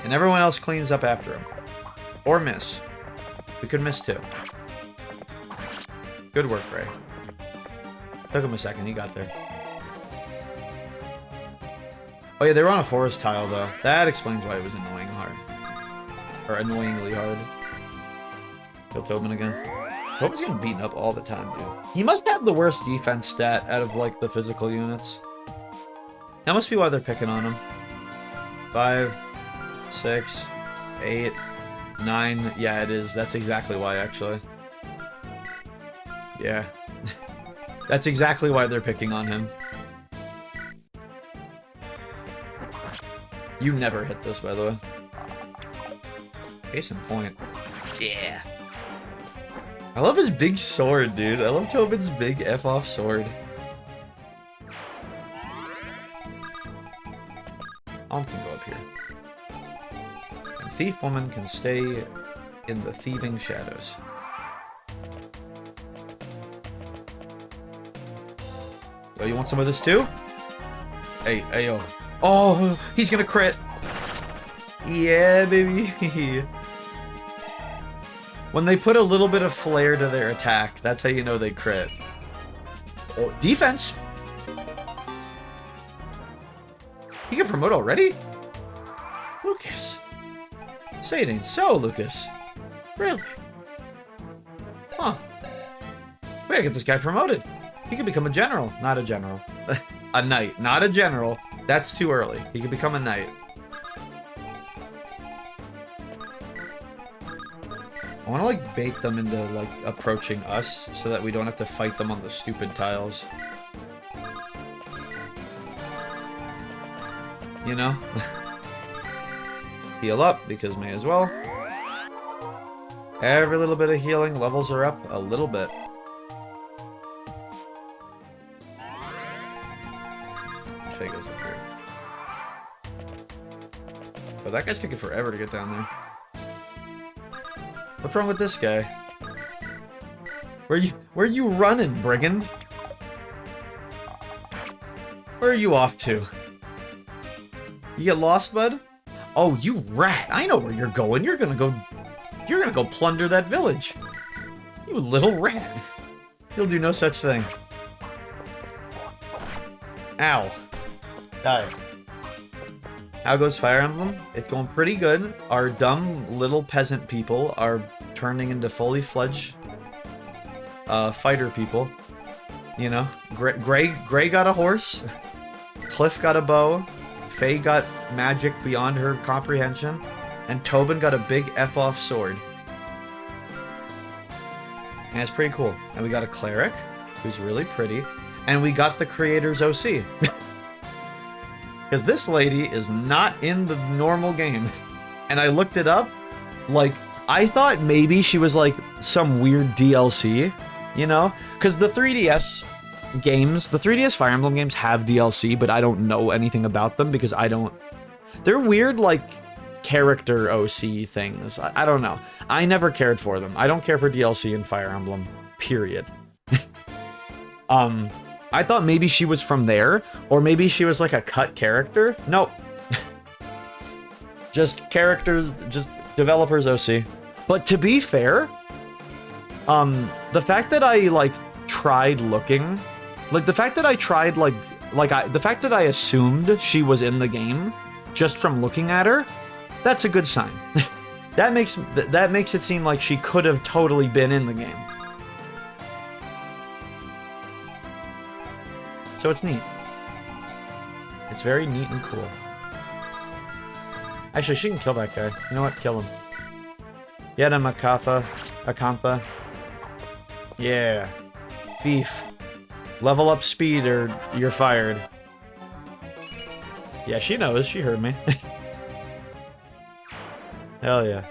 And everyone else cleans up after him. Or miss. We could miss too. Good work, Ray. Took him a second, he got there. Oh yeah, they were on a forest tile though. That explains why it was annoying hard. Or annoyingly hard. Kill Tobin again. Tobin's getting beaten up all the time, dude. He must have the worst defense stat out of, like, the physical units. That must be why they're picking on him. 5, 6, 8, 9. Yeah, it is. That's exactly why, actually. Yeah. That's exactly why they're picking on him. You never hit this, by the way. Case in point. Yeah. I love his big sword, dude. I love Tobin's big F-off sword. Alm can go up here. And Thief Woman can stay in the thieving shadows. Yo, you want some of this too? Hey, yo. Oh, he's gonna crit. Yeah, baby. When they put a little bit of flair to their attack, that's how you know they crit. Oh, defense! He can promote already? Lucas. Say it ain't so, Lucas. Really? Huh. We gotta get this guy promoted. He could become a general. Not a general. A knight. Not a general. That's too early. He could become a knight. I want to, like, bait them into, like, approaching us so that we don't have to fight them on the stupid tiles. You know? Heal up, because may as well. Every little bit of healing, levels are up a little bit. Faye goes up here. But that guy's taking forever to get down there. What's wrong with this guy? Where are you running, brigand? Where are you off to? You get lost, bud? Oh, you rat! I know where you're going. You're gonna go plunder that village. You little rat. You'll do no such thing. Ow. Die. How goes Fire Emblem? It's going pretty good. Our dumb little peasant people are turning into fully fledged fighter people. You know, Gray got a horse. Cliff got a bow. Faye got magic beyond her comprehension. And Tobin got a big F-off sword. And it's pretty cool. And we got a cleric, who's really pretty. And we got the creator's OC. Because this lady is not in the normal game. And I looked it up. Like, I thought maybe she was like some weird DLC, you know? Because the 3DS games, the 3DS Fire Emblem games have DLC, but I don't know anything about them because I don't... They're weird, like, character OC things. I don't know. I never cared for them. I don't care for DLC in Fire Emblem, period. I thought maybe she was from there, or maybe she was like a cut character. Nope. Just characters, just developers OC. But to be fair, the fact that I, like, tried looking, like, the fact that I tried, the fact that I assumed she was in the game, just from looking at her, that's a good sign. that makes it seem like she could have totally been in the game. So it's neat. It's very neat and cool. Actually, she can kill that guy. You know what? Kill him. Yeta Akantha. Yeah. Thief. Level up speed or you're fired. Yeah, she knows. She heard me. Hell yeah.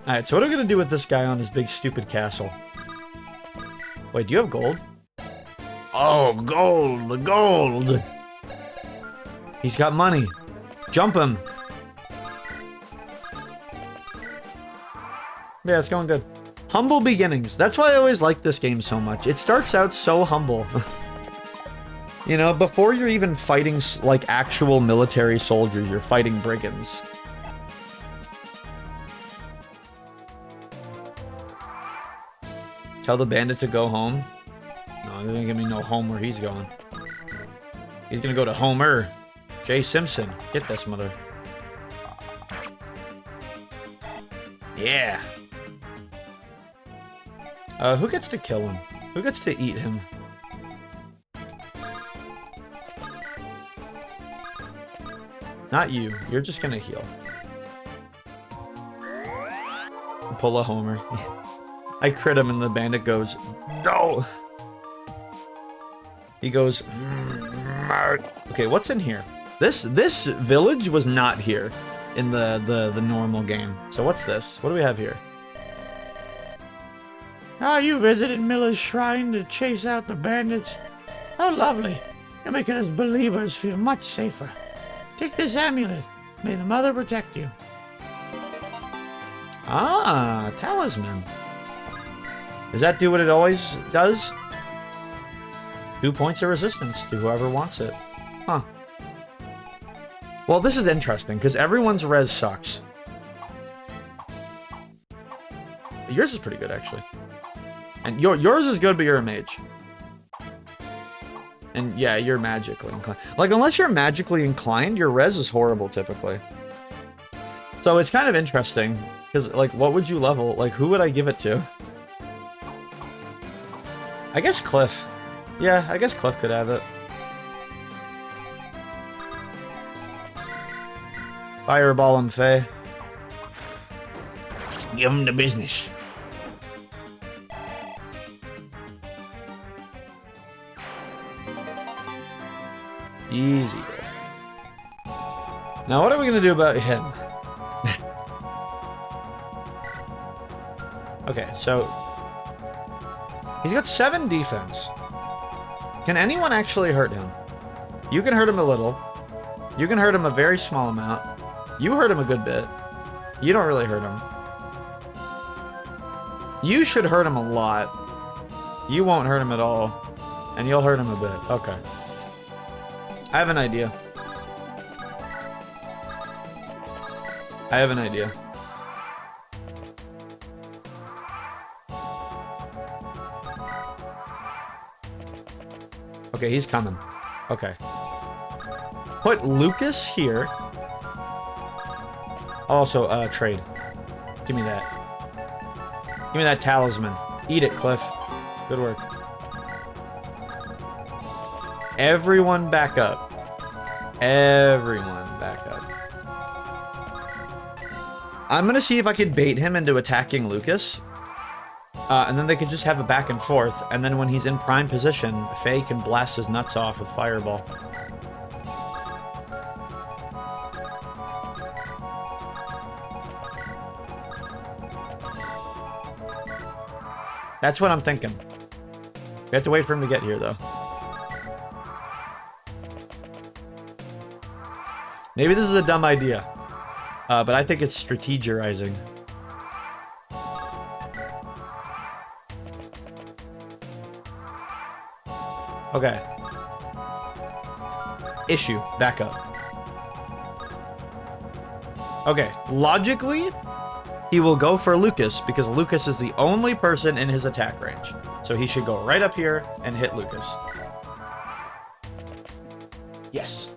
Alright, so what are we gonna do with this guy on his big stupid castle? Wait, do you have gold? Oh, gold! Gold! He's got money. Jump him! Yeah, it's going good. Humble beginnings. That's why I always like this game so much. It starts out so humble. You know, before you're even fighting, like, actual military soldiers, you're fighting brigands. Tell the bandit to go home? No, they're gonna give me no home where he's going. He's gonna go to Homer. Jay Simpson. Get this mother. Yeah. Who gets to kill him? Who gets to eat him? Not you. You're just gonna heal. Pull a Homer. I crit him and the bandit goes, no! He goes, okay, what's in here? This village was not here in the normal game. So what's this? What do we have here? Ah, you visited Miller's shrine to chase out the bandits. How lovely. You're making us believers feel much safer. Take this amulet. May the mother protect you. Ah, talisman. Does that do what it always does? 2 points of resistance to whoever wants it. Huh. Well, this is interesting, because everyone's res sucks. Yours is pretty good, actually. And yours is good, but you're a mage. And yeah, you're magically inclined. Like, unless you're magically inclined, your res is horrible, typically. So it's kind of interesting. Because, like, what would you level? Like, who would I give it to? I guess Cliff. Yeah, I guess Cliff could have it. Fireball him, Faye. Give him the business. Easy. Now, what are we gonna do about him? Okay, so he's got 7 defense. Can anyone actually hurt him? You can hurt him a little. You can hurt him a very small amount. You hurt him a good bit. You don't really hurt him. You should hurt him a lot. You won't hurt him at all. And you'll hurt him a bit. Okay. I have an idea. I have an idea. Okay, he's coming. Okay. Put Lucas here. Also, trade. Give me that. Give me that talisman. Eat it, Cliff. Good work. Everyone back up. Everyone back up. I'm gonna see if I could bait him into attacking Lucas. And then they could just have a back and forth, and then when he's in prime position, Faye can blast his nuts off with Fireball. That's what I'm thinking. We have to wait for him to get here, though. Maybe this is a dumb idea, but I think it's strategizing. Okay. Issue. Back up. Okay. Logically, he will go for Lucas because Lucas is the only person in his attack range. So he should go right up here and hit Lucas. Yes.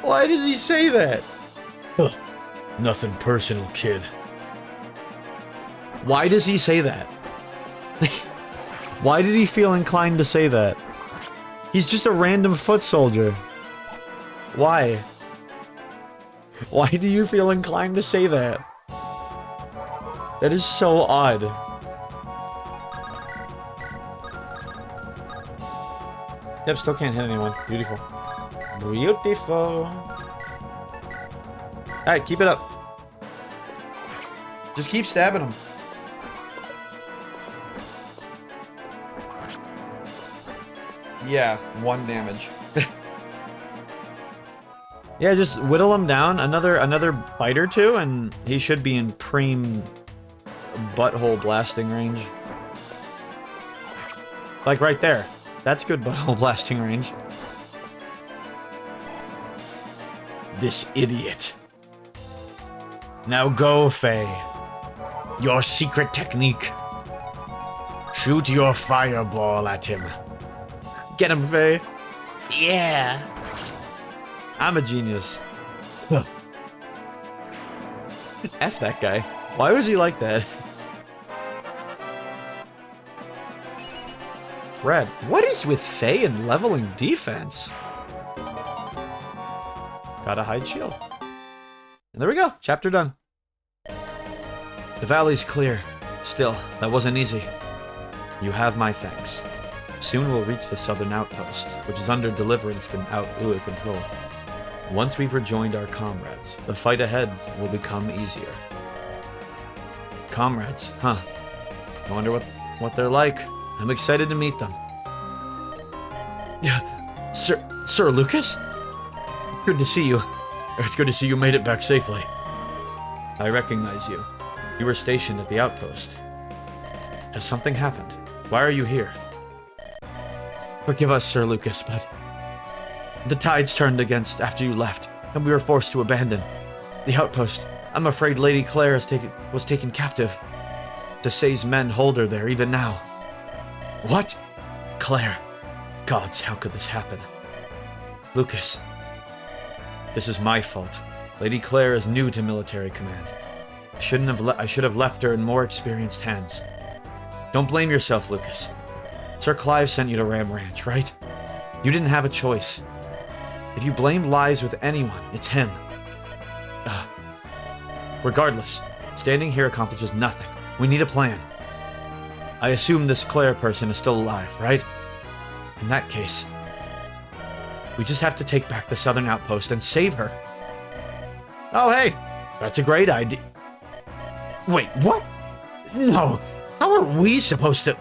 Why does he say that? Nothing personal, kid. Why does he say that? Why did he feel inclined to say that? He's just a random foot soldier. Why? Why do you feel inclined to say that? That is so odd. Yep, still can't hit anyone. Beautiful. Beautiful. Alright, keep it up. Just keep stabbing him. Yeah, 1 damage. Yeah, just whittle him down. Another bite or two, and he should be in prime butthole blasting range. Like right there. That's good butthole blasting range. This idiot. Now go, Faye. Your secret technique. Shoot your fireball at him. Get him, Faye. Yeah. I'm a genius. F that guy. Why was he like that? Red. What is with Faye and leveling defense? Gotta hide shield. And there we go. Chapter done. The valley's clear. Still, that wasn't easy. You have my thanks. Soon we'll reach the southern outpost, which is under Deliverance control. Once we've rejoined our comrades, the fight ahead will become easier. Comrades, huh? I wonder what they're like. I'm excited to meet them. Yeah, Sir Lucas? Good to see you. It's good to see you made it back safely. I recognize you. You were stationed at the outpost. Has something happened? Why are you here? Forgive us, Sir Lucas, but the tides turned against after you left, and we were forced to abandon the outpost. I'm afraid Lady Claire was taken captive. Desai's men hold her there even now. What? Claire. Gods, how could this happen? Lucas, This is my fault. Lady Claire is new to military command. I should have left her in more experienced hands. Don't blame yourself, Lucas. Sir Clive sent you to Ram Ranch, right? You didn't have a choice. If you blamed lies with anyone, it's him. Regardless, standing here accomplishes nothing. We need a plan. I assume this Claire person is still alive, right? In that case, we just have to take back the southern outpost and save her. Oh, hey, that's a great idea. Wait, what? No, how are we supposed to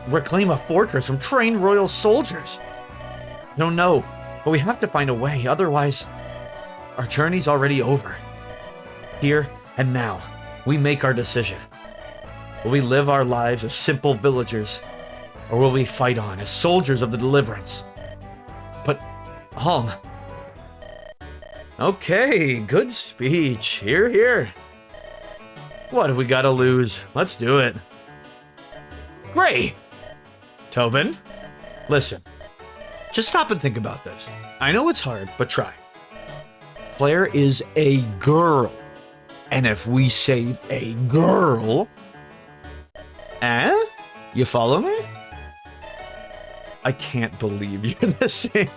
reclaim a fortress from trained royal soldiers? I don't know, but we have to find a way, otherwise our journey's already over. Here and now, we make our decision. Will we live our lives as simple villagers, or will we fight on as soldiers of the Deliverance? But, Holm. Okay, good speech. Here, here. What have we got to lose? Let's do it. Gray! Tobin, listen. Just stop and think about this. I know it's hard, but try. Claire is a girl. And if we save a girl... You follow me? I can't believe you're the same...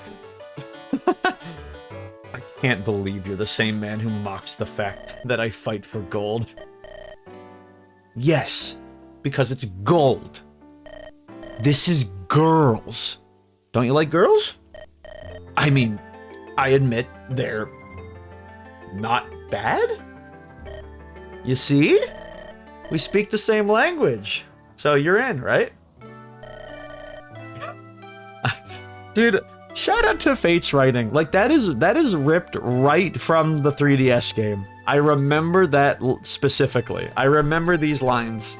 I can't believe you're the same man who mocks the fact that I fight for gold. Yes, because it's gold. This is girls. Don't you like girls? I mean, I admit they're not bad. You see? We speak the same language. So you're in, right? Dude, shout out to Fate's writing. Like, that is ripped right from the 3DS game. I remember that specifically. I remember these lines.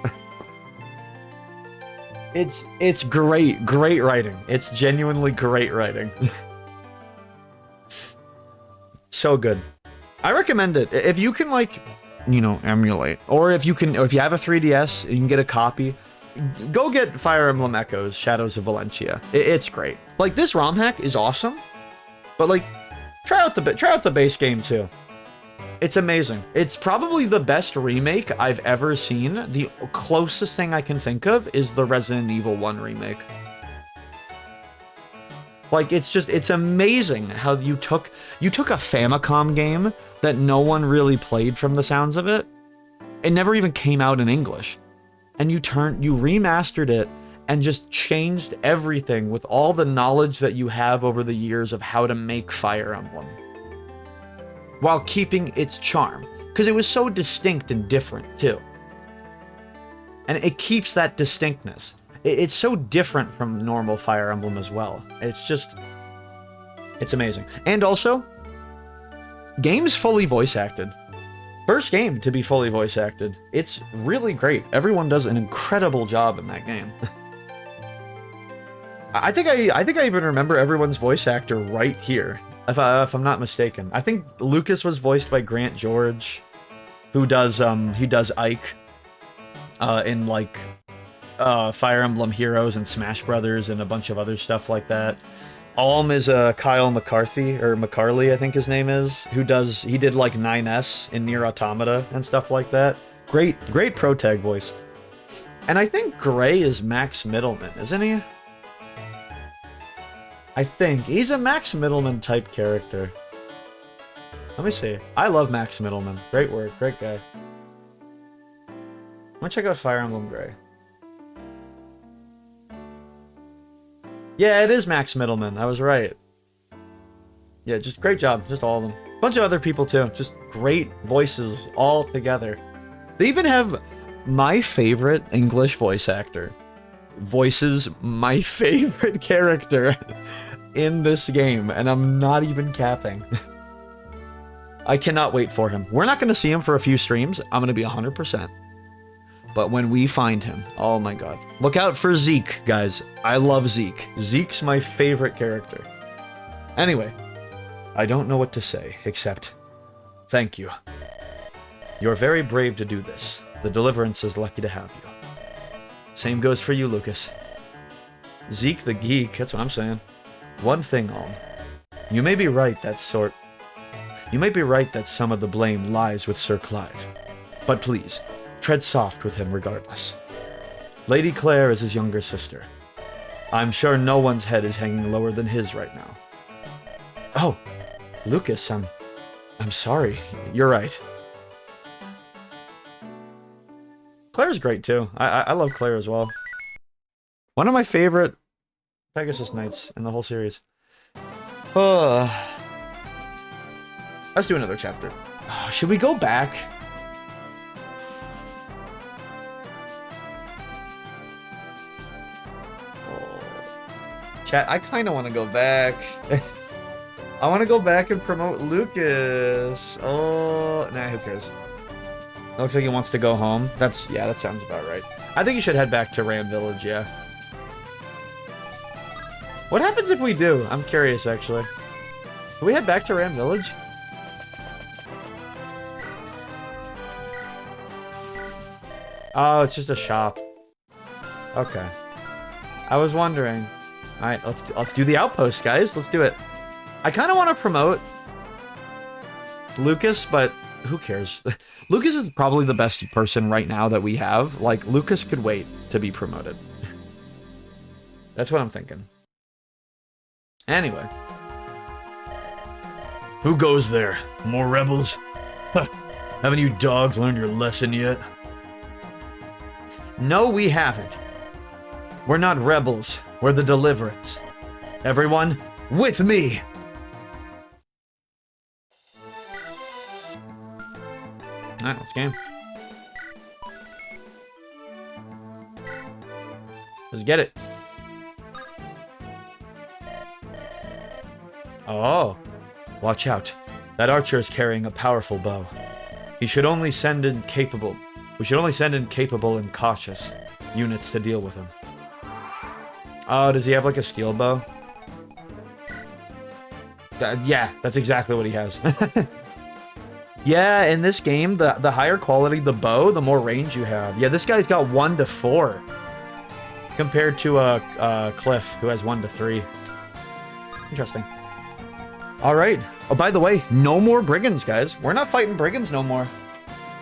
It's great writing. It's genuinely great writing. So good. I recommend it. If you can, like, you know, emulate, or if you have a 3DS, you can get a copy. Go get Fire Emblem Echoes, Shadows of Valentia. It's great. Like, this ROM hack is awesome, but like, try out the base game too. It's amazing. It's probably the best remake I've ever seen. The closest thing I can think of is the Resident Evil 1 remake. Like, it's amazing how you took a Famicom game that no one really played from the sounds of it. It never even came out in English. And you remastered it and just changed everything with all the knowledge that you have over the years of how to make Fire Emblem, while keeping its charm, because it was so distinct and different too. And it keeps that distinctness. It's so different from normal Fire Emblem as well. It's amazing. And also, game's fully voice acted. First game to be fully voice acted. It's really great. Everyone does an incredible job in that game. I think I even remember everyone's voice actor right here, if I'm not mistaken. I think Lucas was voiced by Grant George, who does Ike in like Fire Emblem Heroes and Smash Brothers and a bunch of other stuff like that. Alm is Kyle McCarthy, or McCarley, I think his name is, he did like 9S in Nier Automata and stuff like that. Great pro tag voice. And I think Gray is Max Middleman, isn't he? I think he's a Max Middleman type character. Let me see. I love Max Middleman. Great work, great guy. I'm gonna check out Fire Emblem Gray. Yeah, it is Max Middleman. I was right. Yeah, just great job. Just all of them. Bunch of other people too. Just great voices all together. They even have my favorite English voice actor voices my favorite character in this game, and I'm not even capping. I cannot wait for him. We're not going to see him for a few streams. I'm going to be 100%. But when we find him, oh my god. Look out for Zeke, guys. I love Zeke. Zeke's my favorite character. Anyway, I don't know what to say, except thank you. You're very brave to do this. The Deliverance is lucky to have you. Same goes for you, Lucas. Zeke the Geek, that's what I'm saying. One thing, Alm. You may be right, You might be right that some of the blame lies with Sir Clive. But please, tread soft with him regardless. Lady Claire is his younger sister. I'm sure no one's head is hanging lower than his right now. Oh, Lucas, I'm sorry. You're right. Claire's great too. I love Claire as well. One of my favorite Pegasus Knights in the whole series. Let's do another chapter. Should we go back? Chat, I kind of want to go back. I want to go back and promote Lucas. Oh, nah, who cares? It looks like he wants to go home. Yeah, that sounds about right. I think you should head back to Ram Village, yeah. What happens if we do? I'm curious, actually. Do we head back to Ram Village? Oh, it's just a shop. Okay. I was wondering. Alright, let's do the outpost, guys. Let's do it. I kind of want to promote Lucas, but who cares? Lucas is probably the best person right now that we have. Like, Lucas could wait to be promoted. That's what I'm thinking. Anyway. Who goes there? More rebels? Huh. Haven't you dogs learned your lesson yet? No, we haven't. We're not rebels. We're the Deliverance. Everyone, with me! Alright, let's game. Let's get it. Oh. Watch out. That archer is carrying a powerful bow. We should only send in capable and cautious units to deal with him. Oh, does he have like a steel bow? Yeah, that's exactly what he has. Yeah, in this game, the higher quality the bow, the more range you have. Yeah, this guy's got 1 to 4. Compared to Cliff, who has 1 to 3. Interesting. Alright. Oh, by the way, no more brigands, guys. We're not fighting brigands no more.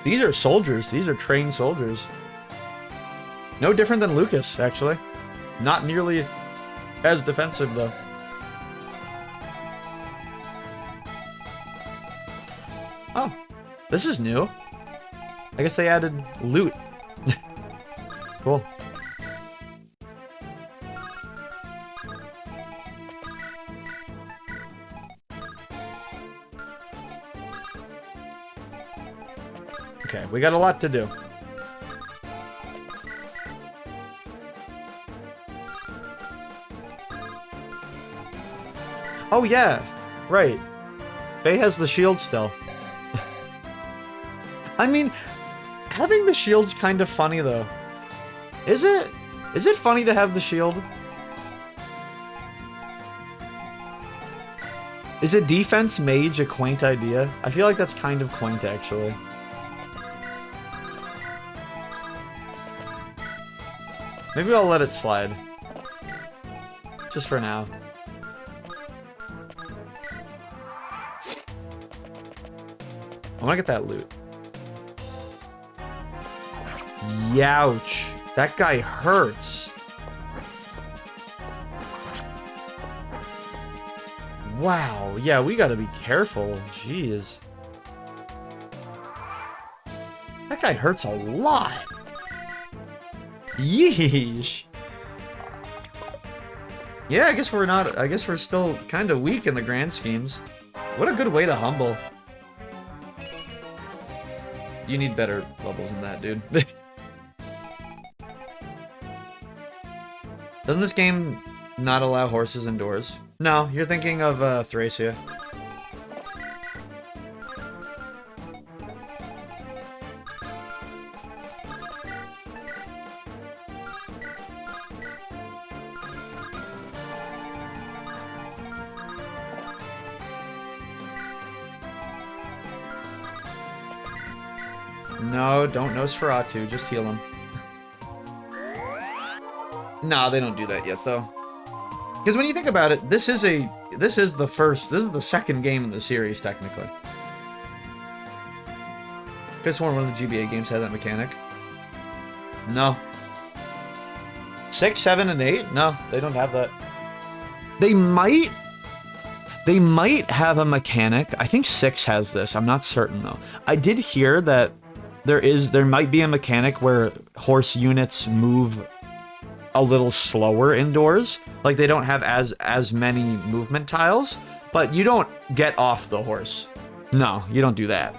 These are soldiers. These are trained soldiers. No different than Lucas, actually. Not nearly as defensive, though. Oh, this is new. I guess they added loot. Cool. Okay, we got a lot to do. Oh yeah, right. Faye has the shield still. I mean, having the shield's kind of funny though. Is it? Is it funny to have the shield? Is a defense mage a quaint idea? I feel like that's kind of quaint actually. Maybe I'll let it slide. Just for now. I want to get that loot. Youch. That guy hurts. Wow. Yeah, we gotta be careful. Jeez. That guy hurts a lot. Yeesh. Yeah, I guess we're still kind of weak in the grand schemes. What a good way to humble. You need better levels than that, dude. Doesn't this game not allow horses indoors? No, you're thinking of Thracia. No, don't Nosferatu, just heal him. Nah, they don't do that yet, though. Because when you think about it, this is the second game in the series, technically. Could have sworn one of the GBA games had that mechanic. No. 6, 7, and 8? No, they don't have that. They might have a mechanic. I think 6 has this. I'm not certain though. I did hear that there might be a mechanic where horse units move a little slower indoors. Like they don't have as many movement tiles, but you don't get off the horse. No, you don't do that.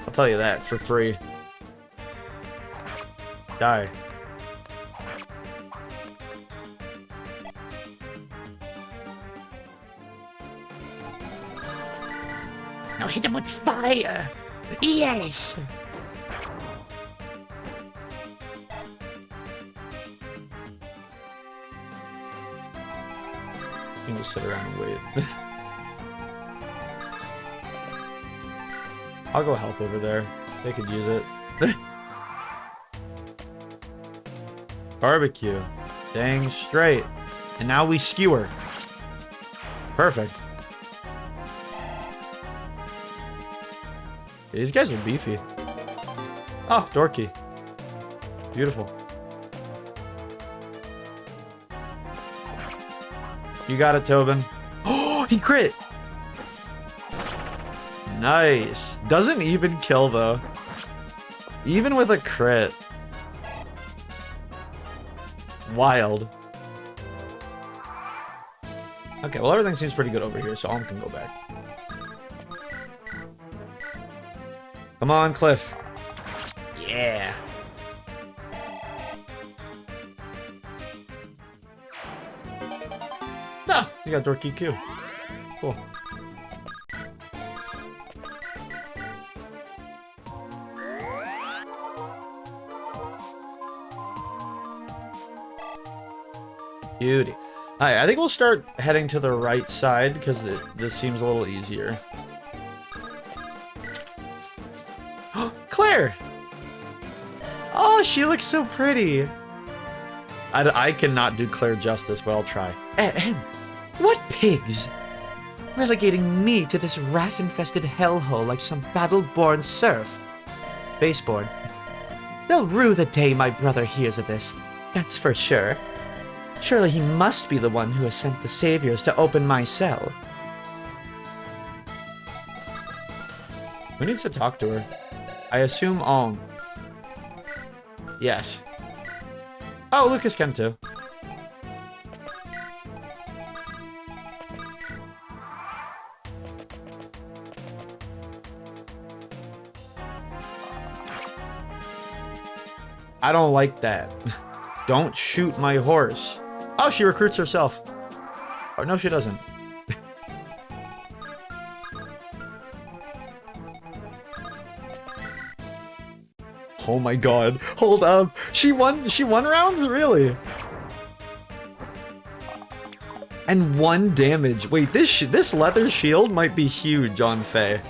I'll tell you that for free. Die. Now hit him with fire. Yes. You can just sit around and wait. I'll go help over there. They could use it. Barbecue. Dang straight. And now we skewer. Perfect. These guys are beefy. Oh, dorky. Beautiful. You got it, Tobin. Oh, he crit! Nice. Doesn't even kill, though. Even with a crit. Wild. Okay, well, everything seems pretty good over here, so Alm can go back. Come on, Cliff. Yeah. Ah, you got Dorky Q. Cool. Beauty. Alright, I think we'll start heading to the right side because this seems a little easier. Claire! Oh, she looks so pretty. I cannot do Claire justice, but I'll try. What pigs? Relegating me to this rat-infested hellhole like some battle-born serf. Baseborn. They'll rue the day my brother hears of this. That's for sure. Surely he must be the one who has sent the saviors to open my cell. Who needs to talk to her? I assume Alm. Yes. Oh, Lucas can too. I don't like that. Don't shoot my horse. Oh, she recruits herself. Oh, no, she doesn't. Oh my god. Hold up. She won rounds? Really? And 1 damage. Wait, this leather shield might be huge on Faye.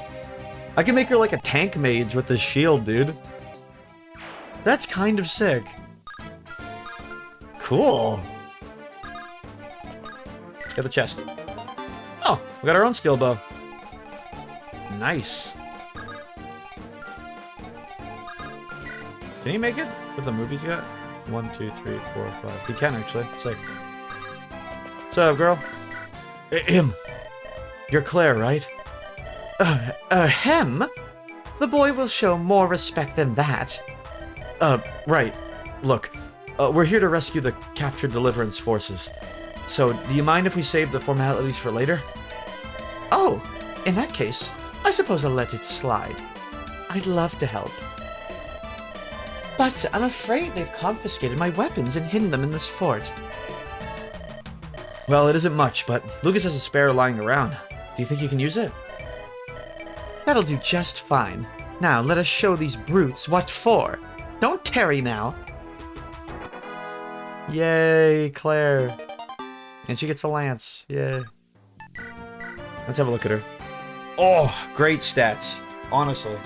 I can make her like a tank mage with this shield, dude. That's kind of sick. Cool. Get the chest. Oh, we got our own skill bow. Nice. Can he make it with the movies yet? 1, 2, 3, 4, 5. He can actually. Sick. What's up, girl? Him. You're Claire, right? Him? The boy will show more respect than that. Right. Look, we're here to rescue the captured Deliverance forces. So, do you mind if we save the formalities for later? Oh, in that case, I suppose I'll let it slide. I'd love to help. But I'm afraid they've confiscated my weapons and hidden them in this fort. Well, it isn't much, but Lucas has a spare lying around. Do you think you can use it? That'll do just fine. Now, let us show these brutes what for. Don't tarry now. Yay, Claire. And she gets a lance. Yay. Let's have a look at her. Oh, great stats. Honestly.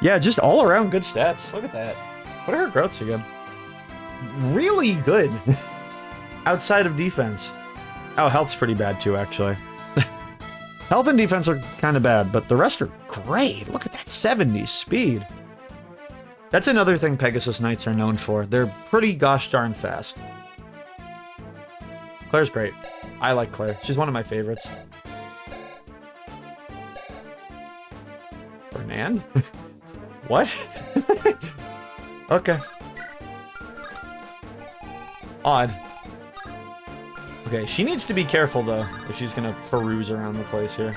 Yeah, just all around good stats. Look at that. What are her growths again? Really good. Outside of defense. Oh, health's pretty bad too, actually. Health and defense are kind of bad, but the rest are great. Look at that 70 speed. That's another thing Pegasus Knights are known for. They're pretty gosh darn fast. Claire's great. I like Claire. She's one of my favorites. Fernand? What? Okay. Odd. Okay, she needs to be careful, though, if she's gonna peruse around the place here.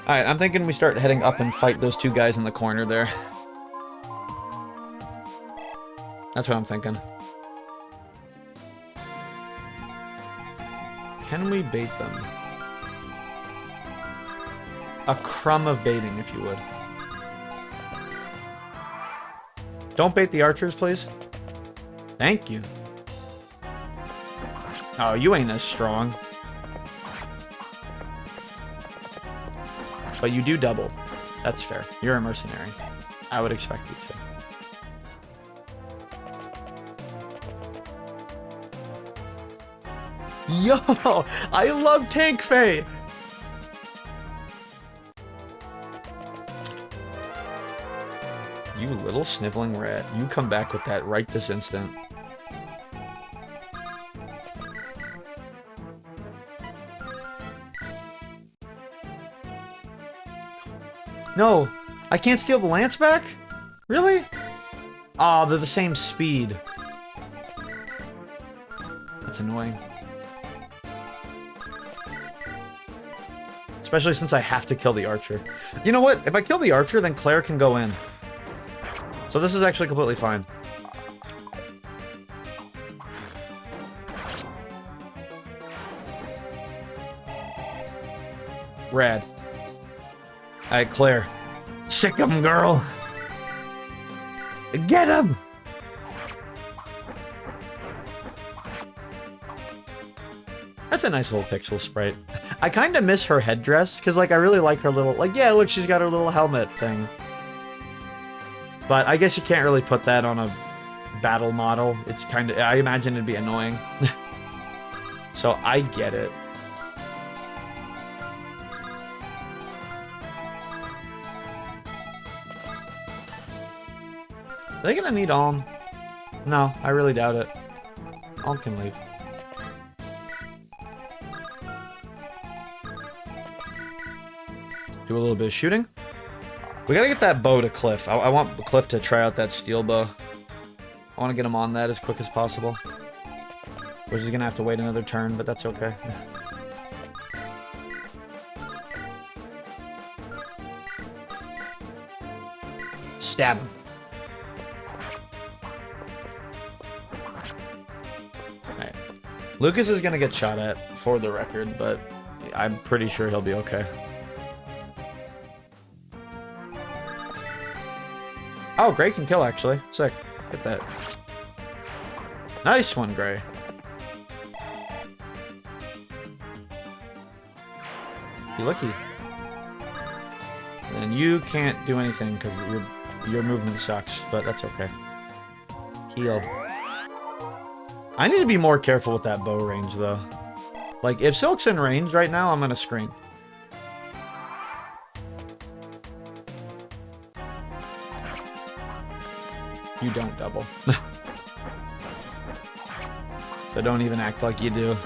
Alright, I'm thinking we start heading up and fight those two guys in the corner there. That's what I'm thinking. Can we bait them? A crumb of baiting, if you would. Don't bait the archers, please. Thank you. Oh, you ain't as strong. But you do double. That's fair. You're a mercenary. I would expect you to. Yo! I love Tank Faye! You little sniveling rat. You come back with that right this instant. No! I can't steal the lance back? Really? Aw, they're the same speed. That's annoying. Especially since I have to kill the archer. You know what? If I kill the archer, then Claire can go in. So this is actually completely fine. Rad. Alright, Claire. Sick 'em, girl! Get him! That's a nice little pixel sprite. I kind of miss her headdress, because, like, I really like her little... Like, yeah, look, she's got her little helmet thing. But I guess you can't really put that on a battle model. It's kind of... I imagine it'd be annoying. So, I get it. Are they gonna need Alm? No, I really doubt it. Alm can leave. Do a little bit of shooting. We gotta get that bow to Cliff. I want Cliff to try out that steel bow. I want to get him on that as quick as possible. Which is gonna have to wait another turn, but that's okay. Stab him. Alright. Lucas is gonna get shot at, for the record, but I'm pretty sure he'll be okay. Oh, Gray can kill, actually. Sick. Get that. Nice one, Gray. You lucky. And you can't do anything because your movement sucks, but that's okay. Heal. I need to be more careful with that bow range, though. Like, if Silk's in range right now, I'm gonna scream. You don't double. So don't even act like you do.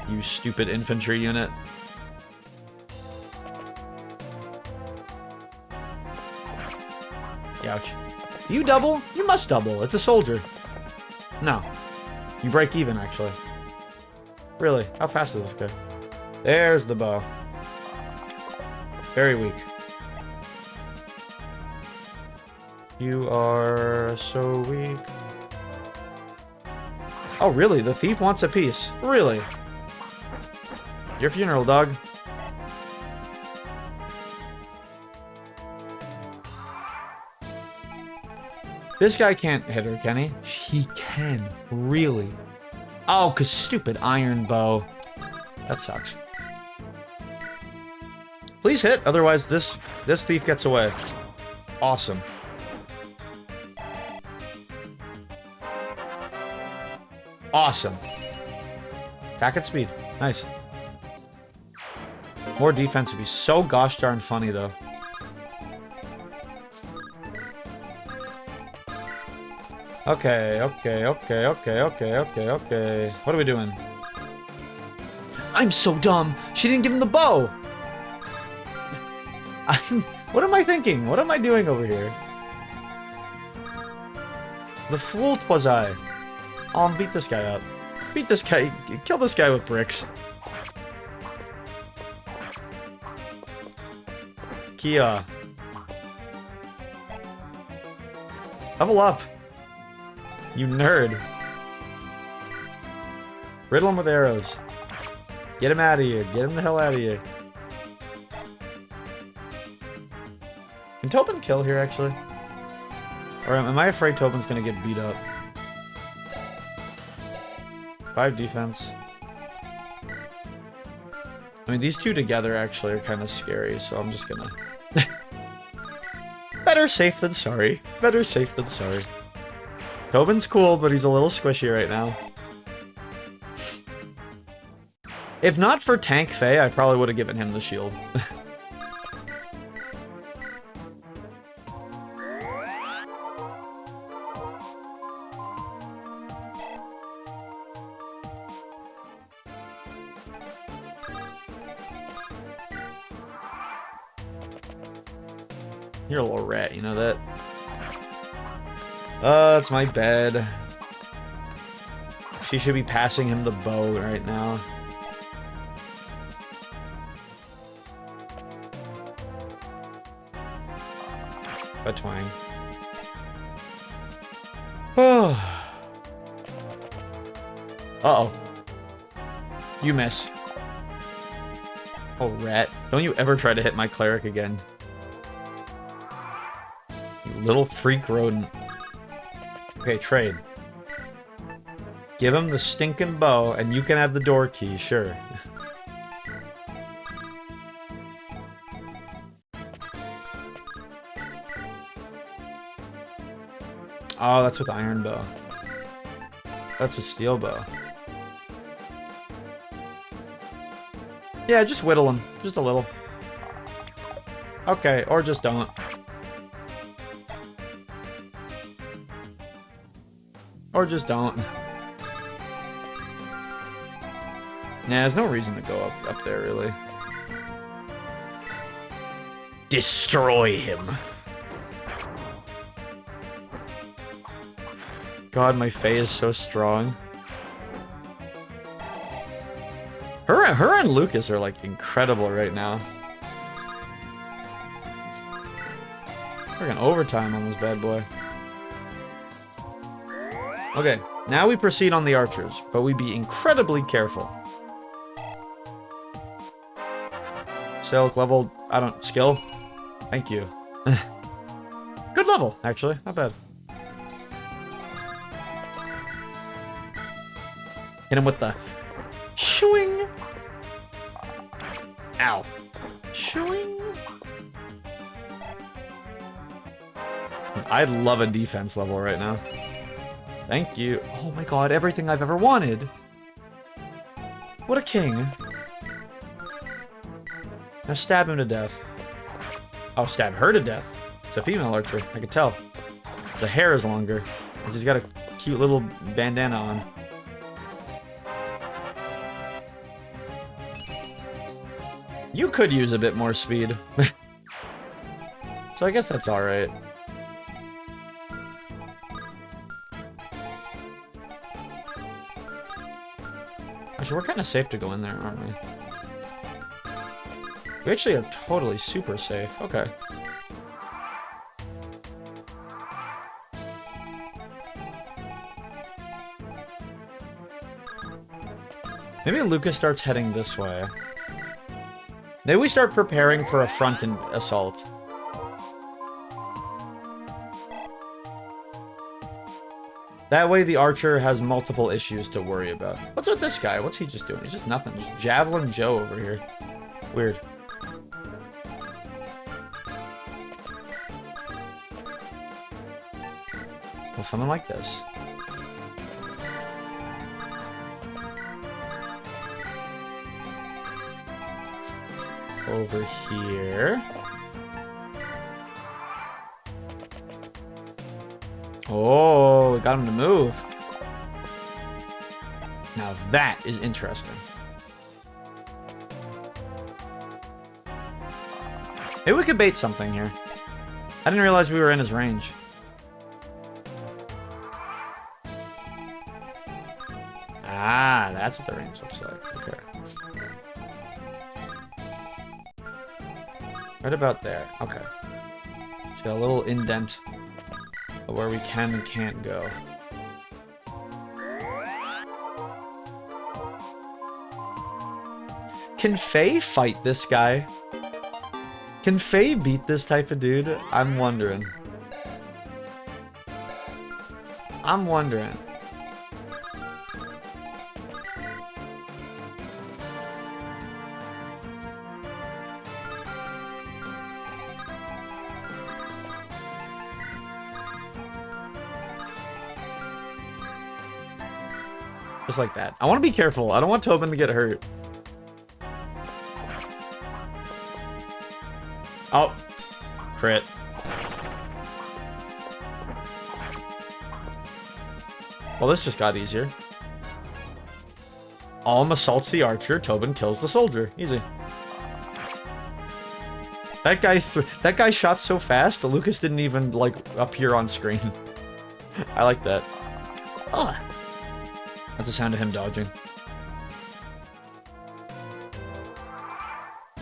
You stupid infantry unit. Ouch. Do you double? You must double. It's a soldier. No. You break even, actually. Really? How fast is this guy? There's the bow. Very weak. You are so weak. Oh, really? The thief wants a piece. Really? Your funeral, dog. This guy can't hit her, can he? He can. Really? Oh, because stupid iron bow. That sucks. Please hit, otherwise this thief gets away. Awesome. Awesome. Attack at speed. Nice. More defense would be so gosh darn funny, though. Okay. What are we doing? I'm so dumb. She didn't give him the bow. What am I thinking? What am I doing over here? The fool twas I. Oh, beat this guy up. Beat this guy. Kill this guy with bricks. Kia. Level up. You nerd. Riddle him with arrows. Get him out of here. Get him the hell out of here. Can Tobin kill here, actually? Or am I afraid Tobin's gonna get beat up? 5 defense. I mean, these two together actually are kind of scary, so I'm just gonna... Better safe than sorry. Better safe than sorry. Tobin's cool, but he's a little squishy right now. If not for Tank Faye, I probably would have given him the shield. You're a little rat, you know that? It's my bed. She should be passing him the bow right now. A twang. Uh-oh. You miss. Oh, rat. Don't you ever try to hit my cleric again. You little freak rodent. Okay, trade. Give him the stinking bow, and you can have the door key, sure. Oh, that's with iron bow. That's a steel bow. Yeah, just whittle him. Just a little. Okay, or just don't. Or just don't. Nah, there's no reason to go up there, really. Destroy him. God, my Faye is so strong. Her and Lucas are, like, incredible right now. We're getting overtime on this bad boy. Okay, now we proceed on the archers, but we be incredibly careful. Silk level, I don't, skill? Thank you. Good level, actually, not bad. Hit him with the shooing. Ow. Shooing. I'd love a defense level right now. Thank you. Oh my god, everything I've ever wanted. What a king. Now stab him to death. I'll stab her to death. It's a female archer, I can tell. The hair is longer. She's got a cute little bandana on. You could use a bit more speed. So I guess that's alright. Actually, we're kind of safe to go in there, aren't we? We actually are totally super safe. Okay. Maybe Lucas starts heading this way. Maybe we start preparing for a front and assault. That way the archer has multiple issues to worry about. What's with this guy? What's he just doing? He's just nothing. Just Javelin Joe over here. Weird. Well, something like this. over here. Oh, we got him to move. Now that is interesting. Maybe we could bait something here. I didn't realize we were in his range. Ah, that's what the range looks like. Okay. Right about there. Okay. Just got a little indent of where we can and can't go. Can Faye fight this guy? Can Faye beat this type of dude? I'm wondering. I'm wondering. Just like that. I want to be careful. I don't want Tobin to get hurt. Oh. Crit. Well, this just got easier. Alm assaults the archer. Tobin kills the soldier. Easy. That guy shot so fast, Lucas didn't even, like, appear on screen. I like that. Ugh. That's the sound of him dodging.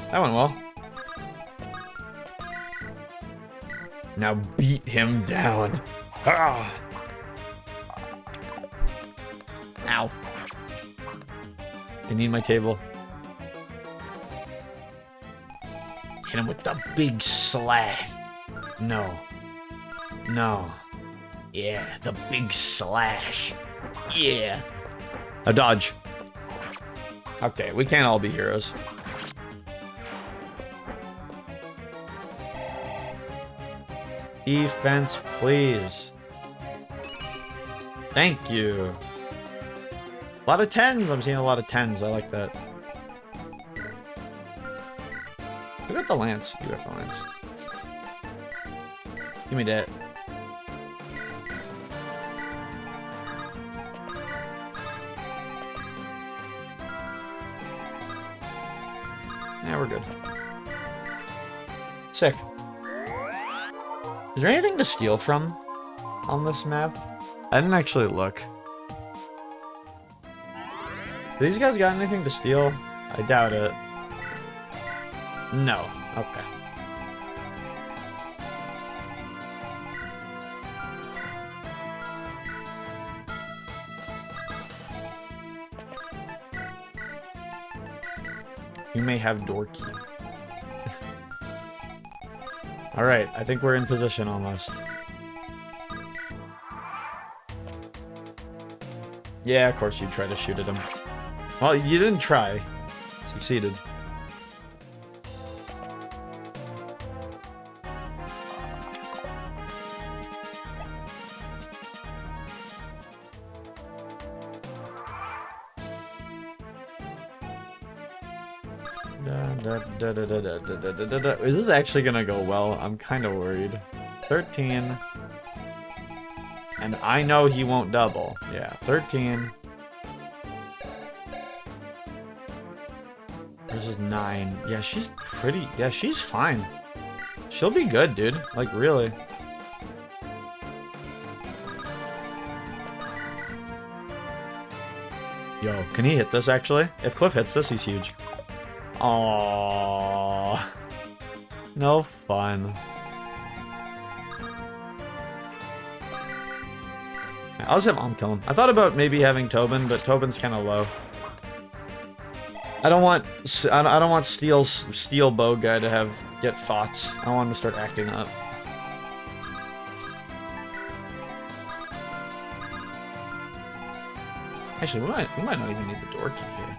That went well. Now beat him down. Ah! Ow. I need my table. Hit him with the big slash. No. No. Yeah, the big slash. Yeah. A dodge. Okay, we can't all be heroes. Defense, please. Thank you. A lot of 10s. I'm seeing a lot of 10s. I like that. Who got the lance? You got the lance. Give me that. Yeah, we're good. Sick. Is there anything to steal from on this map? I didn't actually look. These guys got anything to steal? I doubt it. No. Okay. You may have door key. Alright, I think we're in position almost. Yeah, of course you try to shoot at him. Well, you didn't try. Succeeded. Is this actually gonna go well? I'm kind of worried. 13. And I know he won't double. Yeah, 13. Versus 9. Yeah, she's pretty. Yeah, she's fine. She'll be good, dude. Like, really. Yo, can he hit this, actually? If Cliff hits this, he's huge. Aww. No fun. I'll just have Om kill him. I thought about maybe having Tobin, but Tobin's kind of low. I don't want steel bow guy to get thoughts. I don't want him to start acting up. Actually, we might not even need the door key here.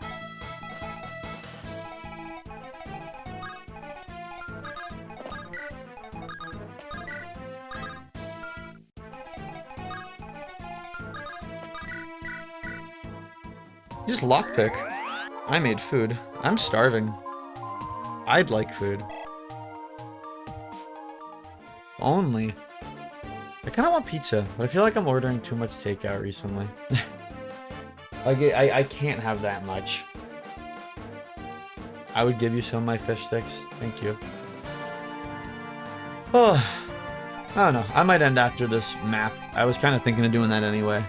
Just lockpick. I made food. I'm starving. I'd like food. Only. I kind of want pizza, but I feel like I'm ordering too much takeout recently. Like, I can't have that much. I would give you some of my fish sticks. Thank you. Oh, I don't know. I might end after this map. I was kind of thinking of doing that anyway.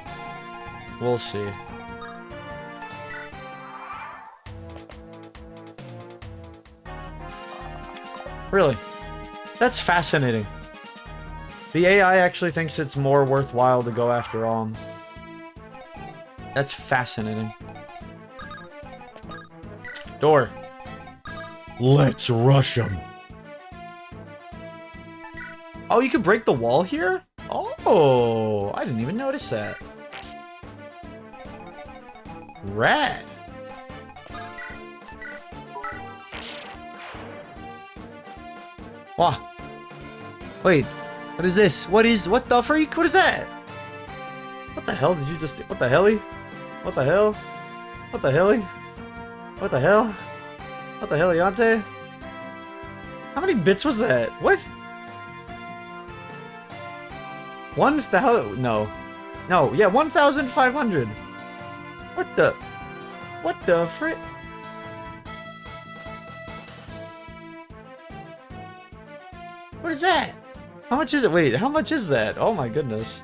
We'll see. Really? That's fascinating. The AI actually thinks it's more worthwhile to go after That's fascinating. Door. Let's rush him. Oh, you can break the wall here? Oh, I didn't even notice that. Rad. Wow. Wait, what is this? What the freak? What is that? What the hell did you just do? What the helly? What the hell? What the helly? What the hell? What the heliante? How many bits was that? What? 1,000? No. No, yeah, 1,500. What the frick? What is that? How much is it? Wait, how much is that? Oh my goodness.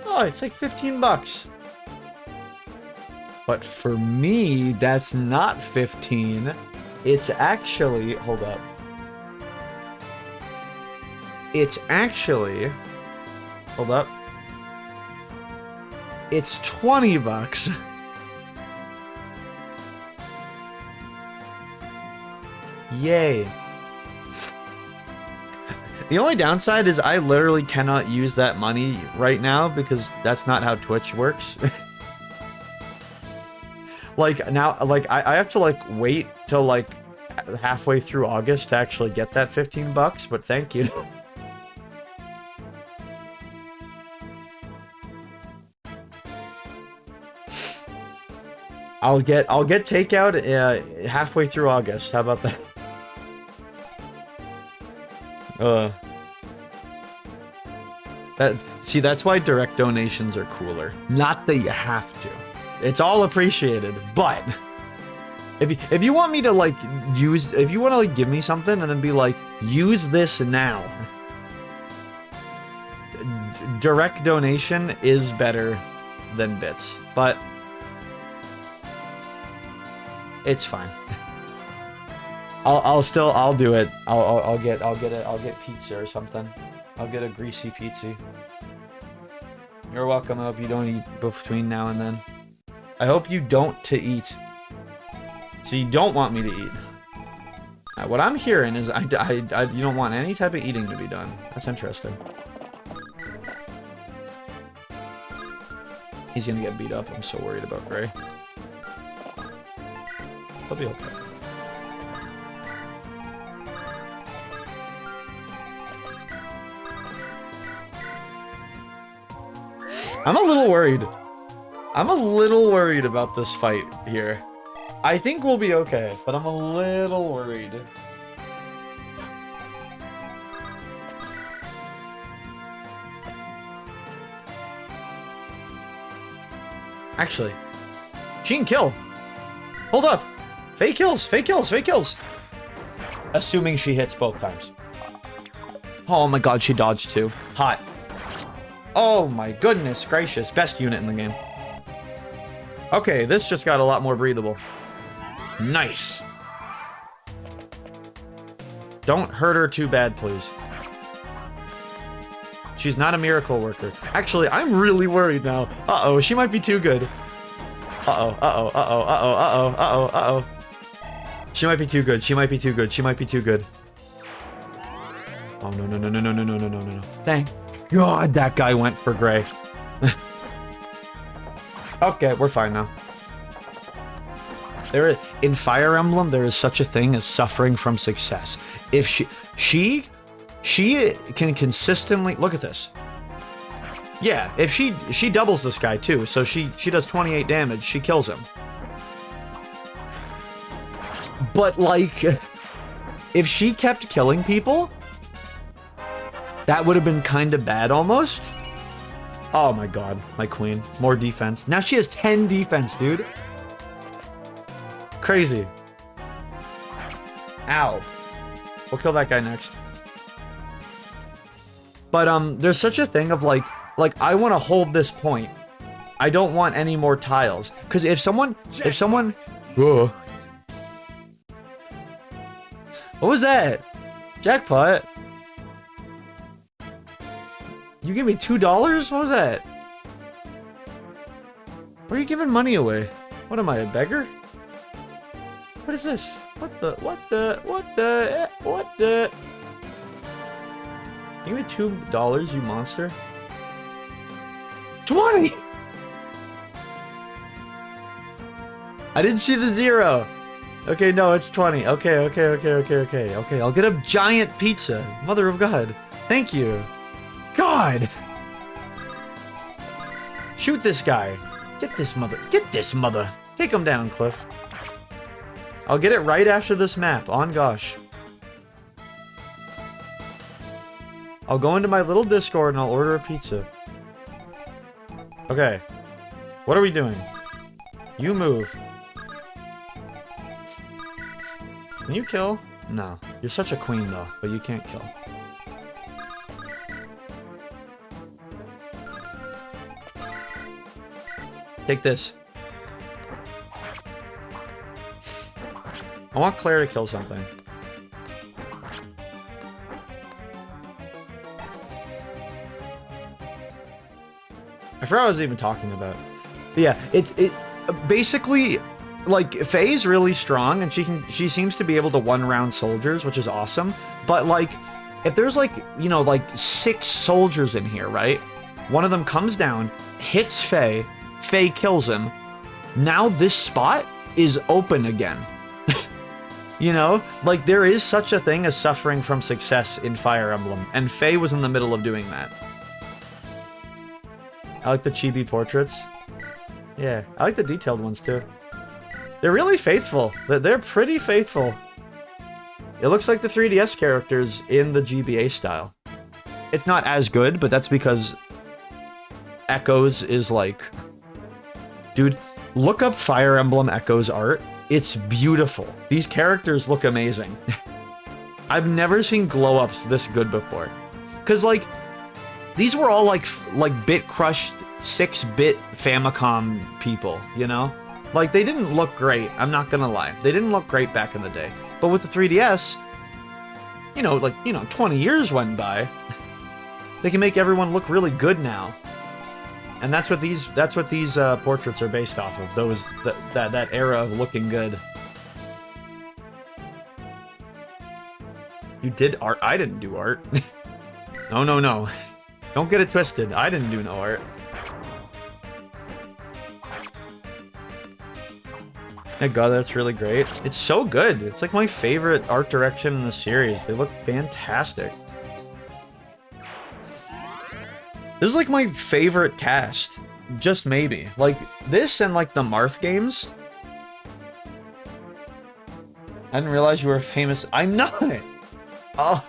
Oh, it's like 15 bucks. But for me, that's not 15. It's actually, hold up. It's actually, hold up. It's 20 bucks. Yay. The only downside is I literally cannot use that money right now because that's not how Twitch works. Like now, like I have to like wait till like halfway through August to actually get that 15 bucks, but thank you. I'll get takeout halfway through August. How about that? See, that's why direct donations are cooler. Not that you have to. It's all appreciated, but if you want me to like if you want to like give me something and then be like, use this now. Direct donation is better than bits, but it's fine. I'll do it. I'll get pizza or something. I'll get a greasy pizza. You're welcome. I hope you don't eat between now and then. I hope you don't to eat. So you don't want me to eat. What I'm hearing is you don't want any type of eating to be done. That's interesting. He's gonna get beat up. I'm so worried about Gray. He'll be okay. I'm a little worried. I'm a little worried about this fight here. I think we'll be okay, but I'm a little worried. Actually, she can kill. Hold up. Fake kills, fake kills, fake kills. Assuming she hits both times. Oh my god, she dodged too. Hot. Oh my goodness gracious. Best unit in the game. Okay, this just got a lot more breathable. Nice. Don't hurt her too bad, please. She's not a miracle worker. Actually, I'm really worried now. Uh-oh, she might be too good. Uh-oh, uh-oh, uh-oh, uh-oh, uh-oh, uh-oh, uh-oh. She might be too good. She might be too good. She might be too good. Oh, no, no, no, no, no, no, no, no, no, no. Thank God that guy went for Gray. Okay, we're fine now. In Fire Emblem, there is such a thing as suffering from success. If she she can consistently look at this. Yeah, if she doubles this guy too, so she does 28 damage, she kills him. But like, if she kept killing people, that would have been kind of bad almost. Oh my god, my queen. More defense. Now she has 10 defense, dude. Crazy. Ow. We'll kill that guy next. But there's such a thing of like I want to hold this point. I don't want any more tiles. Because if someone... Whoa. What was that? Jackpot. You give me $2? What was that? Why are you giving money away? What am I, a beggar? What is this? What the? You give me $2, you monster? 20! I didn't see the 0. Okay, no, it's 20. Okay. Okay, I'll get a giant pizza. Mother of God. Thank you. God! Shoot this guy. Get this mother. Take him down, Cliff. I'll get it right after this map, on gosh. I'll go into my little Discord and I'll order a pizza. Okay. What are we doing? You move. Can you kill? No. You're such a queen though, but you can't kill. Take this. I want Claire to kill something. I forgot what I was even talking about. But yeah, it basically, like, Faye's really strong and she seems to be able to one-round soldiers, which is awesome. But like, if there's like, you know, like 6 soldiers in here, right? One of them comes down, hits Faye kills him. Now this spot is open again. You know? Like, there is such a thing as suffering from success in Fire Emblem, and Faye was in the middle of doing that. I like the chibi portraits. Yeah, I like the detailed ones too. They're really faithful. They're pretty faithful. It looks like the 3DS characters in the GBA style. It's not as good, but that's because Echoes is like... Dude, look up Fire Emblem Echoes art. It's beautiful. These characters look amazing. I've never seen glow-ups this good before. Because, like, these were all, like bit-crushed 6-bit Famicom people, you know? Like, they didn't look great, I'm not gonna lie. They didn't look great back in the day. But with the 3DS, you know, 20 years went by. They can make everyone look really good now. And that's what these portraits are based off of. That era of looking good. You did art? I didn't do art. No. Don't get it twisted. I didn't do no art. My god, that's really great. It's so good. It's like my favorite art direction in the series. They look fantastic. This is like my favorite cast. Just maybe. Like, this and like the Marth games. I didn't realize you were famous. I'm not! Oh.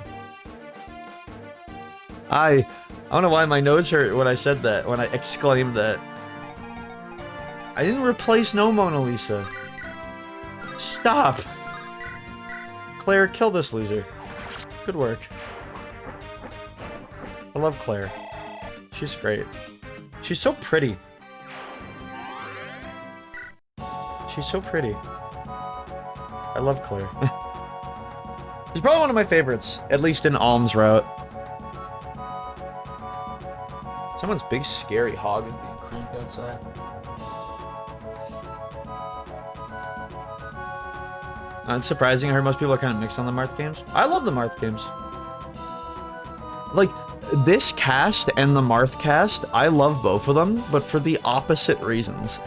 I don't know why my nose hurt when I said that, when I exclaimed that. I didn't replace no Mona Lisa. Stop! Claire, kill this loser. Good work. I love Claire. She's great. She's so pretty. She's so pretty. I love Claire. She's probably one of my favorites, at least in Alm's route. Someone's big scary hog is being creeped outside. It's surprising. I heard most people are kind of mixed on the Marth games. I love the Marth games. Like, this cast and the Marth cast, I love both of them, but for the opposite reasons.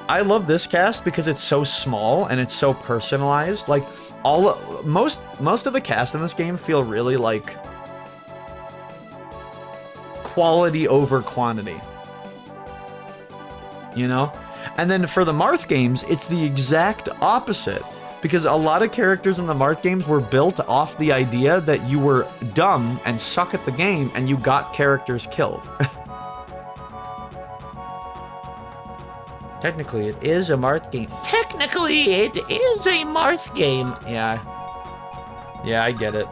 I love this cast because it's so small and it's so personalized. Like, most of the cast in this game feel really, like, quality over quantity. You know? And then for the Marth games, it's the exact opposite. Because a lot of characters in the Marth games were built off the idea that you were dumb and suck at the game and you got characters killed. Technically, it is a Marth game. Technically, it is a Marth game. Yeah. Yeah, I get it.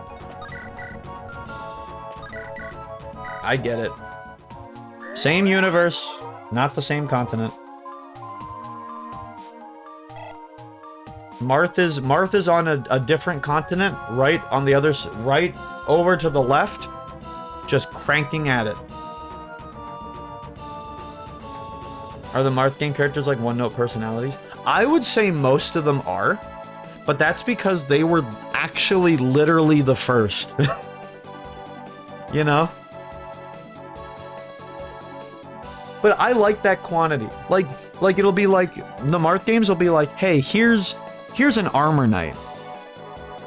I get it. Same universe, not the same continent. Marth is on a different continent, right on the other, right over to the left, just cranking at it. Are the Marth game characters like one-note personalities? I would say most of them are, but that's because they were actually literally the first. You know? But I like that quantity. Like it'll be like, the Marth games will be like, hey, here's an armor knight.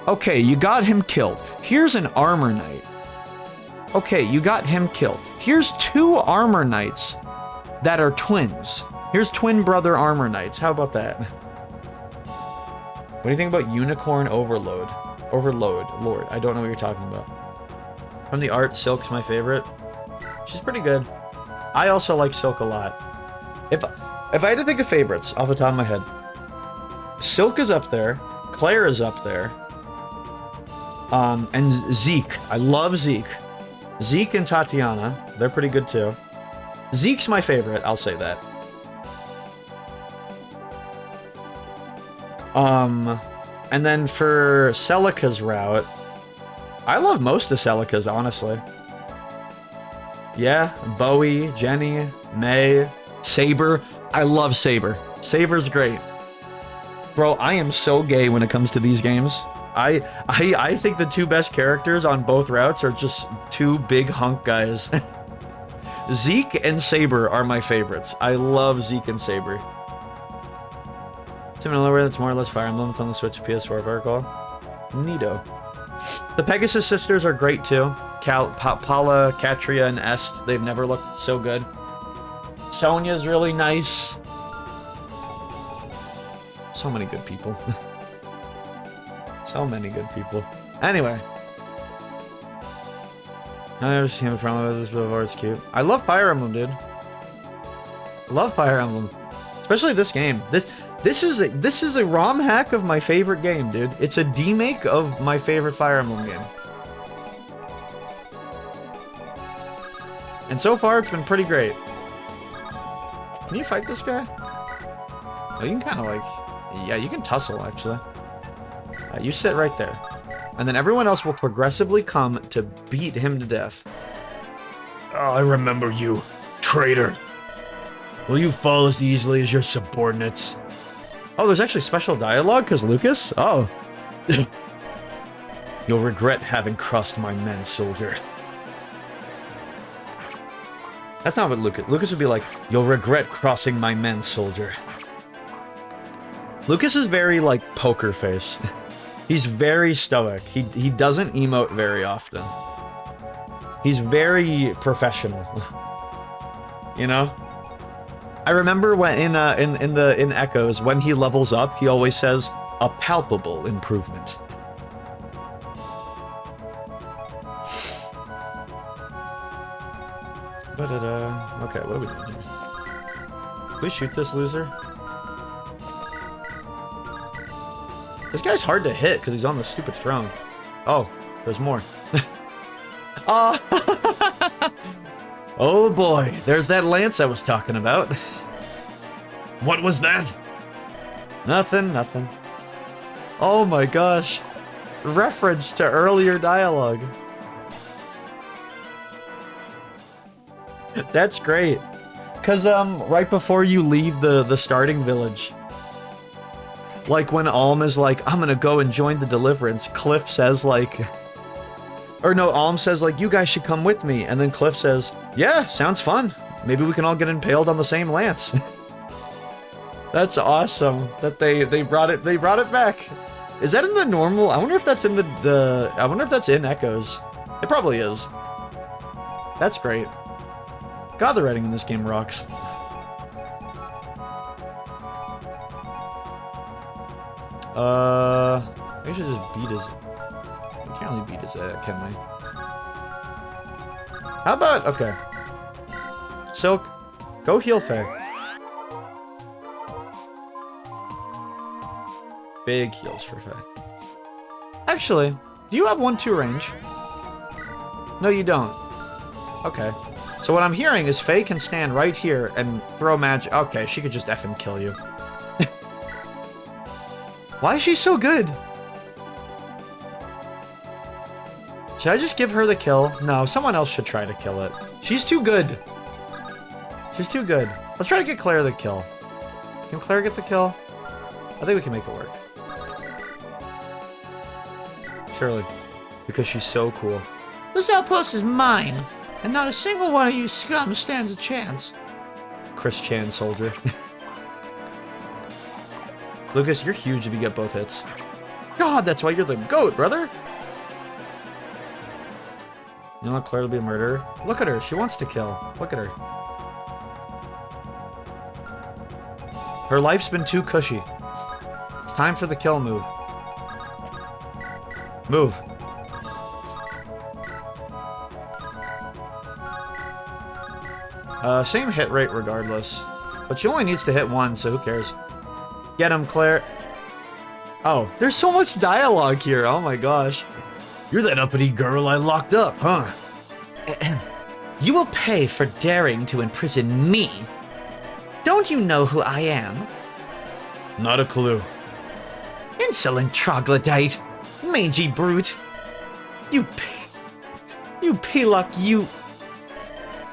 Okay, you got him killed. Here's an armor knight. Okay, you got him killed. Here's 2 armor knights that are twins. Here's twin brother armor knights. How about that? What do you think about Unicorn Overload? Lord, I don't know what you're talking about. From the art, Silk's my favorite. She's pretty good. I also like Silk a lot. If I had to think of favorites off the top of my head, Silk is up there, Claire is up there, and Zeke. I love Zeke. Zeke and Tatiana, they're pretty good too. Zeke's my favorite, I'll say that. And then for Celica's route, I love most of Celica's, honestly. Yeah, Bowie, Jenny, May, Saber. I love Saber. Saber's great. Bro, I am so gay when it comes to these games. I think the 2 best characters on both routes are just 2 big hunk guys. Zeke and Saber are my favorites. I love Zeke and Saber. Similar, that's more or less Fire Emblem. It's on the Switch, PS4, if I recall. Neato. The Pegasus sisters are great too. Paula, Katria, and Est. They've never looked so good. Sonia's really nice. So many good people. So many good people. Anyway. I've never seen a friendly with this before. It's cute. I love Fire Emblem, dude. I love Fire Emblem. Especially this game. This is a ROM hack of my favorite game, dude. It's a demake of my favorite Fire Emblem game. And so far, it's been pretty great. Can you fight this guy? Oh, you can kind of like... Yeah, you can tussle, actually. You sit right there. And then everyone else will progressively come to beat him to death. Oh, I remember you, traitor. Will you fall as easily as your subordinates? Oh, there's actually special dialogue because Lucas? Oh. You'll regret having crossed my men, soldier. That's not what Lucas would be like, you'll regret crossing my men, soldier. Lucas is very, like, poker face. He's very stoic. He doesn't emote very often. He's very professional. You know? I remember when in Echoes, when he levels up, he always says, a palpable improvement. Okay, what are we doing here? Can we shoot this loser? This guy's hard to hit because he's on the stupid throne. Oh, there's more. Oh. Oh boy, there's that lance I was talking about. What was that? Nothing. Oh my gosh. Reference to earlier dialogue. That's great. Cause right before you leave the starting village, like when Alm is like, I'm gonna go and join the Deliverance, Cliff says like, or no, Alm says like, you guys should come with me, and then Cliff says, yeah, sounds fun. Maybe we can all get impaled on the same lance. That's awesome that they brought it back. Is that in the normal? I wonder if that's in I wonder if that's in Echoes. It probably is. That's great. God, the writing in this game rocks. I should just beat his... We can't really beat his can we? How about... Okay. Silk, go heal Faye. Big heals for Faye. Actually, do you have 1-2 range? No, you don't. Okay. So what I'm hearing is Faye can stand right here and throw magic. Okay, she could just effing kill you. Why is she so good? Should I just give her the kill? No, someone else should try to kill it. She's too good. She's too good. Let's try to get Claire the kill. Can Claire get the kill? I think we can make it work. Surely. Because she's so cool. This outpost is mine, and not a single one of you scum stands a chance. Chris Chan soldier. Lucas, you're huge if you get both hits. God, that's why you're the GOAT, brother! You want Claire to be a murderer? Look at her, she wants to kill. Look at her. Her life's been too cushy. It's time for the kill move. Move. Same hit rate regardless. But she only needs to hit one, so who cares? Get him, Claire. Oh, there's so much dialogue here. Oh my gosh. You're that uppity girl I locked up, huh? You will pay for daring to imprison me. Don't you know who I am? Not a clue. Insolent troglodyte. Mangy brute. You peacock, you...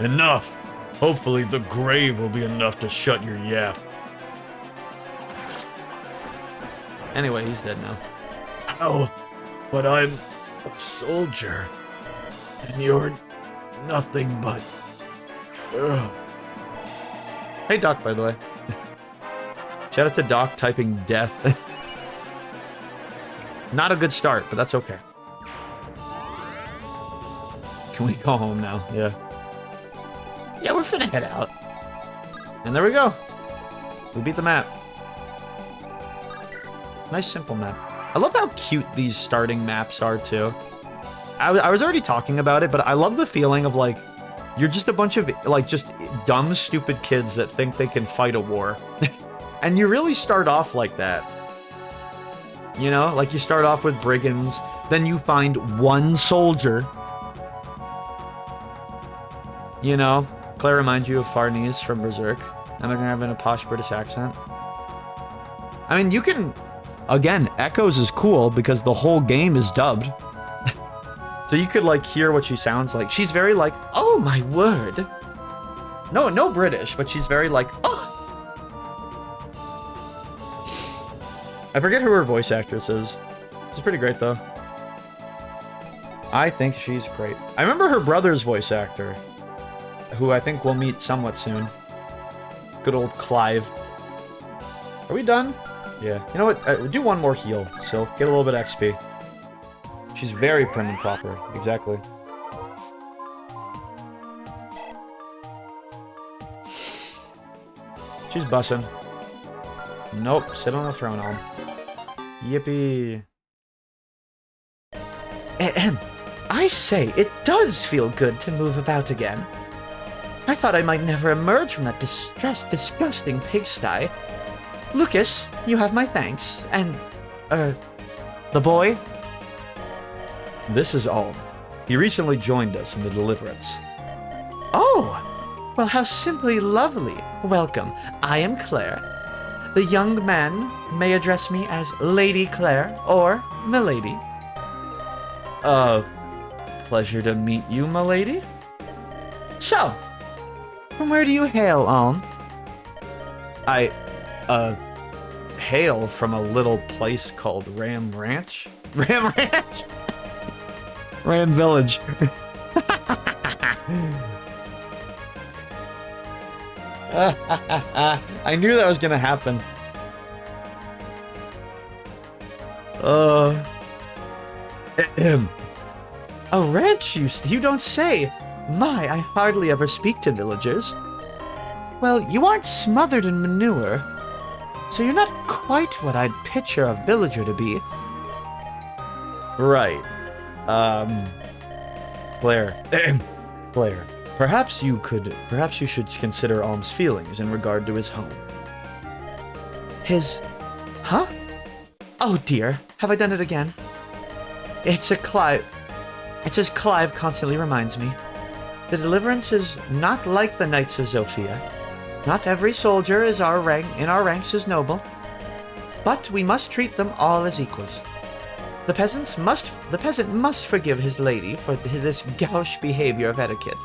Enough. Hopefully the grave will be enough to shut your yap. Anyway, he's dead now. Oh, but I'm a soldier. And you're nothing but... Ugh. Hey, Doc, by the way. Shout out to Doc typing death. Not a good start, but that's okay. Can we go home now? Yeah. Yeah, we're finna head out. And there we go. We beat the map. Nice, simple map. I love how cute these starting maps are, too. I was already talking about it, but I love the feeling of, like, you're just a bunch of, like, just dumb, stupid kids that think they can fight a war. And you really start off like that. You know? Like, you start off with brigands, then you find one soldier. You know? Claire reminds you of Farnese from Berserk. Am I gonna have a posh British accent? I mean, you can... Again, Echoes is cool because the whole game is dubbed. So you could, like, hear what she sounds like. She's very like, oh my word. No British, but she's very like, oh. I forget who her voice actress is. She's pretty great, though. I think she's great. I remember her brother's voice actor, who I think we'll meet somewhat soon. Good old Clive. Are we done? Yeah. You know what? Do one more heal, so get a little bit XP. She's very prim and proper. Exactly. She's bussin'. Nope. Sit on the throne, Elm. Yippee. Ahem. I say, it does feel good to move about again. I thought I might never emerge from that distressed, disgusting pigsty. Lucas, you have my thanks. And, the boy? This is Alm. He recently joined us in the Deliverance. Oh! Well, how simply lovely. Welcome. I am Claire. The young man may address me as Lady Claire or Milady. Pleasure to meet you, milady. So, from where do you hail, Alm? I, hail from a little place called Ram Ranch. Ram Ranch? Ram Village. I knew that was gonna happen. A ranch, you don't say. My, I hardly ever speak to villagers. Well, you aren't smothered in manure, so you're not quite what I'd picture a villager to be. Right. Blair. Blair. Perhaps you should consider Alm's feelings in regard to his home. His... Huh? Oh dear, have I done it again? It's as Clive constantly reminds me. The deliverance is not like the Knights of Zofia. Not every soldier in our ranks is noble. But we must treat them all as equals. The peasant must forgive his lady for this gauche behavior of etiquette.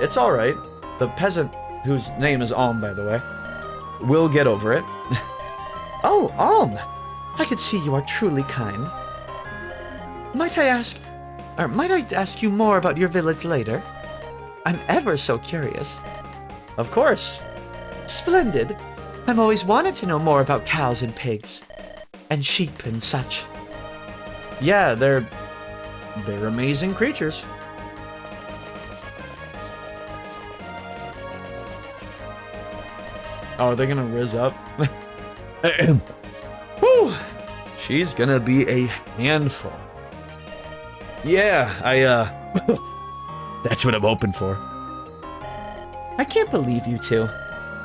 It's alright. The peasant, whose name is Alm, by the way, will get over it. Oh, Alm! I can see you are truly kind. Might I ask you more about your village later? I'm ever so curious. Of course. Splendid. I've always wanted to know more about cows and pigs. And sheep and such. Yeah, they're amazing creatures. Oh, are they gonna riz up? Whew! She's gonna be a handful. Yeah, that's what I'm hoping for. I can't believe you two.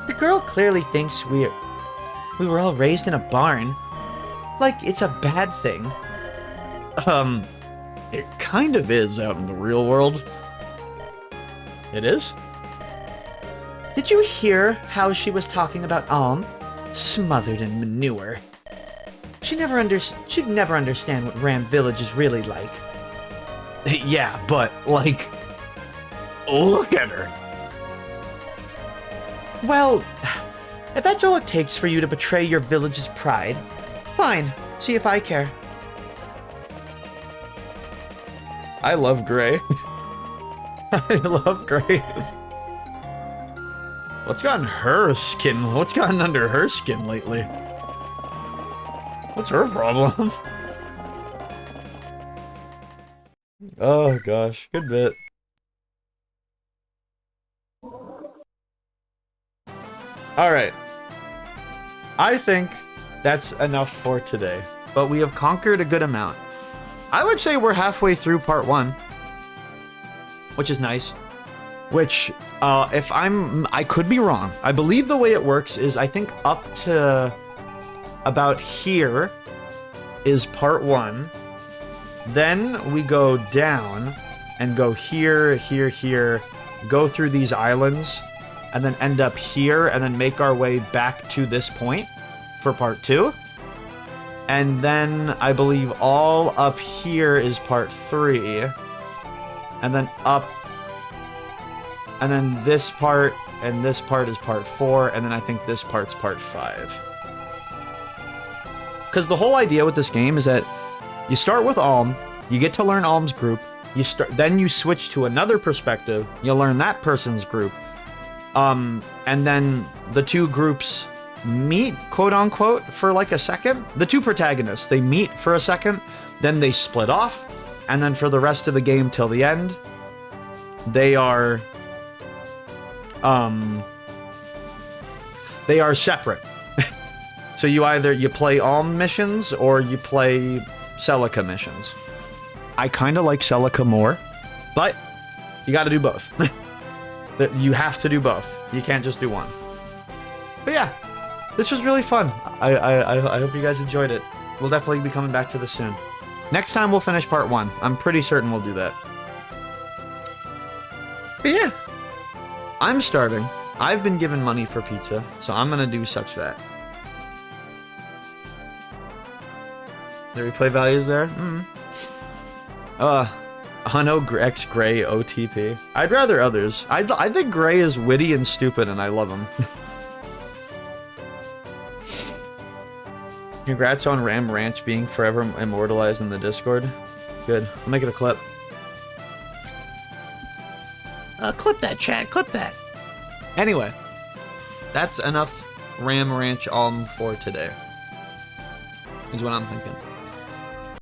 The girl clearly thinks we were all raised in a barn. Like it's a bad thing. It kind of is out in the real world. It is? Did you hear how she was talking about Alm? Smothered in manure. She'd never understand what Ram Village is really like. Yeah, but, like, look at her. Well, if that's all it takes for you to betray your village's pride, fine. See if I care. I love Gray. I love Gray. What's gotten her skin? What's gotten under her skin lately? What's her problem? Oh gosh, good bit. Alright. I think that's enough for today. But we have conquered a good amount. I would say we're halfway through part 1. Which is nice. Which, I could be wrong. I believe the way it works is I think up to about here is part 1. Then we go down and go here, here, here, go through these islands, and then end up here, and then make our way back to this point for part 2. And then I believe all up here is part 3. And then up. And then this part and this part is part 4. And then I think this part's part 5. Because the whole idea with this game is that you start with Alm, you get to learn Alm's group, then you switch to another perspective, you learn that person's group, and then the two groups meet, quote unquote, for like a second. The two protagonists, they meet for a second, then they split off, and then for the rest of the game till the end, they are separate. So you play Alm missions or you play Celica missions. I kind of like Celica more, but you got to do both. You have to do both. You can't just do one. But yeah, this was really fun. I hope you guys enjoyed it. We'll definitely be coming back to this soon. Next time we'll finish part 1. I'm pretty certain we'll do that. But yeah, I'm starving. I've been given money for pizza, so I'm gonna do such that. The replay values there? Anno X Gray OTP. I'd rather others. I think Gray is witty and stupid, and I love him. Congrats on Ram Ranch being forever immortalized in the Discord. Good. I'll make it a clip. Clip that, chat. Clip that. Anyway, that's enough Ram Ranch Alm for today. Is what I'm thinking.